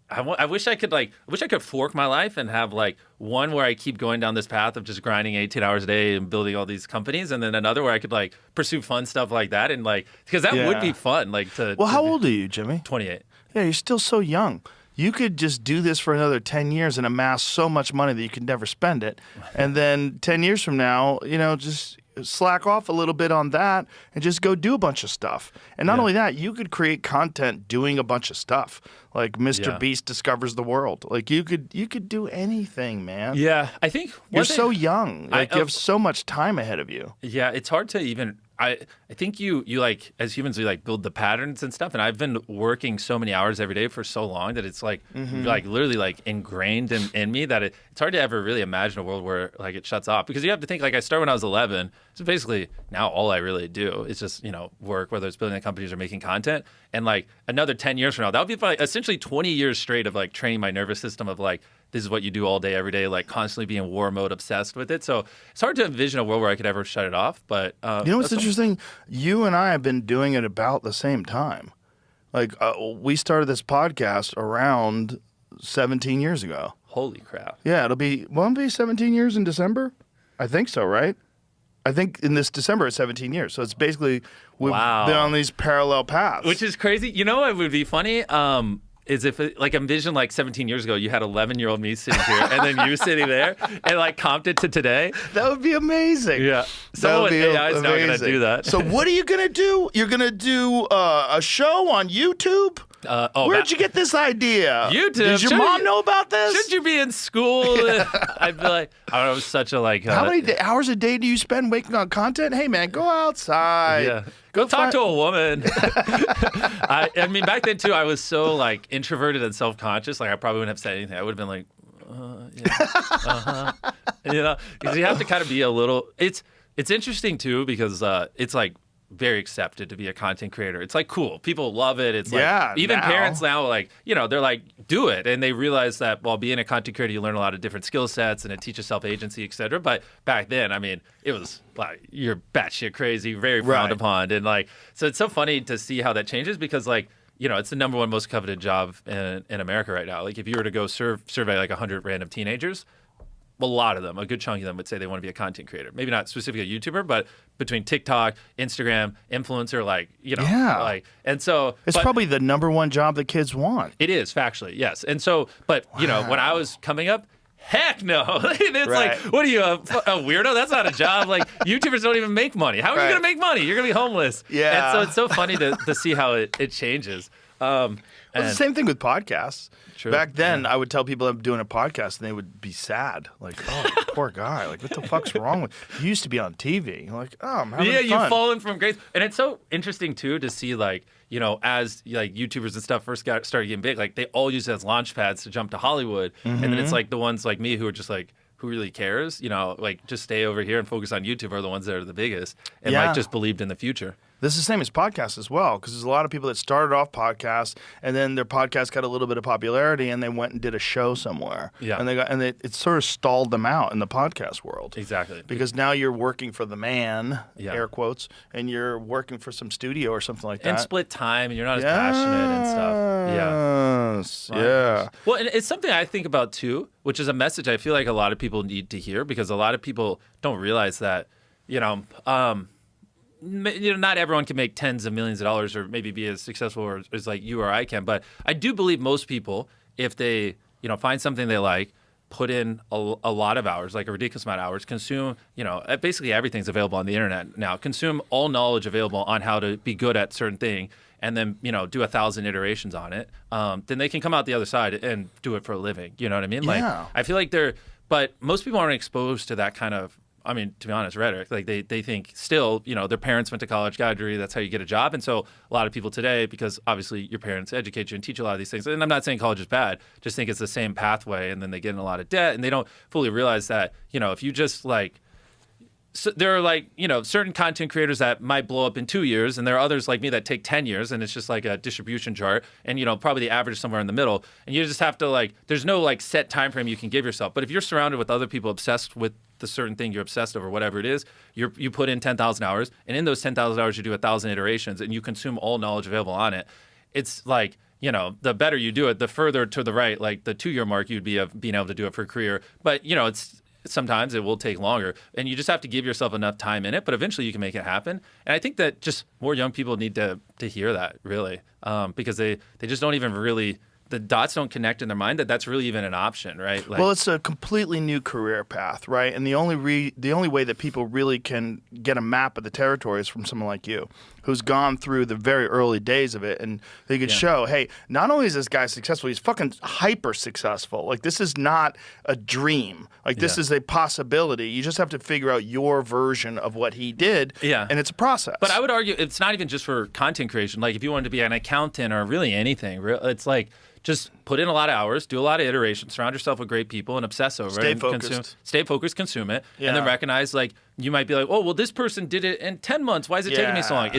I wish I could fork my life and have like one where I keep going down this path of just grinding 18 hours a day and building all these companies, and then another where I could like pursue fun stuff like that, and like, because that would be fun. Like how old are you, Jimmy? 28. Yeah, you're still so young. You could just do this for another 10 years and amass so much money that you could never spend it. And then 10 years from now, you know, just slack off a little bit on that and just go do a bunch of stuff. And not only that, you could create content doing a bunch of stuff. Like Mr. Beast discovers the world. Like you could do anything, man. Yeah, I think you're so young. Like you have so much time ahead of you. Yeah, it's hard to even. I think you like, as humans, we like build the patterns and stuff. And I've been working so many hours every day for so long that it's like like literally like ingrained in me that it's hard to ever really imagine a world where like it shuts off, because you have to think like I started when I was 11. So basically now all I really do is just, you know, work, whether it's building companies or making content. And like another 10 years from now, that would be like essentially 20 years straight of like training my nervous system of like, this is what you do all day, every day, like constantly being war mode, obsessed with it. So it's hard to envision a world where I could ever shut it off. But you know what's interesting? You and I have been doing it about the same time. Like we started this podcast around 17 years ago. Holy crap! Yeah, it'll be 17 years in December. I think so, right? I think in this December it's 17 years. So it's basically we've been on these parallel paths, which is crazy. You know what would be funny? is if like envision like 17 years ago, you had 11-year-old me sitting here and then you sitting there, and like comped it to today. That would be amazing. Yeah. Someone with AI is not going to do that. So what are you going to do? You're going to do a show on YouTube? Where'd you get this idea? YouTube. Did your mom know about this? Shouldn't you be in school? I'd be like, I don't know, it was such a like. How many hours a day do you spend waking on content? Hey man, go outside. Yeah. Go talk to a woman. I mean, back then too, I was so like introverted and self-conscious. Like I probably wouldn't have said anything. I would have been like, yeah, you know, because you have to kind of be a little. It's interesting too because it's like very accepted to be a content creator. It's like cool. People love it. It's like even parents now, like, you know, they're like, do it. And they realize that while being a content creator, you learn a lot of different skill sets and it teaches self-agency, et cetera. But back then, I mean, it was like, you're batshit crazy, very frowned upon. And like, so it's so funny to see how that changes because like, you know, it's the number one most coveted job in America right now. Like if you were to go survey like 100 random teenagers, a lot of them, a good chunk of them would say they want to be a content creator. Maybe not specifically a YouTuber, but between TikTok, Instagram, influencer, like, you know, like, and so it's probably the number one job that kids want. It is factually, yes. And so, but you know, when I was coming up, heck no. It's like, what are you, a weirdo? That's not a job. Like YouTubers don't even make money. How are you going to make money? You're going to be homeless. Yeah. And so it's so funny to see how it changes. Well, it's the same thing with podcasts. True. Back then, I would tell people I'm doing a podcast, and they would be sad. Like, oh, poor guy. Like, what the fuck's wrong with you? Used to be on TV. You're like, oh, I'm having fun. You've fallen from grace. And it's so interesting, too, to see, like, you know, as like YouTubers and stuff first started getting big, like, they all use it as launch pads to jump to Hollywood. Mm-hmm. And then it's like the ones like me who are just like, who really cares? You know, like, just stay over here and focus on YouTube are the ones that are the biggest and, like, just believed in the future. This is the same as podcasts as well, because there's a lot of people that started off podcasts and then their podcast got a little bit of popularity and they went and did a show somewhere. Yeah. And it sort of stalled them out in the podcast world. Exactly. Because now you're working for the man, air quotes, and you're working for some studio or something like that. And split time and you're not as passionate and stuff. Yeah. Yeah. Well, and it's something I think about too, which is a message I feel like a lot of people need to hear because a lot of people don't realize that, not everyone can make tens of millions of dollars or maybe be as successful as like you or I can. But I do believe most people, if they, find something they like, put in a lot of hours, like a ridiculous amount of hours, consume, basically everything's available on the internet now. Consume all knowledge available on how to be good at certain thing and then, do 1,000 iterations on it. Then they can come out the other side and do it for a living. You know what I mean? Yeah. Like, I feel like but most people aren't exposed to that kind of, to be honest, rhetoric. Like they think still, their parents went to college, got a degree, that's how you get a job. And so a lot of people today, because obviously your parents educate you and teach you a lot of these things, and I'm not saying college is bad, just think it's the same pathway, and then they get in a lot of debt, and they don't fully realize that, if you just there are certain content creators that might blow up in 2 years, and there are others like me that take 10 years, and it's just like a distribution chart, and probably the average is somewhere in the middle, and you just have to there's no set time frame you can give yourself. But if you're surrounded with other people obsessed with the certain thing you're obsessed over, whatever it is, you put in 10,000 hours, and in those 10,000 hours you do 1,000 iterations, and you consume all knowledge available on it. It's like, the better you do it, the further to the right, like the 2-year mark, you'd be of being able to do it for a career. But sometimes it will take longer, and you just have to give yourself enough time in it, but eventually you can make it happen. And I think that just more young people need to hear that, really, because they just don't even really, the dots don't connect in their mind that's really even an option, right? Well, it's a completely new career path, right? And the only way that people really can get a map of the territory is from someone like you, who's gone through the very early days of it, and they could show, hey, not only is this guy successful, he's fucking hyper successful. Like, this is not a dream. Like, this is a possibility. You just have to figure out your version of what he did, and it's a process. But I would argue it's not even just for content creation. Like, if you wanted to be an accountant or really anything, it's like, just put in a lot of hours, do a lot of iterations, surround yourself with great people, and obsess over it. Stay focused, consume it, and then recognize, you might be like, oh, well, this person did it in 10 months. Why is it taking me so long?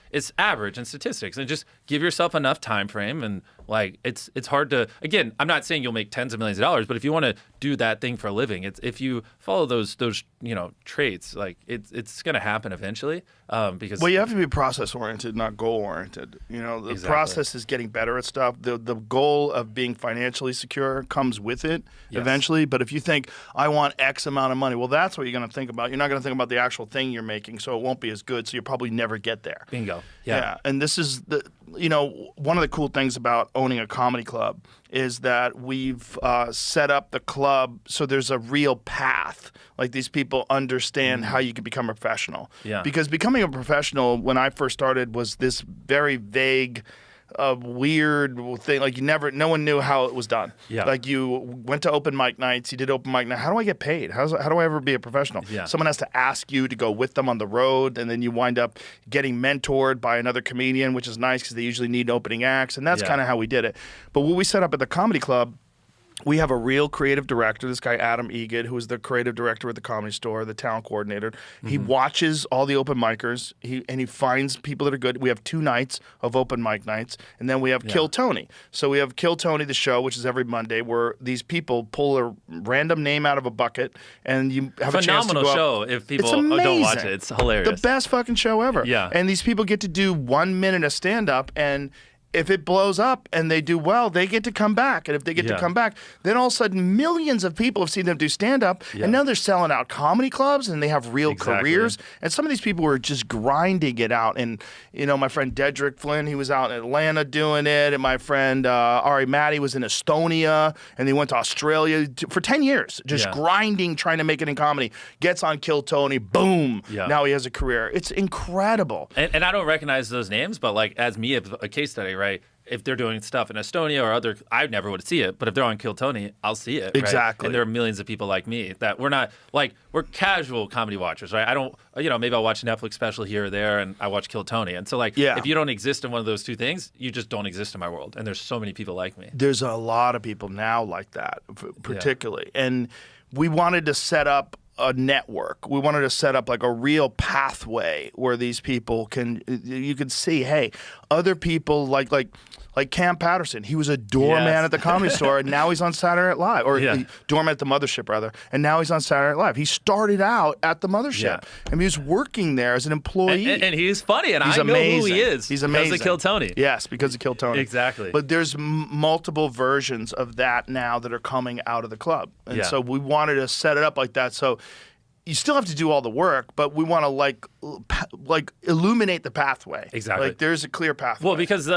It's average and statistics. And just give yourself enough time frame. And, it's hard to, again, I'm not saying you'll make tens of millions of dollars, but if you want to do that thing for a living, if you follow those traits, it's going to happen eventually. Because you have to be process-oriented, not goal-oriented. The process is getting better at stuff. The goal of being financially secure comes with it eventually. But if you think, I want X amount of money, well, that's what you're going to think about. You're not going to something about the actual thing you're making, so it won't be as good. So you'll probably never get there. Bingo. Yeah. And this is one of the cool things about owning a comedy club is that we've set up the club so there's a real path. Like these people understand how you can become a professional. Yeah. Because becoming a professional when I first started was this very vague, weird thing. Like no one knew how it was done. Yeah. Like you went to open mic nights, you did open mic night. How do I get paid? How do I ever be a professional? Yeah. Someone has to ask you to go with them on the road, and then you wind up getting mentored by another comedian, which is nice because they usually need opening acts, and that's kind of how we did it. But what we set up at the comedy club, we have a real creative director, this guy Adam Egid, who is the creative director at the Comedy Store, the talent coordinator. He watches all the open micers, and he finds people that are good. We have 2 nights of open mic nights, and then we have Kill Tony. So we have Kill Tony, the show, which is every Monday, where these people pull a random name out of a bucket, and you have a chance to go Phenomenal up. show if people It's amazing. don't watch it. It's hilarious. The best fucking show ever. Yeah. And these people get to do 1 minute of stand-up, and if it blows up and they do well, they get to come back. And if they get to come back, then all of a sudden millions of people have seen them do stand-up, and now they're selling out comedy clubs, and they have real careers. And some of these people were just grinding it out. And, my friend Dedrick Flynn, he was out in Atlanta doing it, and my friend Ari Matty was in Estonia, and he went to Australia for 10 years, just grinding, trying to make it in comedy. Gets on Kill Tony, boom, now he has a career. It's incredible. And I don't recognize those names, but like as me, a case study, right? If they're doing stuff in Estonia or other, I never would see it. But if they're on Kill Tony, I'll see it. Right? Exactly. And there are millions of people like me that we're not we're casual comedy watchers, right? I don't, maybe I'll watch a Netflix special here or there, and I watch Kill Tony. And so if you don't exist in one of those two things, you just don't exist in my world. And there's so many people like me. There's a lot of people now like that, particularly. And we wanted to set up a network. We wanted to set up like a real pathway where these people you can see, hey, other people like Cam Patterson. He was a doorman at the Comedy Store, and now he's on Saturday Night Live, or doorman at the Mothership rather, and now he's on Saturday Night Live. He started out at the Mothership, and he was working there as an employee. And he's funny, and he's I know amazing. who he is. He's amazing. Because of Kill Tony. Yes, because of Kill Tony. Exactly. But there's multiple versions of that now that are coming out of the club, and so we wanted to set it up like that. So you still have to do all the work, but we want to like illuminate the pathway. Exactly. Like there's a clear pathway. Well, because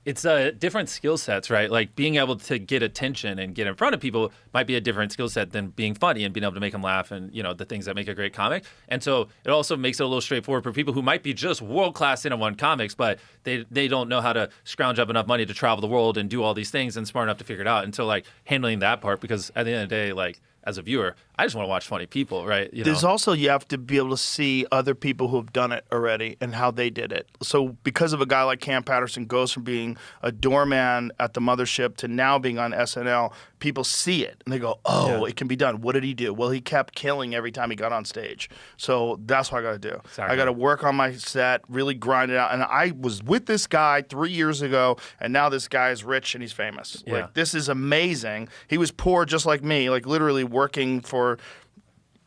it's different skill sets, right? Like being able to get attention and get in front of people might be a different skill set than being funny and being able to make them laugh and the things that make a great comic. And so it also makes it a little straightforward for people who might be just world-class in-one comics, but they don't know how to scrounge up enough money to travel the world and do all these things and smart enough to figure it out. And so handling that part, because at the end of the day, as a viewer, I just want to watch funny people, right? There's also, you have to be able to see other people who have done it already and how they did it. So because of a guy like Cam Patterson goes from being a doorman at the Mothership to now being on SNL, people see it and they go, it can be done. What did he do? Well, he kept killing every time he got on stage. So that's what I got to do. Exactly. I got to work on my set, really grind it out. And I was with this guy 3 years ago, and now this guy is rich and he's famous. Yeah. This is amazing. He was poor just like me, literally working for,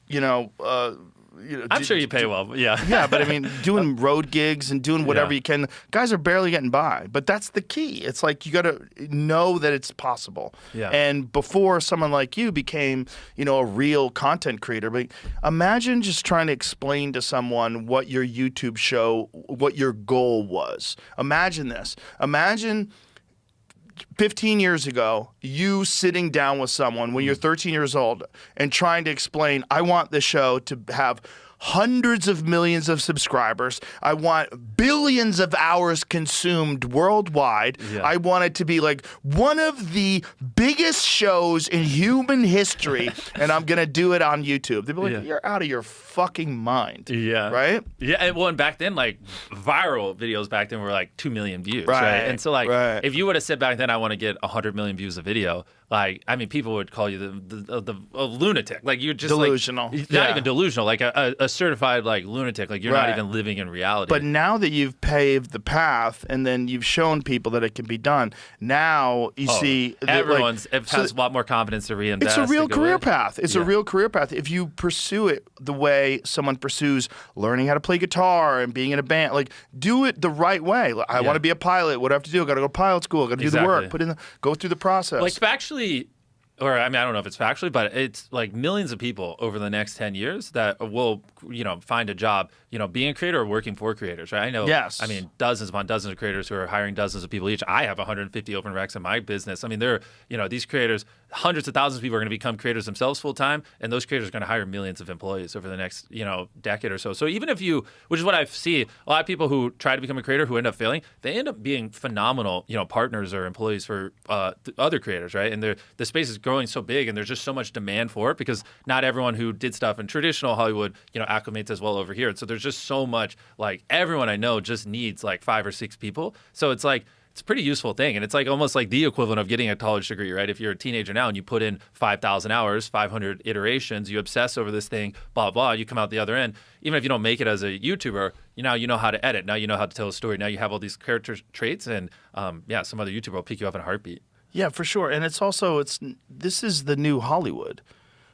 I'm sure you pay well, but yeah. Yeah, but I mean, doing road gigs and doing whatever you can. Guys are barely getting by, but that's the key. It's like you got to know that it's possible. Yeah. And before someone like you became, a real content creator, but imagine just trying to explain to someone what your YouTube show, what your goal was. Imagine this. Imagine 15 years ago, you sitting down with someone when you're 13 years old and trying to explain, I want this show to have hundreds of millions of subscribers. I want billions of hours consumed worldwide. Yeah. I want it to be like one of the biggest shows in human history, and I'm going to do it on YouTube. They'd be like, you're out of your fucking mind. Yeah. Right? Yeah. And back then, viral videos back then were 2 million views. Right. And so, if you would have said back then, I want to get 100 million views a video, people would call you a lunatic. You're just delusional. Not even delusional, a certified lunatic. You're not even living in reality. But now that you've paved the path and then you've shown people that it can be done, now you see everyone has a lot more confidence to reinvest. It's a real career path. It's a real career path if you pursue it the way someone pursues learning how to play guitar and being in a band. Do it the right way. I want to be a pilot. What do I have to do? I got to go to pilot school. I got to do the work. Go through the process. Actually, or I mean, I don't know if it's factually, but it's like millions of people over the next 10 years that will, find a job, being a creator or working for creators, right? I know, Yes. I mean, dozens upon dozens of creators who are hiring dozens of people each. I have 150 open recs in my business. I mean, these creators, hundreds of thousands of people are going to become creators themselves full time, and those creators are going to hire millions of employees over the next, decade or so. So even if which is what I see, a lot of people who try to become a creator who end up failing, they end up being phenomenal, partners or employees for other creators, right? And the space is growing so big, and there's just so much demand for it because not everyone who did stuff in traditional Hollywood, acclimates as well over here. And so there's just so much, like everyone I know just needs like 5 or 6 people. So it's like, it's a pretty useful thing. And it's like almost like the equivalent of getting a college degree, right? If you're a teenager now and you put in 5,000 hours, 500 iterations, you obsess over this thing, blah, blah, you come out the other end. Even if you don't make it as a YouTuber, now you know how to edit. Now you know how to tell a story. Now you have all these character traits, and some other YouTuber will pick you up in a heartbeat. Yeah, for sure. And this is the new Hollywood.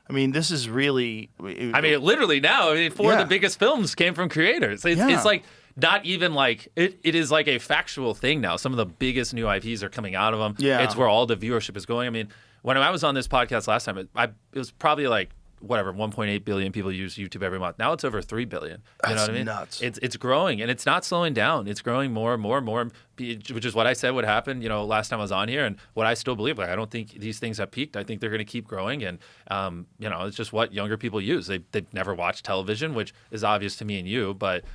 I mean, this is really. I mean, literally now, four of the biggest films came from creators. It's like not even like it is like a factual thing now. Some of the biggest new IPs are coming out of them. Yeah. It's where all the viewership is going. I mean, when I was on this podcast last time, it was probably like 1.8 billion people use YouTube every month. Now it's over 3 billion. You know what I mean? Nuts. It's growing, and it's not slowing down. It's growing more and more and more, which is what I said would happen, last time I was on here, and what I still believe. Like, I don't think these things have peaked. I think they're going to keep growing, and it's just what younger people use. They've never watched television, which is obvious to me and you, but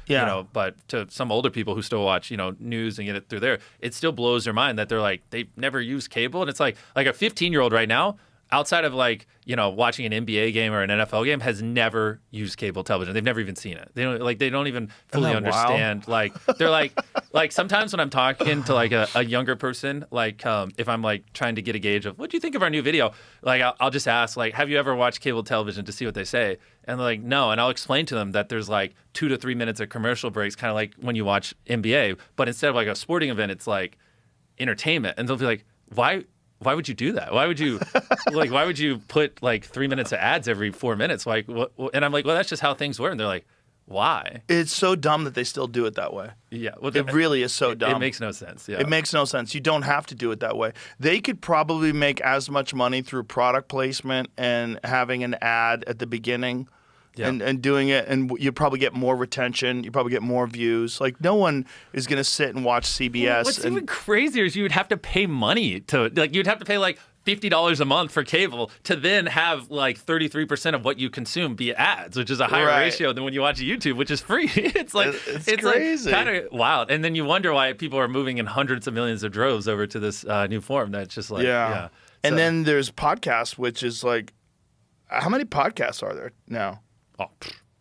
but to some older people who still watch, news and get it through there, it still blows their mind that they're like, they've never used cable, and it's like a 15-year-old right now, outside of watching an NBA game or an NFL game, has never used cable television. They've never even seen it. They don't even fully understand. Wow. They're like sometimes when I'm talking to a younger person, if I'm trying to get a gauge of what do you think of our new video, I'll just ask have you ever watched cable television, to see what they say, and they're like, no, and I'll explain to them that there's 2 to 3 minutes of commercial breaks, kind of like when you watch NBA, but instead of a sporting event, it's entertainment, and they'll be like, why would you do that? Why would you why would you put 3 minutes of ads every 4 minutes? And I'm like, well, that's just how things work. And they're like, why? It's so dumb that they still do it that way. Yeah. Well, it really is so dumb. It makes no sense. Yeah. It makes no sense. You don't have to do it that way. They could probably make as much money through product placement and having an ad at the beginning. Yeah. And doing it, and you probably get more retention. You probably get more views. No one is going to sit and watch CBS. What's even crazier is you would have to pay money to you'd have to pay $50 a month for cable to then have 33% of what you consume be ads, which is a higher ratio than when you watch YouTube, which is free. It's crazy. Kind of wild. And then you wonder why people are moving in hundreds of millions of droves over to this new form. That's just yeah. And then there's podcasts, which is how many podcasts are there now? Oh,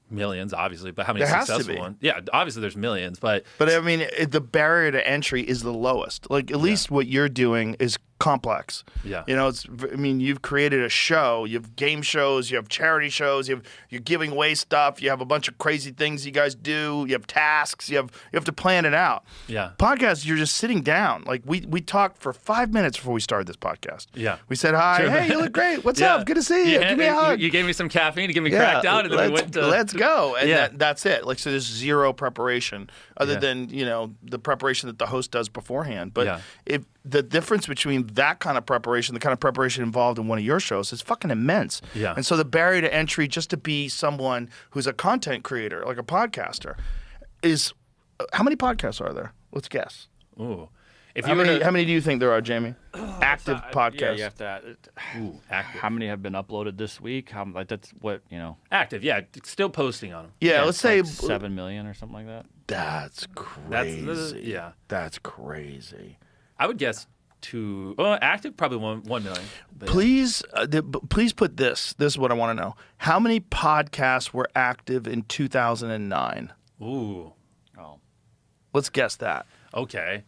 millions, obviously, but how many there has successful to be. ones? Yeah, obviously there's millions, but I mean, the barrier to entry is the lowest. At least what you're doing is complex. Yeah. You've created a show. You have game shows. You have charity shows. You're giving away stuff. You have a bunch of crazy things you guys do. You have tasks. You have to plan it out. Yeah. Podcasts, you're just sitting down. We talked for 5 minutes before we started this podcast. Yeah. We said hi. Sure. Hey, you look great. What's up? Good to see you. Give me a hug. You gave me some caffeine to get me cracked out, and then we went to let's go. And that's it. So there's zero preparation other than the preparation that the host does beforehand. But if the difference between that kind of preparation, the kind of preparation involved in one of your shows, is fucking immense. Yeah. And so the barrier to entry just to be someone who's a content creator, like a podcaster, is how many podcasts are there? Let's guess. Ooh. How many do you think there are, Jamie? Active podcasts. Yeah, you have to. Active. How many have been uploaded this week? That's what Active. Yeah, still posting on them. Yeah, let's say 7 million or something like that. That's crazy. That's crazy. I would guess active probably 1 million. But please put this. This is what I want to know. How many podcasts were active in 2009? Ooh. Oh. Let's guess that. Okay.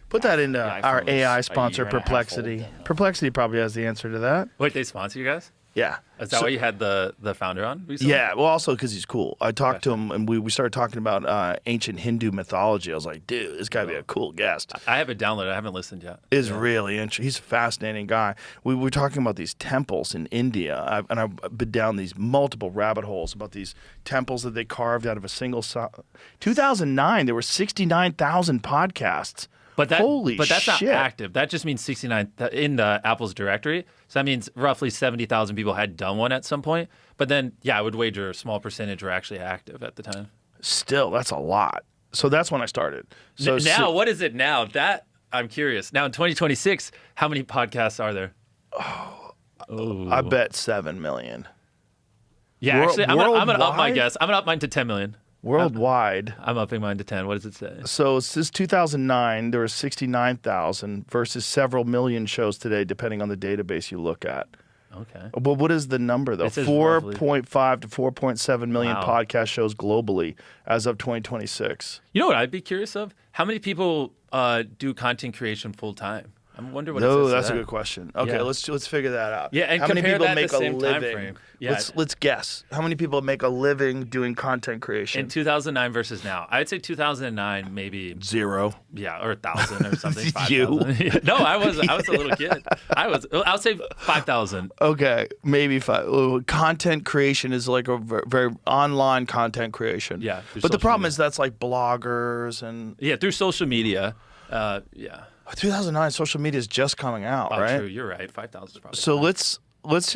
Put that into our AI sponsor, Perplexity. Perplexity probably has the answer to that. Wait, they sponsor you guys? Yeah. Is that why you had the founder on recently? Yeah, well, also because he's cool. I talked to him, and we started talking about ancient Hindu mythology. I was like, dude, this got to be a cool guest. I have it downloaded. I haven't listened yet. It's really interesting. He's a fascinating guy. We were talking about these temples in India, and I've been down these multiple rabbit holes about these temples that they carved out of a single 2009, there were 69,000 podcasts. But Holy that's not shit. active. That just means 69 in the Apple's directory. So that means roughly 70,000 people had done one at some point. But then, yeah, I would wager a small percentage were actually active at the time. Still, that's a lot. So that's when I started. So Now, what is it now? That I'm curious. Now in 2026, how many podcasts are there? I bet 7 million. Yeah, actually, I'm gonna up my worldwide? guess. I'm gonna up mine to 10 million. Worldwide. I'm upping mine to 10. What does it say? So since 2009, there were 69,000 versus several million shows today, depending on the database you look at. Okay. But what is the number, though? It says roughly. 4.5 to 4.7 million Wow. podcast shows globally as of 2026. You know what I'd be curious of? How many people do content creation full time? I wonder what it No, says to that's a that. good question. Okay, Yeah. let's figure that out. Yeah, and how many compare people that make the a same time living? frame. Yeah. Let's guess. How many people make a living doing content creation? In 2009 versus now, I'd say 2009 maybe 0. yeah, or 1,000 or something. You? 5,000. Yeah. No, I was a little kid. I would say 5,000. Okay, maybe 5. Content creation is like a very online content creation. Yeah, through but the social problem media. is that's like bloggers and Yeah, through social media. Yeah. 2009 social media is just coming out, Oh, right? true. You're right. 5,000 is probably. So high. let's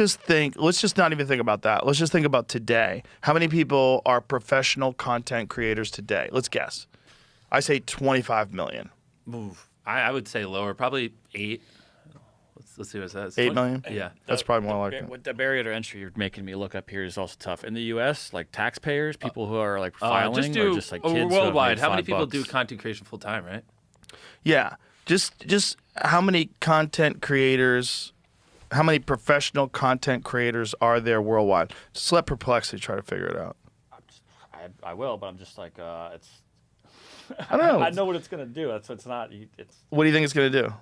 just not even think about that. Let's just think about today. How many people are professional content creators today? Let's guess. I say 25 million. move. I would say lower, probably 8. Let's see what it says. 8 million? Yeah. That's probably more like it. With the barrier to entry you're making me look up here is also tough. In the U.S., like taxpayers, people who are like filing, just do or just like kids who have worldwide. made How many $5 people do content creation full time? Right. Yeah. Just how many content creators, how many professional content creators are there worldwide? Just let Perplexity try to figure it out. I will, but I'm just like it's. I don't know. I know what it's gonna do. It's not. It's What do you think it's going to do?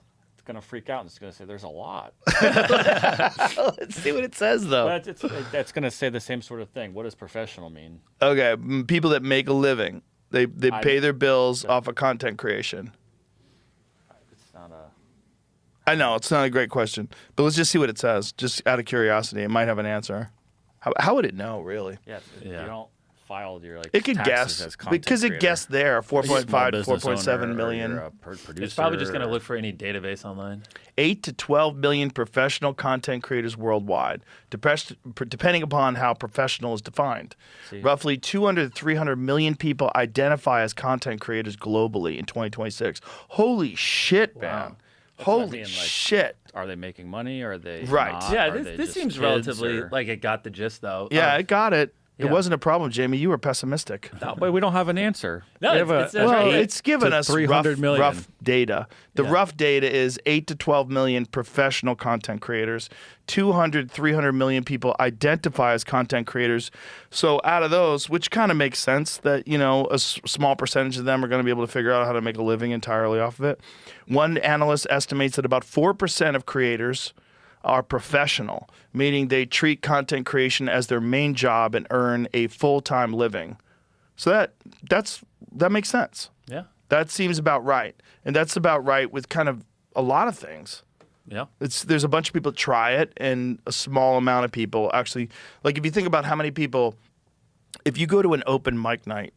gonna freak out and it's gonna say there's a lot. Let's see what it says, though. But it's gonna say the same sort of thing. What does professional mean? Okay, people that make a living. They pay their bills off of content creation. It's not a. I know, it's not a great question, but let's just see what it says, just out of curiosity. It might have an answer. How would it know, really? Yeah. Yeah. You don't file your like. It could taxes guess, as content because it creator. guessed there, You're a small 4.5 to business 4.7 owner, or million. you're a producer, It's probably just going to or- look for any database online. 8 to 12 million professional content creators worldwide, depending upon how professional is defined. See. Roughly 200 to 300 million people identify as content creators globally in 2026. Holy shit, man. That's what I Holy mean, like- shit. Are they making money? Are they Right. not? Yeah, Are they this just seems kids, relatively or- like it got the gist though. Yeah, I got it. It yeah. wasn't a problem, Jamie. You were pessimistic. No, but we don't have an answer. No, We have it's Well, right. it's given to us 300 million. rough data. The Yeah. rough data is 8 to 12 million professional content creators. 200, 300 million people identify as content creators. So out of those, which kind of makes sense that, a small percentage of them are going to be able to figure out how to make a living entirely off of it. One analyst estimates that about 4% of creators are professional, meaning they treat content creation as their main job and earn a full-time living. So that makes sense. Yeah. That seems about right. And that's about right with kind of a lot of things. Yeah. There's a bunch of people that try it, and a small amount of people actually, like if you think about how many people, if you go to an open mic night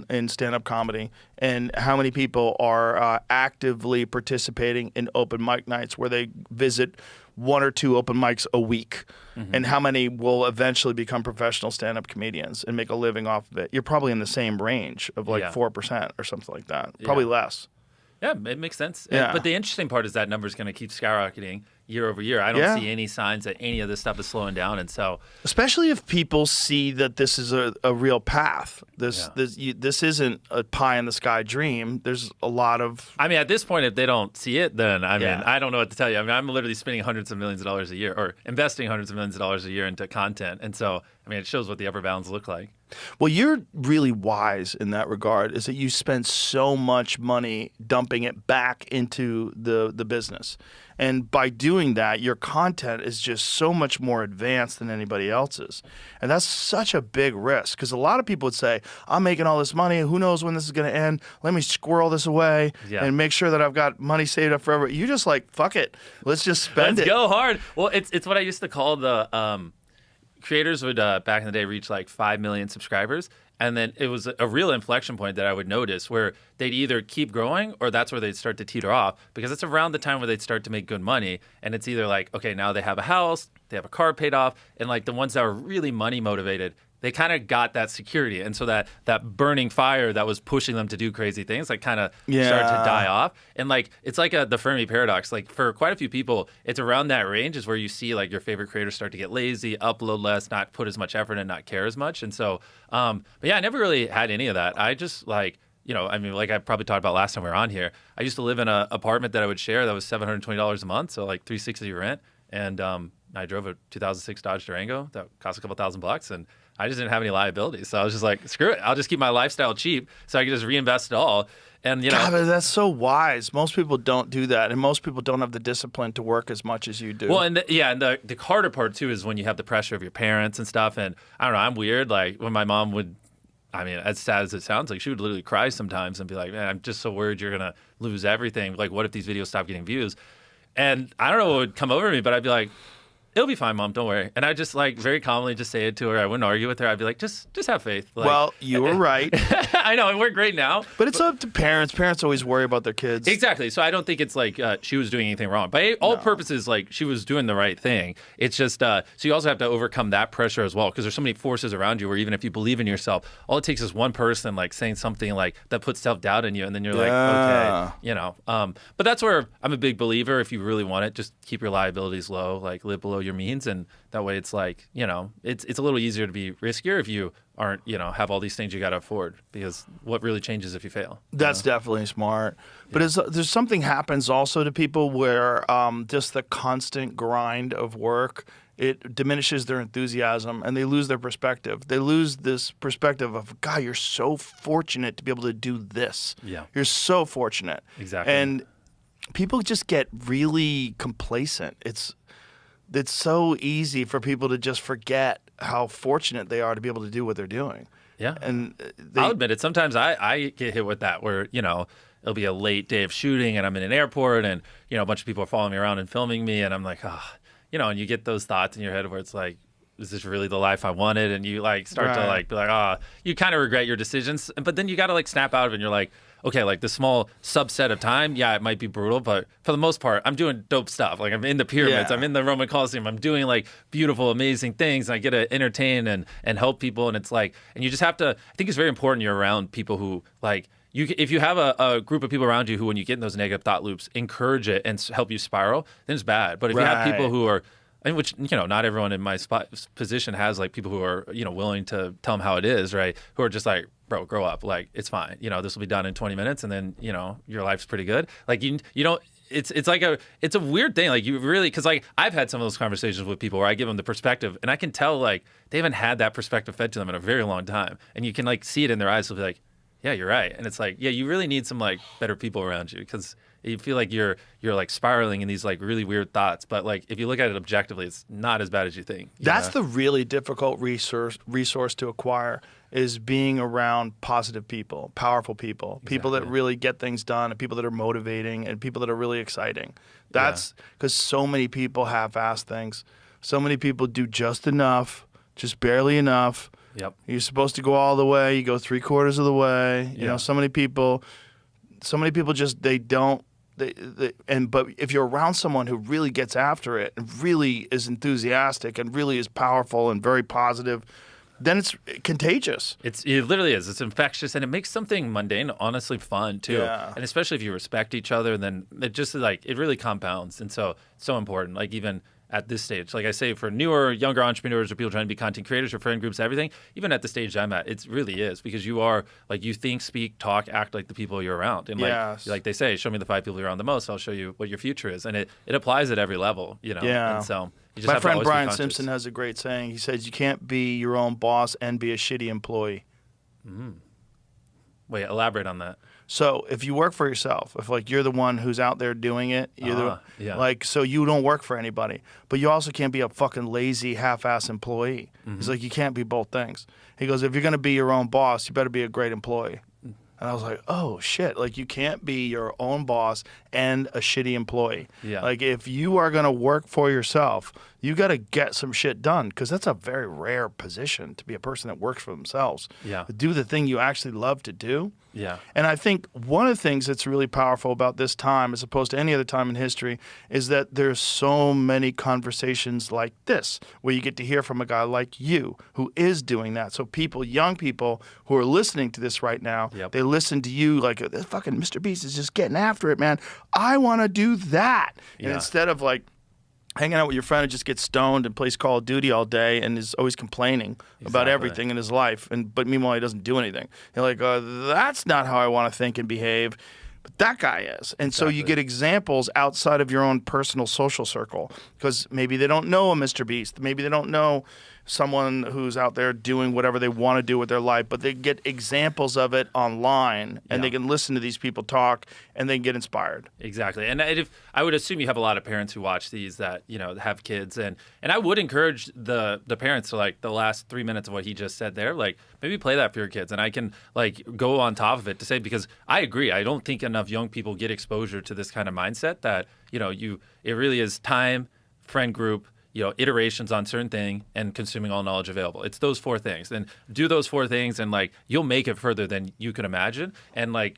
in stand-up comedy, and how many people are actively participating in open mic nights where they visit 1 or 2 open mics a week, and how many will eventually become professional stand-up comedians and make a living off of it, you're probably in the same range of like Yeah. 4% or something like that. Probably less. Yeah, it makes sense. Yeah. But the interesting part is that number is going to keep skyrocketing year over year. I don't Yeah. see any signs that any of this stuff is slowing down. And so, Especially if people see that this is a real path. This isn't a pie in the sky dream. There's a lot of I mean, at this point, if they don't see it, then I mean, Yeah. I don't know what to tell you. I mean, I'm literally spending hundreds of millions of dollars a year or investing hundreds of millions of dollars a year into content. And so, I mean, it shows what the upper bounds look like. Well, you're really wise in that regard, is that you spend so much money dumping it back into the business. And by doing that, your content is just so much more advanced than anybody else's. And that's such a big risk, because a lot of people would say, I'm making all this money. Who knows when this is going to end? Let me squirrel this away and make sure that I've got money saved up forever. You just like, fuck it. Let's just spend Let's it. go hard. Well, it's what I used to call the creators would back in the day reach like 5 million subscribers, And then it was a real inflection point that I would notice where they'd either keep growing or that's where they'd start to teeter off, because it's around the time where they'd start to make good money. And it's either like, okay, now they have a house, they have a car paid off. And like the ones that were really money motivated, they kind of got that security. And so that burning fire that was pushing them to do crazy things, like kind of started to die off. And like, it's like the Fermi paradox. Like for quite a few people, it's around that range is where you see like your favorite creators start to get lazy, upload less, not put as much effort and not care as much. And so, but yeah, I never really had any of that. I just like, I mean, like I probably talked about last time we were on here, I used to live in an apartment that I would share that was $720 a month. So like $360 rent. And I drove a 2006 Dodge Durango that cost a couple $1,000, and I just didn't have any liabilities. So I was just like, screw it. I'll just keep my lifestyle cheap so I can just reinvest it all. And, God, but that's so wise. Most people don't do that. And most people don't have the discipline to work as much as you do. Well, and the harder part, too, is when you have the pressure of your parents and stuff. And I don't know, I'm weird. Like when my mom would, I mean, as sad as it sounds, like she would literally cry sometimes and be like, man, I'm just so worried you're going to lose everything. Like, what if these videos stop getting views? And I don't know what would come over me, but I'd be like, it'll be fine, Mom. Don't worry. And I just like very calmly just say it to her. I wouldn't argue with her. I'd be like, just have faith. Like, well, you were right. I know, and we're great now. But it's up to parents. Parents always worry about their kids. Exactly. So I don't think it's like she was doing anything wrong. By all purposes, like she was doing the right thing. It's just so you also have to overcome that pressure as well, because there's so many forces around you where even if you believe in yourself, all it takes is one person like saying something like that puts self-doubt in you, and then you're like, okay, But that's where I'm a big believer. If you really want it, just keep your liabilities low, like live below your means, and that way it's like, it's a little easier to be riskier if you aren't, have all these things you got to afford, because what really changes if you fail? That's definitely smart. But there's something happens also to people where just the constant grind of work, it diminishes their enthusiasm and they lose their perspective. They lose this perspective of, God, you're so fortunate to be able to do this. Yeah. You're so fortunate. Exactly. And people just get really complacent. It's so easy for people to just forget how fortunate they are to be able to do what they're doing. Yeah. And I'll admit it. Sometimes I get hit with that where, it'll be a late day of shooting and I'm in an airport and, a bunch of people are following me around and filming me. And I'm like, and you get those thoughts in your head where it's like, is this really the life I wanted? And you like start to like be like, you kind of regret your decisions. But then you got to like snap out of it and you're like, okay, like the small subset of time, it might be brutal, but for the most part, I'm doing dope stuff. Like I'm in the pyramids, I'm in the Roman Colosseum, I'm doing like beautiful, amazing things. And I get to entertain and help people. And it's like, and you just have to, I think it's very important you're around people who like, if you have a group of people around you who, when you get in those negative thought loops, encourage it and help you spiral, then it's bad. But if you have people who are, and which, not everyone in my position has like people who are, willing to tell them how it is, right? Who are just like, bro, grow up. Like, it's fine. This will be done in 20 minutes and then, your life's pretty good. Like, you don't, it's like it's a weird thing. Like you really, cause like I've had some of those conversations with people where I give them the perspective and I can tell like they haven't had that perspective fed to them in a very long time. And you can like see it in their eyes. They'll be like, yeah, you're right. And it's like, yeah, you really need some like better people around you, because you feel like you're like spiraling in these like really weird thoughts. But like if you look at it objectively, it's not as bad as you think. That's the really difficult resource to acquire, is being around positive people, powerful people, people that really get things done, and people that are motivating, and people that are really exciting. That's because so many people half-ass things. So many people do just enough, just barely enough. Yep. You're supposed to go all the way. You go 3/4 of the way. You know, so many people just they don't. But if you're around someone who really gets after it and really is enthusiastic and really is powerful and very positive, then it's contagious. It literally is. It's infectious, and it makes something mundane honestly fun too. Yeah. And especially if you respect each other, then it just like it really compounds. And so important. Like even at this stage, like I say, for newer, younger entrepreneurs or people trying to be content creators or friend groups, everything, even at the stage I'm at, it really is, because you are like, you think, speak, talk, act like the people you're around. And like they say, show me the 5 people you're around the most, I'll show you what your future is. And it applies at every level, Yeah. And so you just My have friend to always Brian be conscious. Simpson has a great saying. He says, you can't be your own boss and be a shitty employee. Wait, elaborate on that. So if you work for yourself, if like you're the one who's out there doing it, like, so you don't work for anybody, but you also can't be a fucking lazy half-ass employee. He's like, you can't be both things. He goes, if you're going to be your own boss, you better be a great employee. And I was like, oh shit, like you can't be your own boss and a shitty employee. Yeah. Like if you are going to work for yourself, You got to get some shit done because that's a very rare position to be a person that works for themselves. Yeah. Do the thing you actually love to do. Yeah. And I think one of the things that's really powerful about this time, as opposed to any other time in history, is that there's so many conversations like this, where you get to hear from a guy like you who is doing that. So people, young people who are listening to this right now, they listen to you like, this fucking Mr. Beast is just getting after it, man. I want to do that. And instead of like, hanging out with your friend who just gets stoned and plays Call of Duty all day and is always complaining about everything in his life, but meanwhile he doesn't do anything. You're like, that's not how I want to think and behave, but that guy is. And so you get examples outside of your own personal social circle because maybe they don't know a Mr. Beast, maybe they don't know someone who's out there doing whatever they want to do with their life, but they get examples of it online and they can listen to these people talk and they get inspired. Exactly. And if I would assume you have a lot of parents who watch these that, have kids, and I would encourage the parents to, like, the last 3 minutes of what he just said there, like, maybe play that for your kids. And I can, like, go on top of it to say, because I agree, I don't think enough young people get exposure to this kind of mindset that, it really is time, friend group, iterations on certain thing, and consuming all knowledge available. It's those 4 things. And do those 4 things, and, like, you'll make it further than you can imagine. And, like,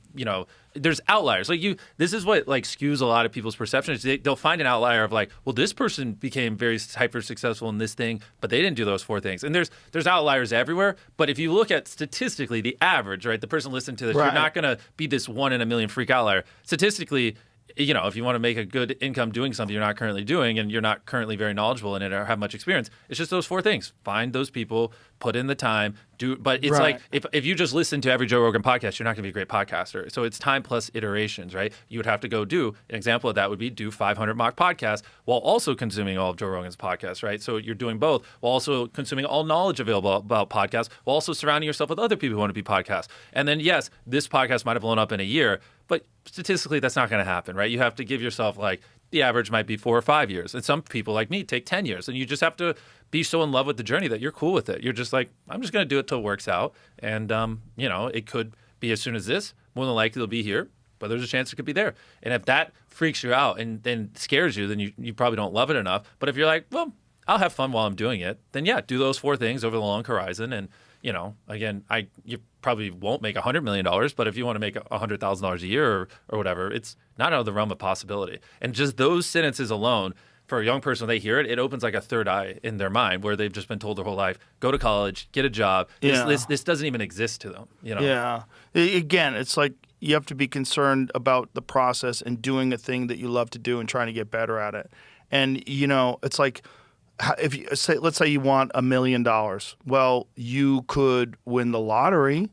there's outliers. Like, this is what, like, skews a lot of people's perceptions. They'll find an outlier of, like, well, this person became very hyper successful in this thing, but they didn't do those 4 things. And there's outliers everywhere. But if you look at statistically the average, right, the person listening to this, you're not going to be this 1 in a million freak outlier. Statistically, if you want to make a good income doing something you're not currently doing and you're not currently very knowledgeable in it or have much experience, it's just those 4 things. Find those people, put in the time, but it's like if you just listen to every Joe Rogan podcast, you're not going to be a great podcaster. So it's time plus iterations, right? You would have to go do, an example of that would be do 500 mock podcasts while also consuming all of Joe Rogan's podcasts, right? So you're doing both while also consuming all knowledge available about podcasts while also surrounding yourself with other people who want to be podcasts. And then, yes, this podcast might have blown up in a year, but statistically, that's not going to happen, right? You have to give yourself, like, the average might be 4 or 5 years. And some people like me take 10 years. And you just have to be so in love with the journey that you're cool with it. You're just like, I'm just going to do it till it works out. And, it could be as soon as this. More than likely it'll be here, but there's a chance it could be there. And if that freaks you out and then scares you, then you probably don't love it enough. But if you're like, well, I'll have fun while I'm doing it, then yeah, do those 4 things over the long horizon. And, again, you probably won't make $100 million, but if you want to make $100,000 a year or whatever, it's not out of the realm of possibility. And just those sentences alone, for a young person, when they hear it, it opens like a third eye in their mind where they've just been told their whole life, go to college, get a job. This doesn't even exist to them. Yeah. Again, it's like you have to be concerned about the process and doing a thing that you love to do and trying to get better at it. And, it's like, if you say, let's say you want $1 million, well, you could win the lottery.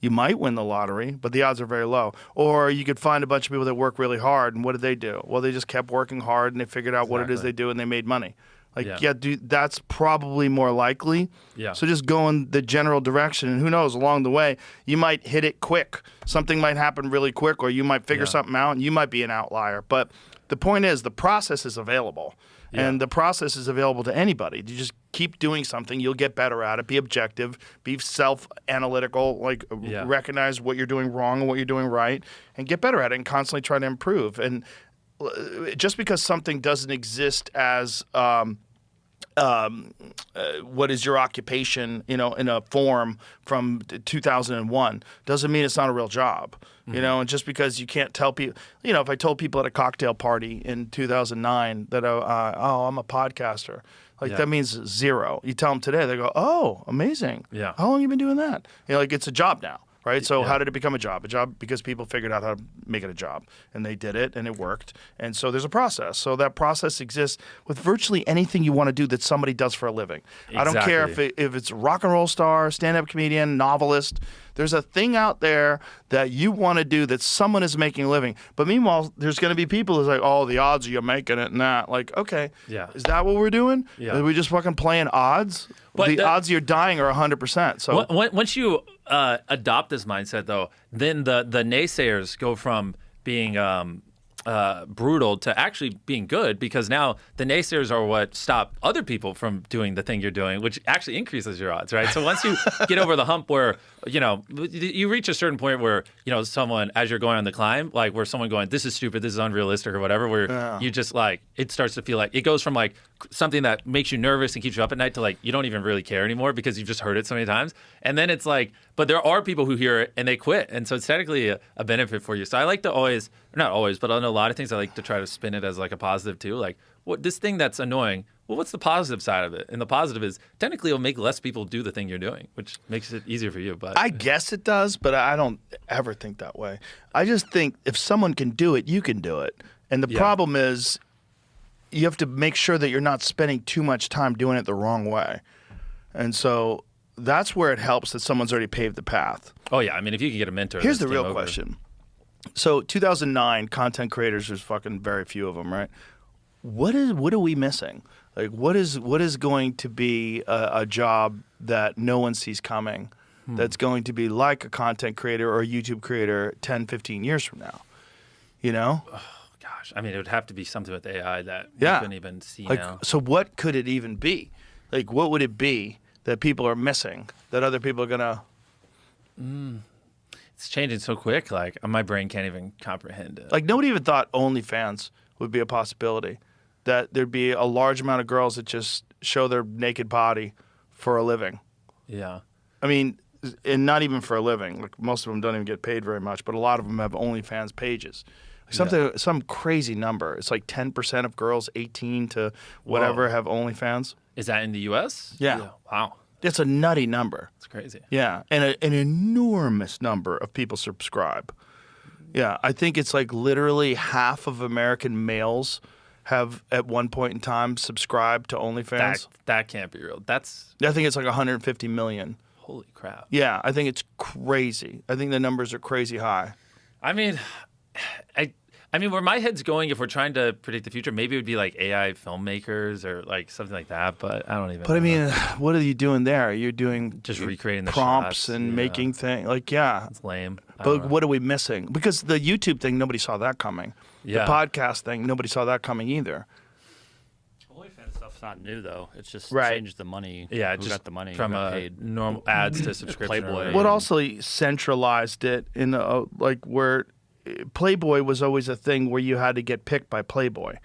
You might win the lottery, but the odds are very low. Or you could find a bunch of people that work really hard, and what did they do? Well, they just kept working hard, and they figured out what it is they do, and they made money. Like, that's probably more likely. Yeah. So just go in the general direction, and who knows, along the way, you might hit it quick. Something might happen really quick, or you might figure something out, and you might be an outlier. But the point is, the process is available. And the process is available to anybody. You just keep doing something. You'll get better at it. Be objective. Be self-analytical. Like, recognize what you're doing wrong and what you're doing right. And get better at it and constantly try to improve. And just because something doesn't exist as what is your occupation, in a form from 2001, doesn't mean it's not a real job. And just because you can't tell people, if I told people at a cocktail party in 2009 that, I'm a podcaster, that means 0. You tell them today, they go, oh, amazing. Yeah. How long have you been doing that? It's a job now. Right? So how did it become a job? A job because people figured out how to make it a job. And they did it, and it worked. And so there's a process. So that process exists with virtually anything you want to do that somebody does for a living. Exactly. I don't care if it's a rock and roll star, stand-up comedian, novelist. There's a thing out there that you want to do that someone is making a living. But meanwhile, there's going to be people who's like, oh, the odds of you making it and that. Like, okay, is that what we're doing? Yeah. Are we just fucking playing odds? But the odds you're dying are 100%. So once you adopt this mindset, though, then the naysayers go from being brutal to actually being good, because now the naysayers are what stop other people from doing the thing you're doing, which actually increases your odds, right? So once you get over the hump where, you reach a certain point where, someone, as you're going on the climb, like where someone going, this is stupid, this is unrealistic or whatever, where you just like, it starts to feel like, it goes from like something that makes you nervous and keeps you up at night to like you don't even really care anymore because you've just heard it so many times. And then it's like, but there are people who hear it and they quit, and so it's technically a benefit for you. So I like to always, not always, but on a lot of things I like to try to spin it as like a positive too. Like, what this thing that's annoying, well, what's the positive side of it? And the positive is technically it'll make less people do the thing you're doing, which makes it easier for you. But I guess it does, but I don't ever think that way. I just think if someone can do it, you can do it. And the problem is you have to make sure that you're not spending too much time doing it the wrong way. And so that's where it helps that someone's already paved the path. oh yeah, I mean if you can get a mentor, Here's then the it's real game over. question. So 2009, content creators, there's fucking very few of them, right? What are we missing? Like what is going to be a job that no one sees coming that's going to be like a content creator or a YouTube creator 10, 15 years from now? You know? Gosh, I mean it would have to be something with AI that Yeah. we couldn't even see Like, now. so what could it even be? Like, what would it be that people are missing that other people are gonna? It's changing so quick, like my brain can't even comprehend it. Like, nobody even thought OnlyFans would be a possibility. That there'd be a large amount of girls that just show their naked body for a living. yeah. I mean, and not even for a living. Like, most of them don't even get paid very much, but a lot of them have OnlyFans pages. Like some crazy number. It's like 10% of girls 18 to whatever have OnlyFans. Is that in the U.S.? Yeah. Wow, It's a nutty number. it's crazy. Yeah, and an enormous number of people subscribe. Yeah, I think it's like literally half of American males have at one point in time subscribed to OnlyFans. That can't be real. That's I think it's like 150 million. holy crap. Yeah, I think it's crazy. I think the numbers are crazy high. I mean, I mean, where my head's going, if we're trying to predict the future, maybe it would be like AI filmmakers or like something like that. But I don't even. But I know. mean, what are you doing there? You're doing Just recreating the prompts shots, and yeah. making things like yeah. It's lame. I But don't know. what are we missing? Because the YouTube thing, nobody saw that coming. Yeah. The podcast thing, nobody saw that coming either. OnlyFans stuff's not new though. It's just Right. changed the money. Yeah, who just got the money from who got paid. normal ads to subscription. Playboy. or whatever. What also centralized it in like where Playboy was always a thing where you had to get picked by Playboy.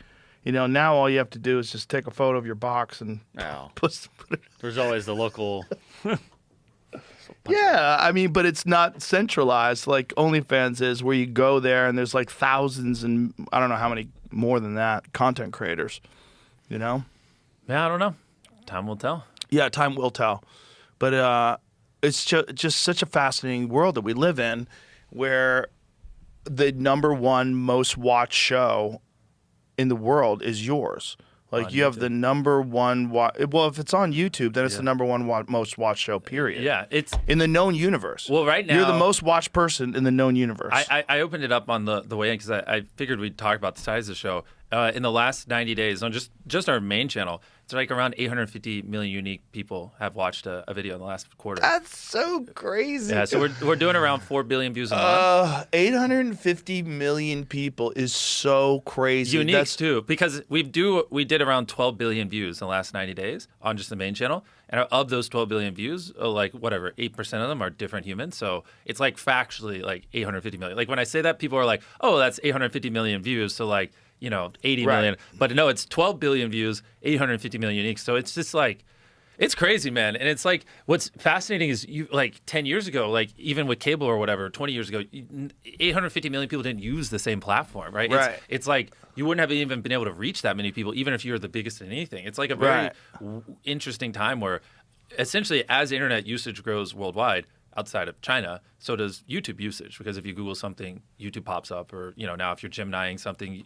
You know, now all you have to do is just take a photo of your box and Oh. put it. There's always the local. Yeah, I mean, but it's not centralized like OnlyFans is, where you go there and there's like thousands and I don't know how many more than that content creators. You know? Yeah, I don't know. Time will tell. Yeah, time will tell. But it's just such a fascinating world that we live in, where the number one most watched show in the world is yours. Like On you have YouTube. the number one. Well, if it's on YouTube, then it's the number one most watched show. Period. Yeah, it's. In the known universe. Well, right you're the now- most watched person in the known universe. I opened it up on the way in because I figured we'd talk about the size of the show. In the last 90 days, on just our main channel, it's like around 850 million unique people have watched a video in the last quarter. That's so crazy. Yeah, so we're doing around 4 billion views a month. 850 million people is so crazy. Uniques That's too, because we did around 12 billion views in the last 90 days on just the main channel, and of those 12 billion views, like whatever, 8% of them are different humans. So it's like factually like 850 million. Like when I say that, people are like, "Oh, that's 850 million views." So like 80 Right. million. But no, it's 12 billion views, 850 million unique. So it's just like. It's crazy, man. And it's like, what's fascinating is you like 10 years ago, like even with cable or whatever, 20 years ago, 850 million people didn't use the same platform, right? Right. It's like you wouldn't have even been able to reach that many people, even if you're the biggest in anything. It's like a very Right. interesting time where essentially as internet usage grows worldwide, outside of China, so does YouTube usage. Because if you Google something, YouTube pops up, or now if you're Geminiing something,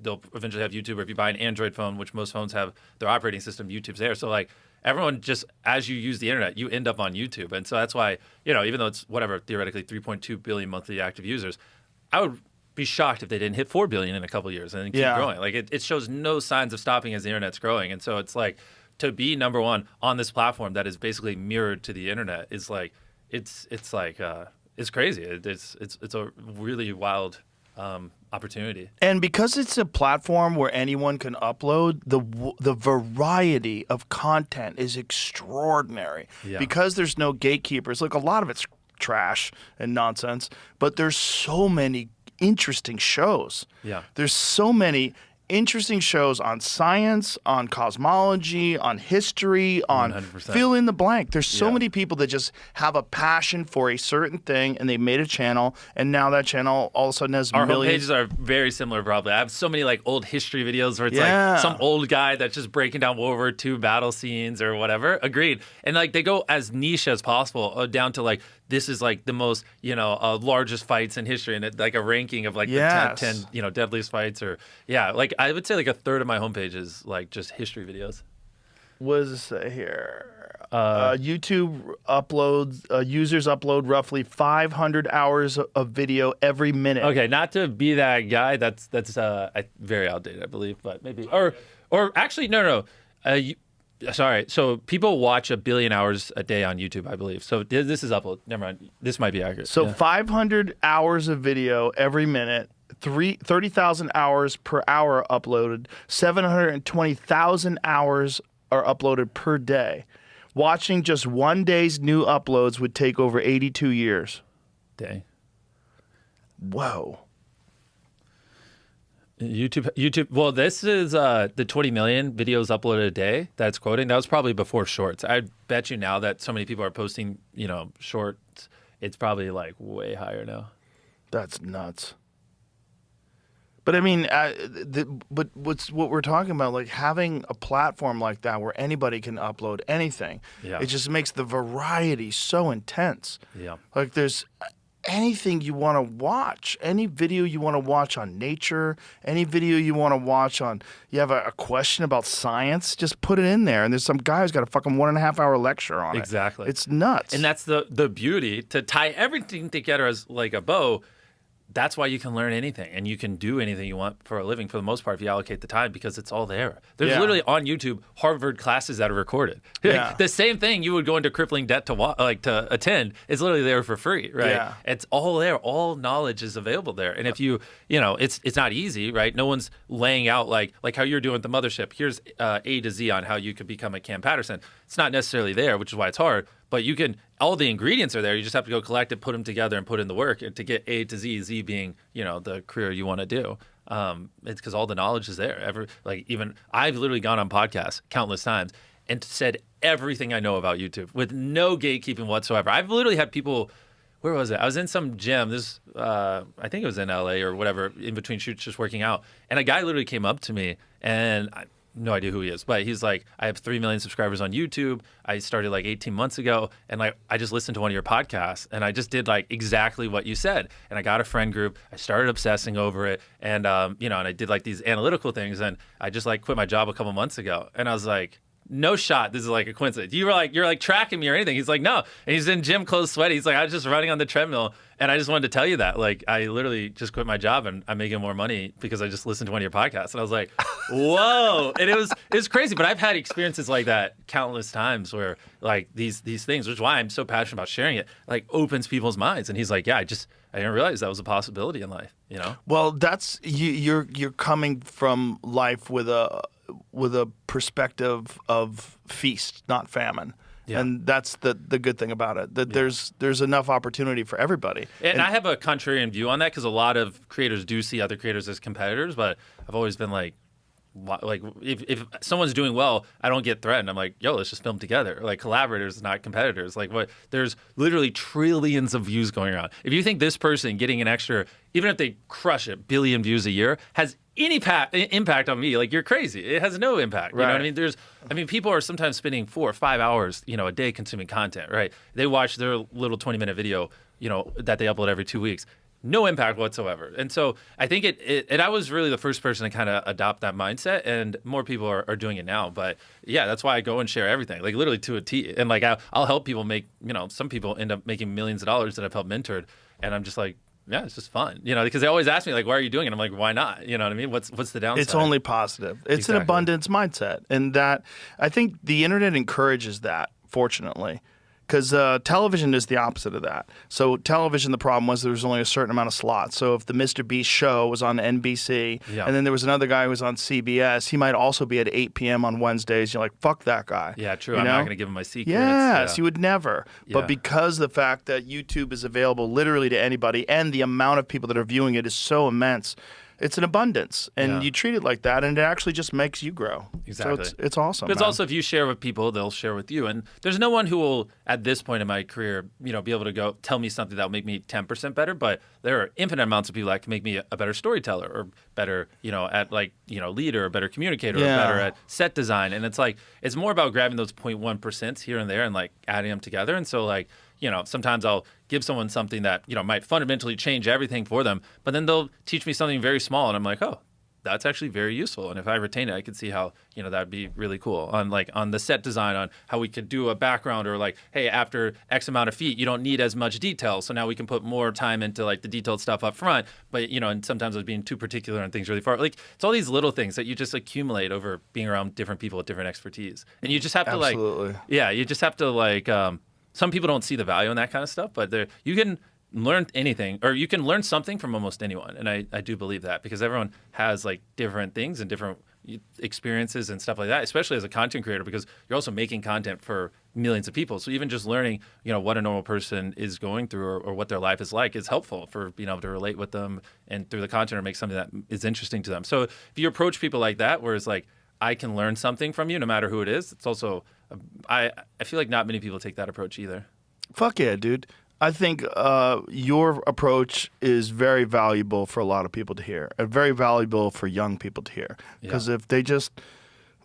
they'll eventually have YouTube. Or if you buy an Android phone, which most phones have their operating system, YouTube's there. So like everyone just as you use the internet, you end up on YouTube, and so that's why even though it's whatever theoretically 3.2 billion monthly active users, I would be shocked if they didn't hit 4 billion in a couple of years and then keep Yeah. growing. Like it shows no signs of stopping as the internet's growing, and so it's like to be number one on this platform that is basically mirrored to the internet is like. It's crazy. It's a really wild opportunity. And because it's a platform where anyone can upload, the variety of content is extraordinary. Yeah. Because there's no gatekeepers. Like a lot of it's trash and nonsense, but there's so many interesting shows. Yeah. There's so many interesting shows on science, on cosmology, on history, on 100%. fill in the blank. There's so Yeah. many people that just have a passion for a certain thing, and they made a channel, and now that channel all of a sudden has Our millions. homepages are very similar, probably. I have so many like old history videos where it's Yeah. like some old guy that's just breaking down World War II battle scenes or whatever. Agreed. And like they go as niche as possible, down to like this is like the most largest fights in history, and like a ranking of like Yes. the 10 deadliest fights, or like I would say like a third of my homepage is like just history videos. What does it say here? YouTube uploads, users upload roughly 500 hours of video every minute. Okay, not to be that guy. That's very outdated, I believe, but maybe or actually no. Sorry. So people watch 1 billion hours a day on YouTube, I believe. So this is upload. Never mind. This might be accurate. So yeah. 500 hours of video every minute, 30,000 hours per hour uploaded, 720,000 hours are uploaded per day. Watching just one day's new uploads would take over 82 years. Dang. Whoa. YouTube. Well, this is the 20 million videos uploaded a day. That's quoting. That was probably before Shorts. I bet you now that so many people are posting, Shorts, it's probably like way higher now. That's nuts. But I mean, but what we're talking about, like having a platform like that where anybody can upload anything, Yeah. it just makes the variety so intense. Yeah. Like there's anything you want to watch, any video you want to watch on nature, any video you want to watch on, you have a question about science, just put it in there. And there's some guy who's got a fucking 1.5 hour lecture on it. Exactly. It's nuts. And that's the beauty, to tie everything together as like a bow. That's why you can learn anything and you can do anything you want for a living for the most part if you allocate the time, because it's all there. There's Yeah. literally on YouTube Harvard classes that are recorded. Yeah. The same thing you would go into crippling debt to attend is literally there for free, right? Yeah. It's all there. All knowledge is available there. And if it's not easy, right? No one's laying out like how you're doing at the mothership. Here's A to Z on how you could become a Cam Patterson. It's not necessarily there, which is why it's hard. But you can, all the ingredients are there. You just have to go collect it, put them together, and put in the work to get A to Z. Z being, the career you want to do. It's because all the knowledge is there. Even I've literally gone on podcasts countless times and said everything I know about YouTube with no gatekeeping whatsoever. I've literally had people. Where was it? I was in some gym. I think it was in LA or whatever, in between shoots, just working out. And a guy literally came up to me, and no idea who he is, but he's like, I have 3 million subscribers on YouTube. I started like 18 months ago, and like I just listened to one of your podcasts, and I just did like exactly what you said. And I got a friend group. I started obsessing over it, and and I did like these analytical things, and I just like quit my job a couple months ago, and I was like, no shot, this is like a coincidence. You're like tracking me or anything. He's like, no. And he's in gym clothes, sweaty. He's like, I was just running on the treadmill, and I just wanted to tell you that. Like, I literally just quit my job, and I'm making more money because I just listened to one of your podcasts. And I was like, whoa. And it was crazy. But I've had experiences like that countless times where like these things, which is why I'm so passionate about sharing it, like opens people's minds. And he's like, yeah, I didn't realize that was a possibility in life, Well, that's you're coming from life with a perspective of feast, not famine. Yeah. And that's the good thing about it, that there's enough opportunity for everybody. And I have a contrarian view on that, because a lot of creators do see other creators as competitors, but I've always been like if someone's doing well, I don't get threatened. I'm like, yo, let's just film together. Like collaborators, not competitors. Like what? There's literally trillions of views going around. If you think this person getting an extra, even if they crush it, billion views a year, has any impact on me, like you're crazy. It has no impact. You know what I mean? People are sometimes spending 4 or 5 hours, a day consuming content, right? They watch their little 20-minute video, that they upload every 2 weeks. No impact whatsoever. And so I think and I was really the first person to kind of adopt that mindset, and more people are doing it now. But yeah, that's why I go and share everything, like literally to a T. And like I'll help people make, some people end up making millions of dollars that I've helped mentored. And I'm just like, yeah, it's just fun, because they always ask me like, why are you doing it? I'm like, why not? You know what I mean? What's the downside? It's only positive. It's Exactly. an abundance mindset. And that, I think the internet encourages that, fortunately. Because television is the opposite of that. So television, the problem was there was only a certain amount of slots. So if the Mr. Beast show was on NBC, and then there was another guy who was on CBS, he might also be at 8 p.m. on Wednesdays. You're like, fuck that guy. Yeah, true. I'm not going to give him my secrets. Yes, you would never. Yeah. But because the fact that YouTube is available literally to anybody, and the amount of people that are viewing it is so immense, It's an abundance, and Yeah. you treat it like that, and it actually just makes you grow. Exactly. So it's awesome. Because man. also, if you share with people, they'll share with you. And there's no one who will, at this point in my career, be able to go tell me something that will make me 10% better. But there are infinite amounts of people that can make me a better storyteller or better, at leader, or better communicator, or better at set design. And it's more about grabbing those 0.1% here and there and like adding them together. And so sometimes I'll give someone something that, might fundamentally change everything for them, but then they'll teach me something very small. And I'm like, oh, that's actually very useful. And if I retain it, I could see how, that'd be really cool on the set design, on how we could do a background, or like, hey, after X amount of feet, you don't need as much detail. So now we can put more time into like the detailed stuff up front. But, and sometimes I was being too particular on things really far. Like, it's all these little things that you just accumulate over being around different people with different expertise. And you just have to Absolutely. you just have to some people don't see the value in that kind of stuff, but you can learn anything, or you can learn something from almost anyone. And I do believe that, because everyone has like different things and different experiences and stuff like that, especially as a content creator, because you're also making content for millions of people. So even just learning, what a normal person is going through, or what their life is like, is helpful for being able to relate with them and through the content, or make something that is interesting to them. So if you approach people like that, where it's like, I can learn something from you no matter who it is, it's also, I feel like not many people take that approach either. Fuck yeah, dude. I think your approach is very valuable for a lot of people to hear, and very valuable for young people to hear. Because if they just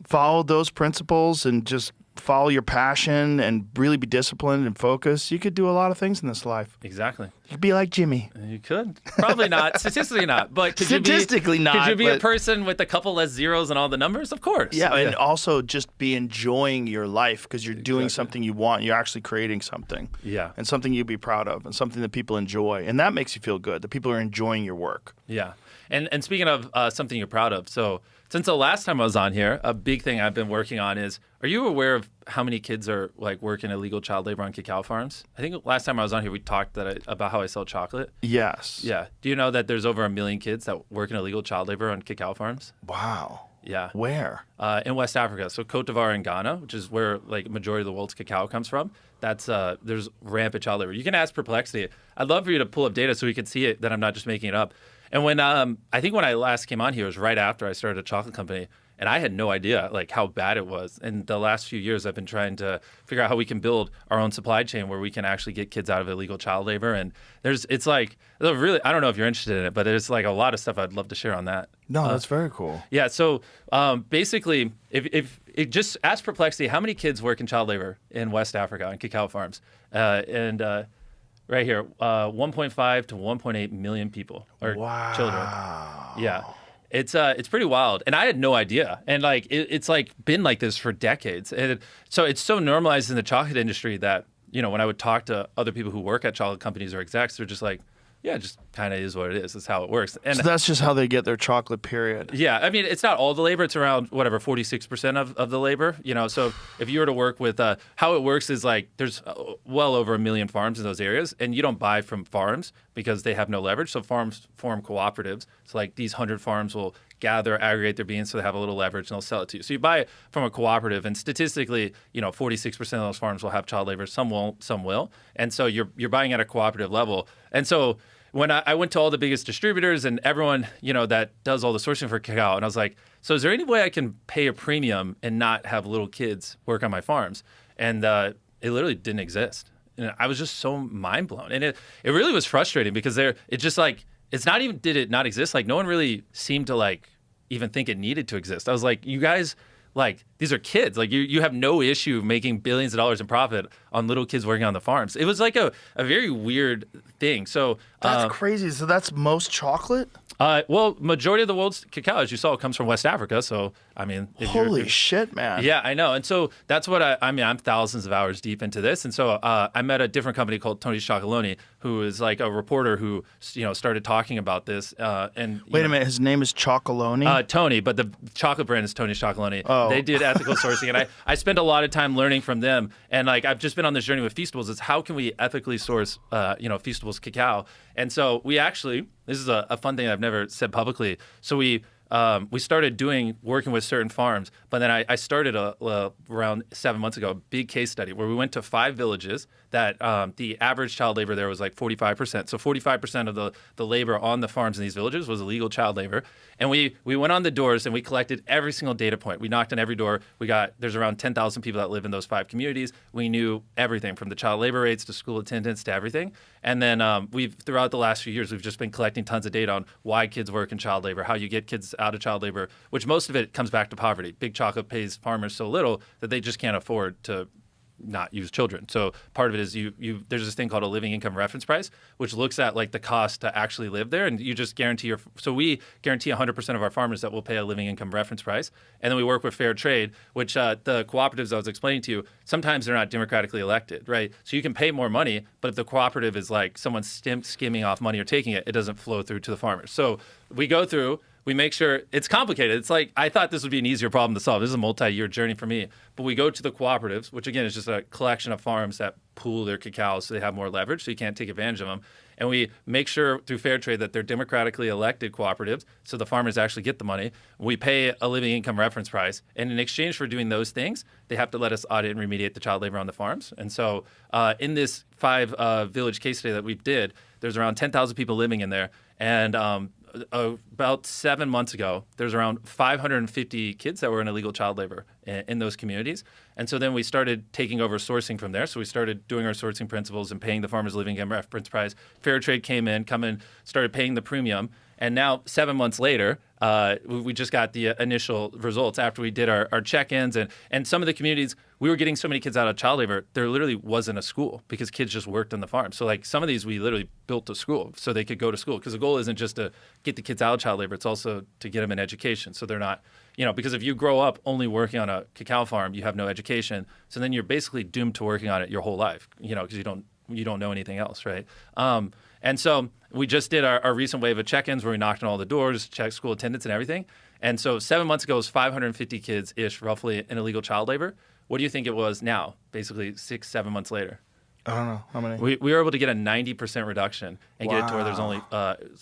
follow those principles and just follow your passion and really be disciplined and focused, you could do a lot of things in this life. Exactly. You could be like Jimmy. You could. Probably not. Statistically not. But could Statistically you be, not, Could you be a but- person with a couple less zeros and all the numbers? Of course. Yeah, and also just be enjoying your life, because you're doing something you want. You're actually creating something. Yeah. And something you'd be proud of, and something that people enjoy. And that makes you feel good, that people are enjoying your work. Yeah. And speaking of something you're proud of, so since the last time I was on here, a big thing I've been working on is, are you aware of how many kids are like working illegal child labor on cacao farms? I think last time I was on here, we talked about how I sell chocolate. Yes. Yeah. Do you know that there's over 1 million kids that work in illegal child labor on cacao farms? Wow. Yeah. Where? In West Africa, so Cote d'Ivoire and Ghana, which is where like majority of the world's cacao comes from. That's there's rampant child labor. You can ask Perplexity. I'd love for you to pull up data so we can see it, that I'm not just making it up. And when I think when I last came on here, it was right after I started a chocolate company, and I had no idea like how bad it was. And the last few years, I've been trying to figure out how we can build our own supply chain where we can actually get kids out of illegal child labor. And it's like really, I don't know if you're interested in it, but there's like a lot of stuff I'd love to share on that. No, that's very cool. Yeah. So basically, if it just ask Perplexity, how many kids work in child labor in West Africa on cacao farms? Right here, 1.5 to 1.8 million people or children. Yeah. It's pretty wild. And I had no idea. And like it's like been like this for decades. And so it's so normalized in the chocolate industry that, when I would talk to other people who work at chocolate companies or execs, they're just like, yeah, it just kind of is what it is. It's how it works. And So that's just how they get their chocolate, period. yeah, I mean, it's not all the labor. It's around, 46% of the labor, So if you were to work with, how it works is like there's well over 1 million farms in those areas, and you don't buy from farms because they have no leverage. So farms form cooperatives. So like these 100 farms will gather, aggregate their beans so they have a little leverage, and they'll sell it to you. So you buy it from a cooperative, and statistically, 46% of those farms will have child labor. Some won't, some will. And so you're buying at a cooperative level. And so when I went to all the biggest distributors and everyone, that does all the sourcing for cacao, and I was like, so is there any way I can pay a premium and not have little kids work on my farms? And it literally didn't exist. And I was just so mind blown. And it really was frustrating because it's not even, did it not exist? Like no one really seemed to like even think it needed to exist. I was like, you guys, like these are kids. Like you have no issue making billions of dollars in profit on little kids working on the farms. It was like a very weird thing. So That's crazy. So that's most chocolate? well, majority of the world's cacao, as you saw, comes from West Africa. So, I mean, Holy shit, man. yeah, I know. And so that's what I'm thousands of hours deep into this. And so I met a different company called Tony Chocolonely, who is like a reporter who, started talking about this. And Wait a minute, his name is Chocolonely? Tony, but the chocolate brand is Tony Chocolonely. Oh. They did ethical sourcing, and I spent a lot of time learning from them. And like I've just been on this journey with Feastables. It's how can we ethically source, Feastables cacao? And so we actually, this is a fun thing I've never said publicly. So we we started working with certain farms. But then I started around 7 months ago a big case study where we went to 5 villages that the average child labor there was like 45%. So 45% of the labor on the farms in these villages was illegal child labor. And we went on the doors and we collected every single data point. We knocked on every door. There's around 10,000 people that live in those 5 communities. We knew everything from the child labor rates to school attendance to everything. And then throughout the last few years, we've just been collecting tons of data on why kids work in child labor, how you get kids out of child labor, which most of it comes back to poverty. Big Chocolate pays farmers so little that they just can't afford to not use children. So part of it is there's this thing called a living income reference price, which looks at like the cost to actually live there, and you just guarantee we guarantee 100% of our farmers that will pay a living income reference price. And then we work with Fair Trade, which the cooperatives I was explaining to you, sometimes they're not democratically elected, right? So you can pay more money, but if the cooperative is like someone skimming off money or taking it, it doesn't flow through to the farmers. So we go through, we make sure it's complicated. It's like, I thought this would be an easier problem to solve. This is a multi-year journey for me. But we go to the cooperatives, which again is just a collection of farms that pool their cacao so they have more leverage so you can't take advantage of them. And we make sure through Fair Trade that they're democratically elected cooperatives so the farmers actually get the money. We pay a living income reference price. And in exchange for doing those things, they have to let us audit and remediate the child labor on the farms. And so in this 5 village case study that we did, there's around 10,000 people living in there. And about 7 months ago, there's around 550 kids that were in illegal child labor in those communities. And so then we started taking over sourcing from there. So we started doing our sourcing principles and paying the farmers living income reference price. Fair Trade came in, started paying the premium. And now 7 months later, we just got the initial results after we did our check-ins. And some of the communities, we were getting so many kids out of child labor, there literally wasn't a school because kids just worked on the farm. So like some of these, we literally built a school so they could go to school, because the goal isn't just to get the kids out of child labor, it's also to get them an education. So they're not, because if you grow up only working on a cacao farm, you have no education. So then you're basically doomed to working on it your whole life, because you don't know anything else, right? And so we just did our recent wave of check-ins where we knocked on all the doors, checked school attendance and everything. And so 7 months ago, it was 550 kids-ish, roughly, in illegal child labor. What do you think it was now, basically 6-7 months later? I don't know. How many? We were able to get a 90% reduction and get it to where there's only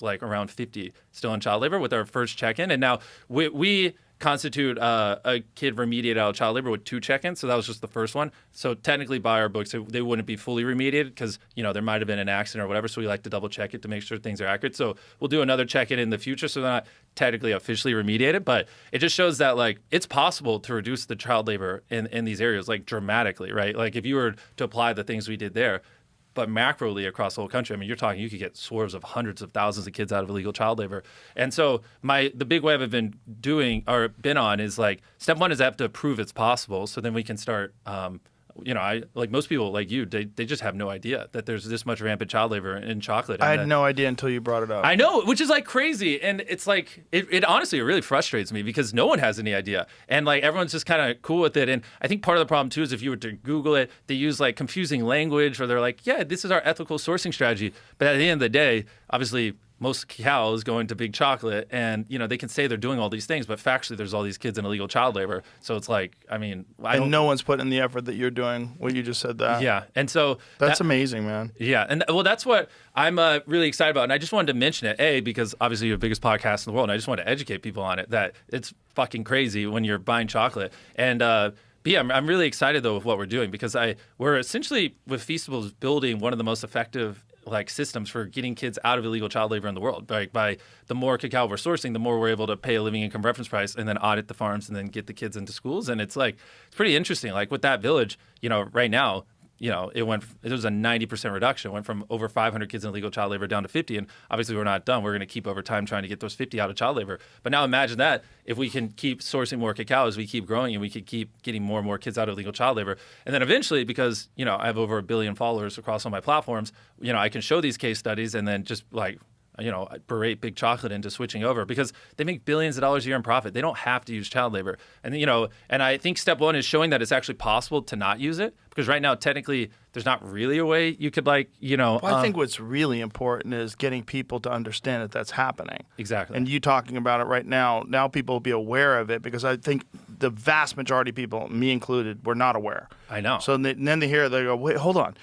like around 50 still in child labor with our first check-in. And now we constitute a kid remediated out of child labor with 2 check-ins. So that was just the first one. So technically by our books, they wouldn't be fully remediated because, there might have been an accident or whatever. So we like to double check it to make sure things are accurate. So we'll do another check-in in the future. So they're not technically officially remediated, but it just shows that like it's possible to reduce the child labor in these areas like dramatically, right? Like if you were to apply the things we did there, but macroly across the whole country, you're talking, you could get swarms of hundreds of thousands of kids out of illegal child labor. And so the big wave I've been on is like, step one is I have to prove it's possible. So then we can start, I like most people like you, they just have no idea that there's this much rampant child labor in chocolate. I had no idea until you brought it up. I know, which is like crazy. And it's like, it honestly, it really frustrates me because no one has any idea. And like everyone's just kind of cool with it. And I think part of the problem too is if you were to Google it, they use like confusing language or they're like, yeah, this is our ethical sourcing strategy. But at the end of the day, obviously, most cacao is going to Big Chocolate, and they can say they're doing all these things, but factually there's all these kids in illegal child labor. So it's like, and no one's putting in the effort that you're doing. What you just said that. Yeah, and so that's amazing, man. Yeah, and well, that's what I'm really excited about, and I just wanted to mention it, because obviously you're the biggest podcast in the world, and I just want to educate people on it that it's fucking crazy when you're buying chocolate, and but yeah, I'm really excited though with what we're doing because we're essentially with Feastables building one of the most effective systems for getting kids out of illegal child labor in the world. By the more cacao we're sourcing, the more we're able to pay a living income reference price and then audit the farms and then get the kids into schools. And it's pretty interesting. Like with that village, right now, it was a 90% reduction. It went from over 500 kids in illegal child labor down to 50. And obviously we're not done. We're going to keep over time trying to get those 50 out of child labor. But now imagine that if we can keep sourcing more cacao as we keep growing and we could keep getting more and more kids out of illegal child labor. And then eventually, because, I have over 1 billion followers across all my platforms, I can show these case studies and then just berate Big Chocolate into switching over because they make billions of dollars a year in profit. They don't have to use child labor. And, and I think step one is showing that it's actually possible to not use it because right now, technically, there's not really a way you could Well, I think what's really important is getting people to understand that that's happening. Exactly. And you talking about it right now people will be aware of it because I think the vast majority of people, me included, were not aware. I know. So then they hear it, they go, wait, hold on.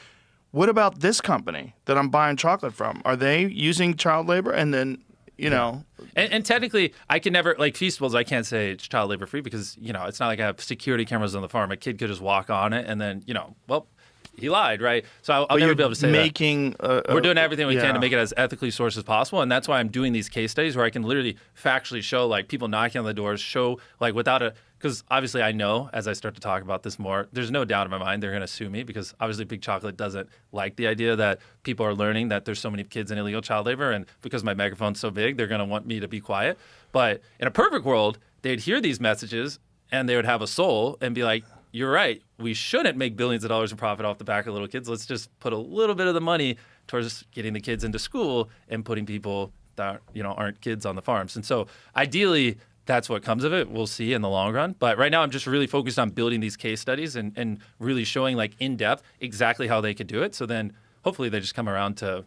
What about this company that I'm buying chocolate from? Are they using child labor? And then you know. And technically, I can never, like Feastables, I can't say it's child labor free because, you know, it's not like I have security cameras on the farm. A kid could just walk on it and then, you know, well, he lied, right? So I'll never be able to say that. We're doing everything we can to make it as ethically sourced as possible. And that's why I'm doing these case studies where I can literally factually show, like, people knocking on the doors, show, like, without a, because obviously I know as I start to talk about this more, there's no doubt in my mind they're going to sue me because obviously Big Chocolate doesn't like the idea that people are learning that there's so many kids in illegal child labor. And because my megaphone's so big, they're going to want me to be quiet. But in a perfect world, they'd hear these messages and they would have a soul and be like, you're right. We shouldn't make billions of dollars in profit off the back of little kids. Let's just put a little bit of the money towards getting the kids into school and putting people that, you know, aren't kids on the farms. And so ideally, that's what comes of it. We'll see in the long run. But right now, I'm just really focused on building these case studies and really showing, like, in depth exactly how they could do it. So then hopefully they just come around to,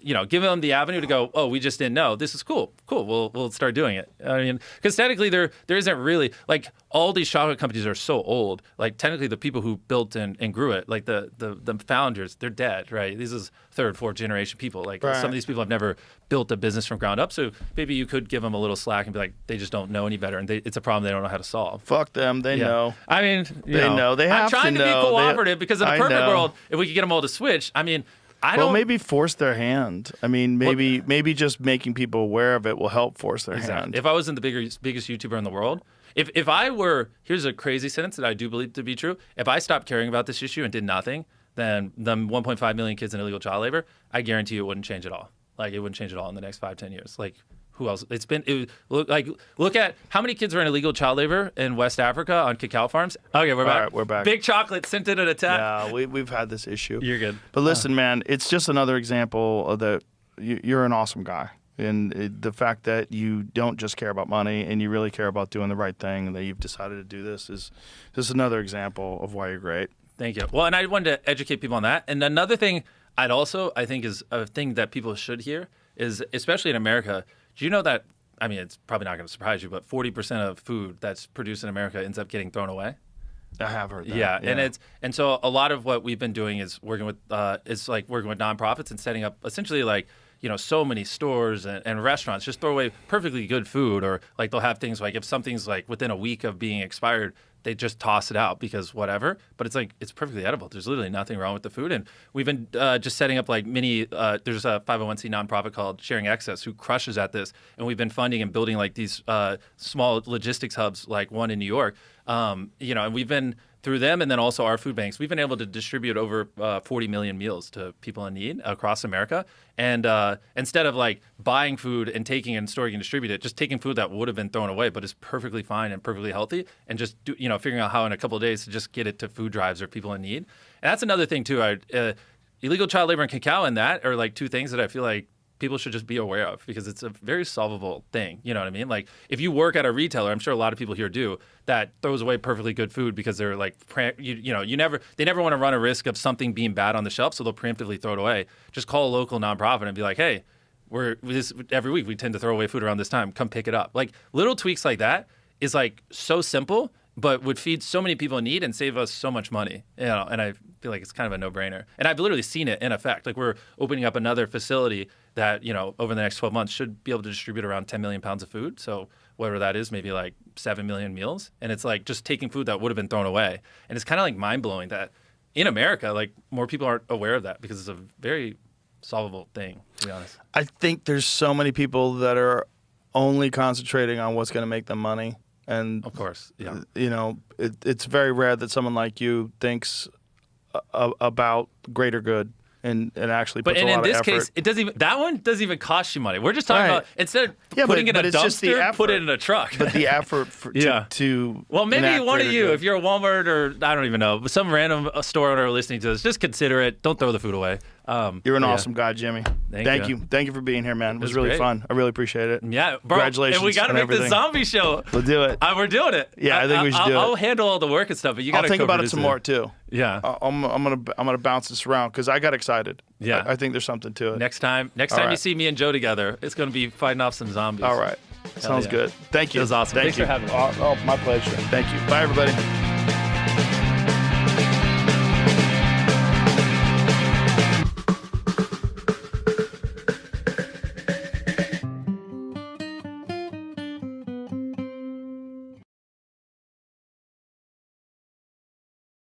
you know, give them the avenue to go, oh, we just didn't know. This is cool. Cool. We'll start doing it. I mean, because technically there isn't really, like, all these chocolate companies are so old. Like, technically the people who built and grew it, like the founders, they're dead, right? This is third, fourth generation people. Like, some of these people have never built a business from ground up. So maybe you could give them a little slack and be like, they just don't know any better. And it's a problem they don't know how to solve. Fuck them. They know. I mean, they know. They have to know. I'm trying to be cooperative because in a perfect world, if we could get them all to switch, I mean, maybe force their hand. I mean, maybe just making people aware of it will help force their hand. If I was in the biggest YouTuber in the world, if I were, here's a crazy sentence that I do believe to be true. If I stopped caring about this issue and did nothing, then the 1.5 million kids in illegal child labor, I guarantee you it wouldn't change at all. Like, it wouldn't change at all in the next 5-10 years. Like, who else? Look at how many kids are in illegal child labor in West Africa on cacao farms. Okay, we're back. All right, we're back. Big Chocolate sent in an attack. Yeah, we've had this issue. You're good. But listen, man, it's just another example of that you're an awesome guy. And the fact that you don't just care about money and you really care about doing the right thing and that you've decided to do this is just another example of why you're great. Thank you. Well, and I wanted to educate people on that. And another thing I think is a thing that people should hear is, especially in America, do you know that, I mean, it's probably not going to surprise you, but 40% of food that's produced in America ends up getting thrown away? I have heard that. Yeah. And so a lot of what we've been doing is working with nonprofits and setting up essentially, like, you know, so many stores and restaurants just throw away perfectly good food, or like they'll have things like if something's like within a week of being expired, they just toss it out because whatever. But it's like, it's perfectly edible. There's literally nothing wrong with the food. And we've been just setting up like there's a 501c nonprofit called Sharing Excess who crushes at this. And we've been funding and building like these small logistics hubs, like one in New York. You know, and we've been, through them and then also our food banks, we've been able to distribute over 40 million meals to people in need across America. And instead of like buying food and taking and storing and distributing it, just taking food that would have been thrown away but is perfectly fine and perfectly healthy, and just figuring out how in a couple of days to just get it to food drives or people in need. And that's another thing too. Illegal child labor and cacao and that are like two things that I feel like people should just be aware of because it's a very solvable thing. You know what I mean? Like if you work at a retailer, I'm sure a lot of people here do, that throws away perfectly good food because they're like, they never want to run a risk of something being bad on the shelf, so they'll preemptively throw it away. Just call a local nonprofit and be like, hey, every week we tend to throw away food around this time. Come pick it up. Like little tweaks like that is like so simple, but would feed so many people in need and save us so much money. You know, and I feel like it's kind of a no-brainer. And I've literally seen it in effect. Like we're opening up another facility that, over the next 12 months should be able to distribute around 10 million pounds of food. So whatever that is, maybe like 7 million meals. And it's like just taking food that would have been thrown away. And it's kind of like mind-blowing that in America, like more people aren't aware of that because it's a very solvable thing, to be honest. I think there's so many people that are only concentrating on what's going to make them money. And of course, yeah. It's very rare that someone like you thinks about greater good and actually puts a lot of effort. But in this case, it doesn't even, that one doesn't even cost you money. We're just talking about, instead of putting it in a dumpster, put it in a truck. But the effort to well, maybe one of you, if you're a Walmart or I don't even know, some random store owner listening to this, just consider it. Don't throw the food away. You're an awesome guy, Jimmy. Thank you. Thank you for being here, man. It was really fun. I really appreciate it. Yeah, bro. Congratulations. And we got to make the zombie show. We'll do it. We're doing it. Yeah, I think we should do it. I'll handle all the work and stuff, but you got to think about it some more too. Yeah. I'm gonna bounce this around because I got excited. Yeah. I think there's something to it. Next time you see me and Joe together, it's gonna be fighting off some zombies. All right. Sounds good. Thank you. It was awesome. Thanks for having me. Oh, my pleasure. Thank you. Bye, everybody.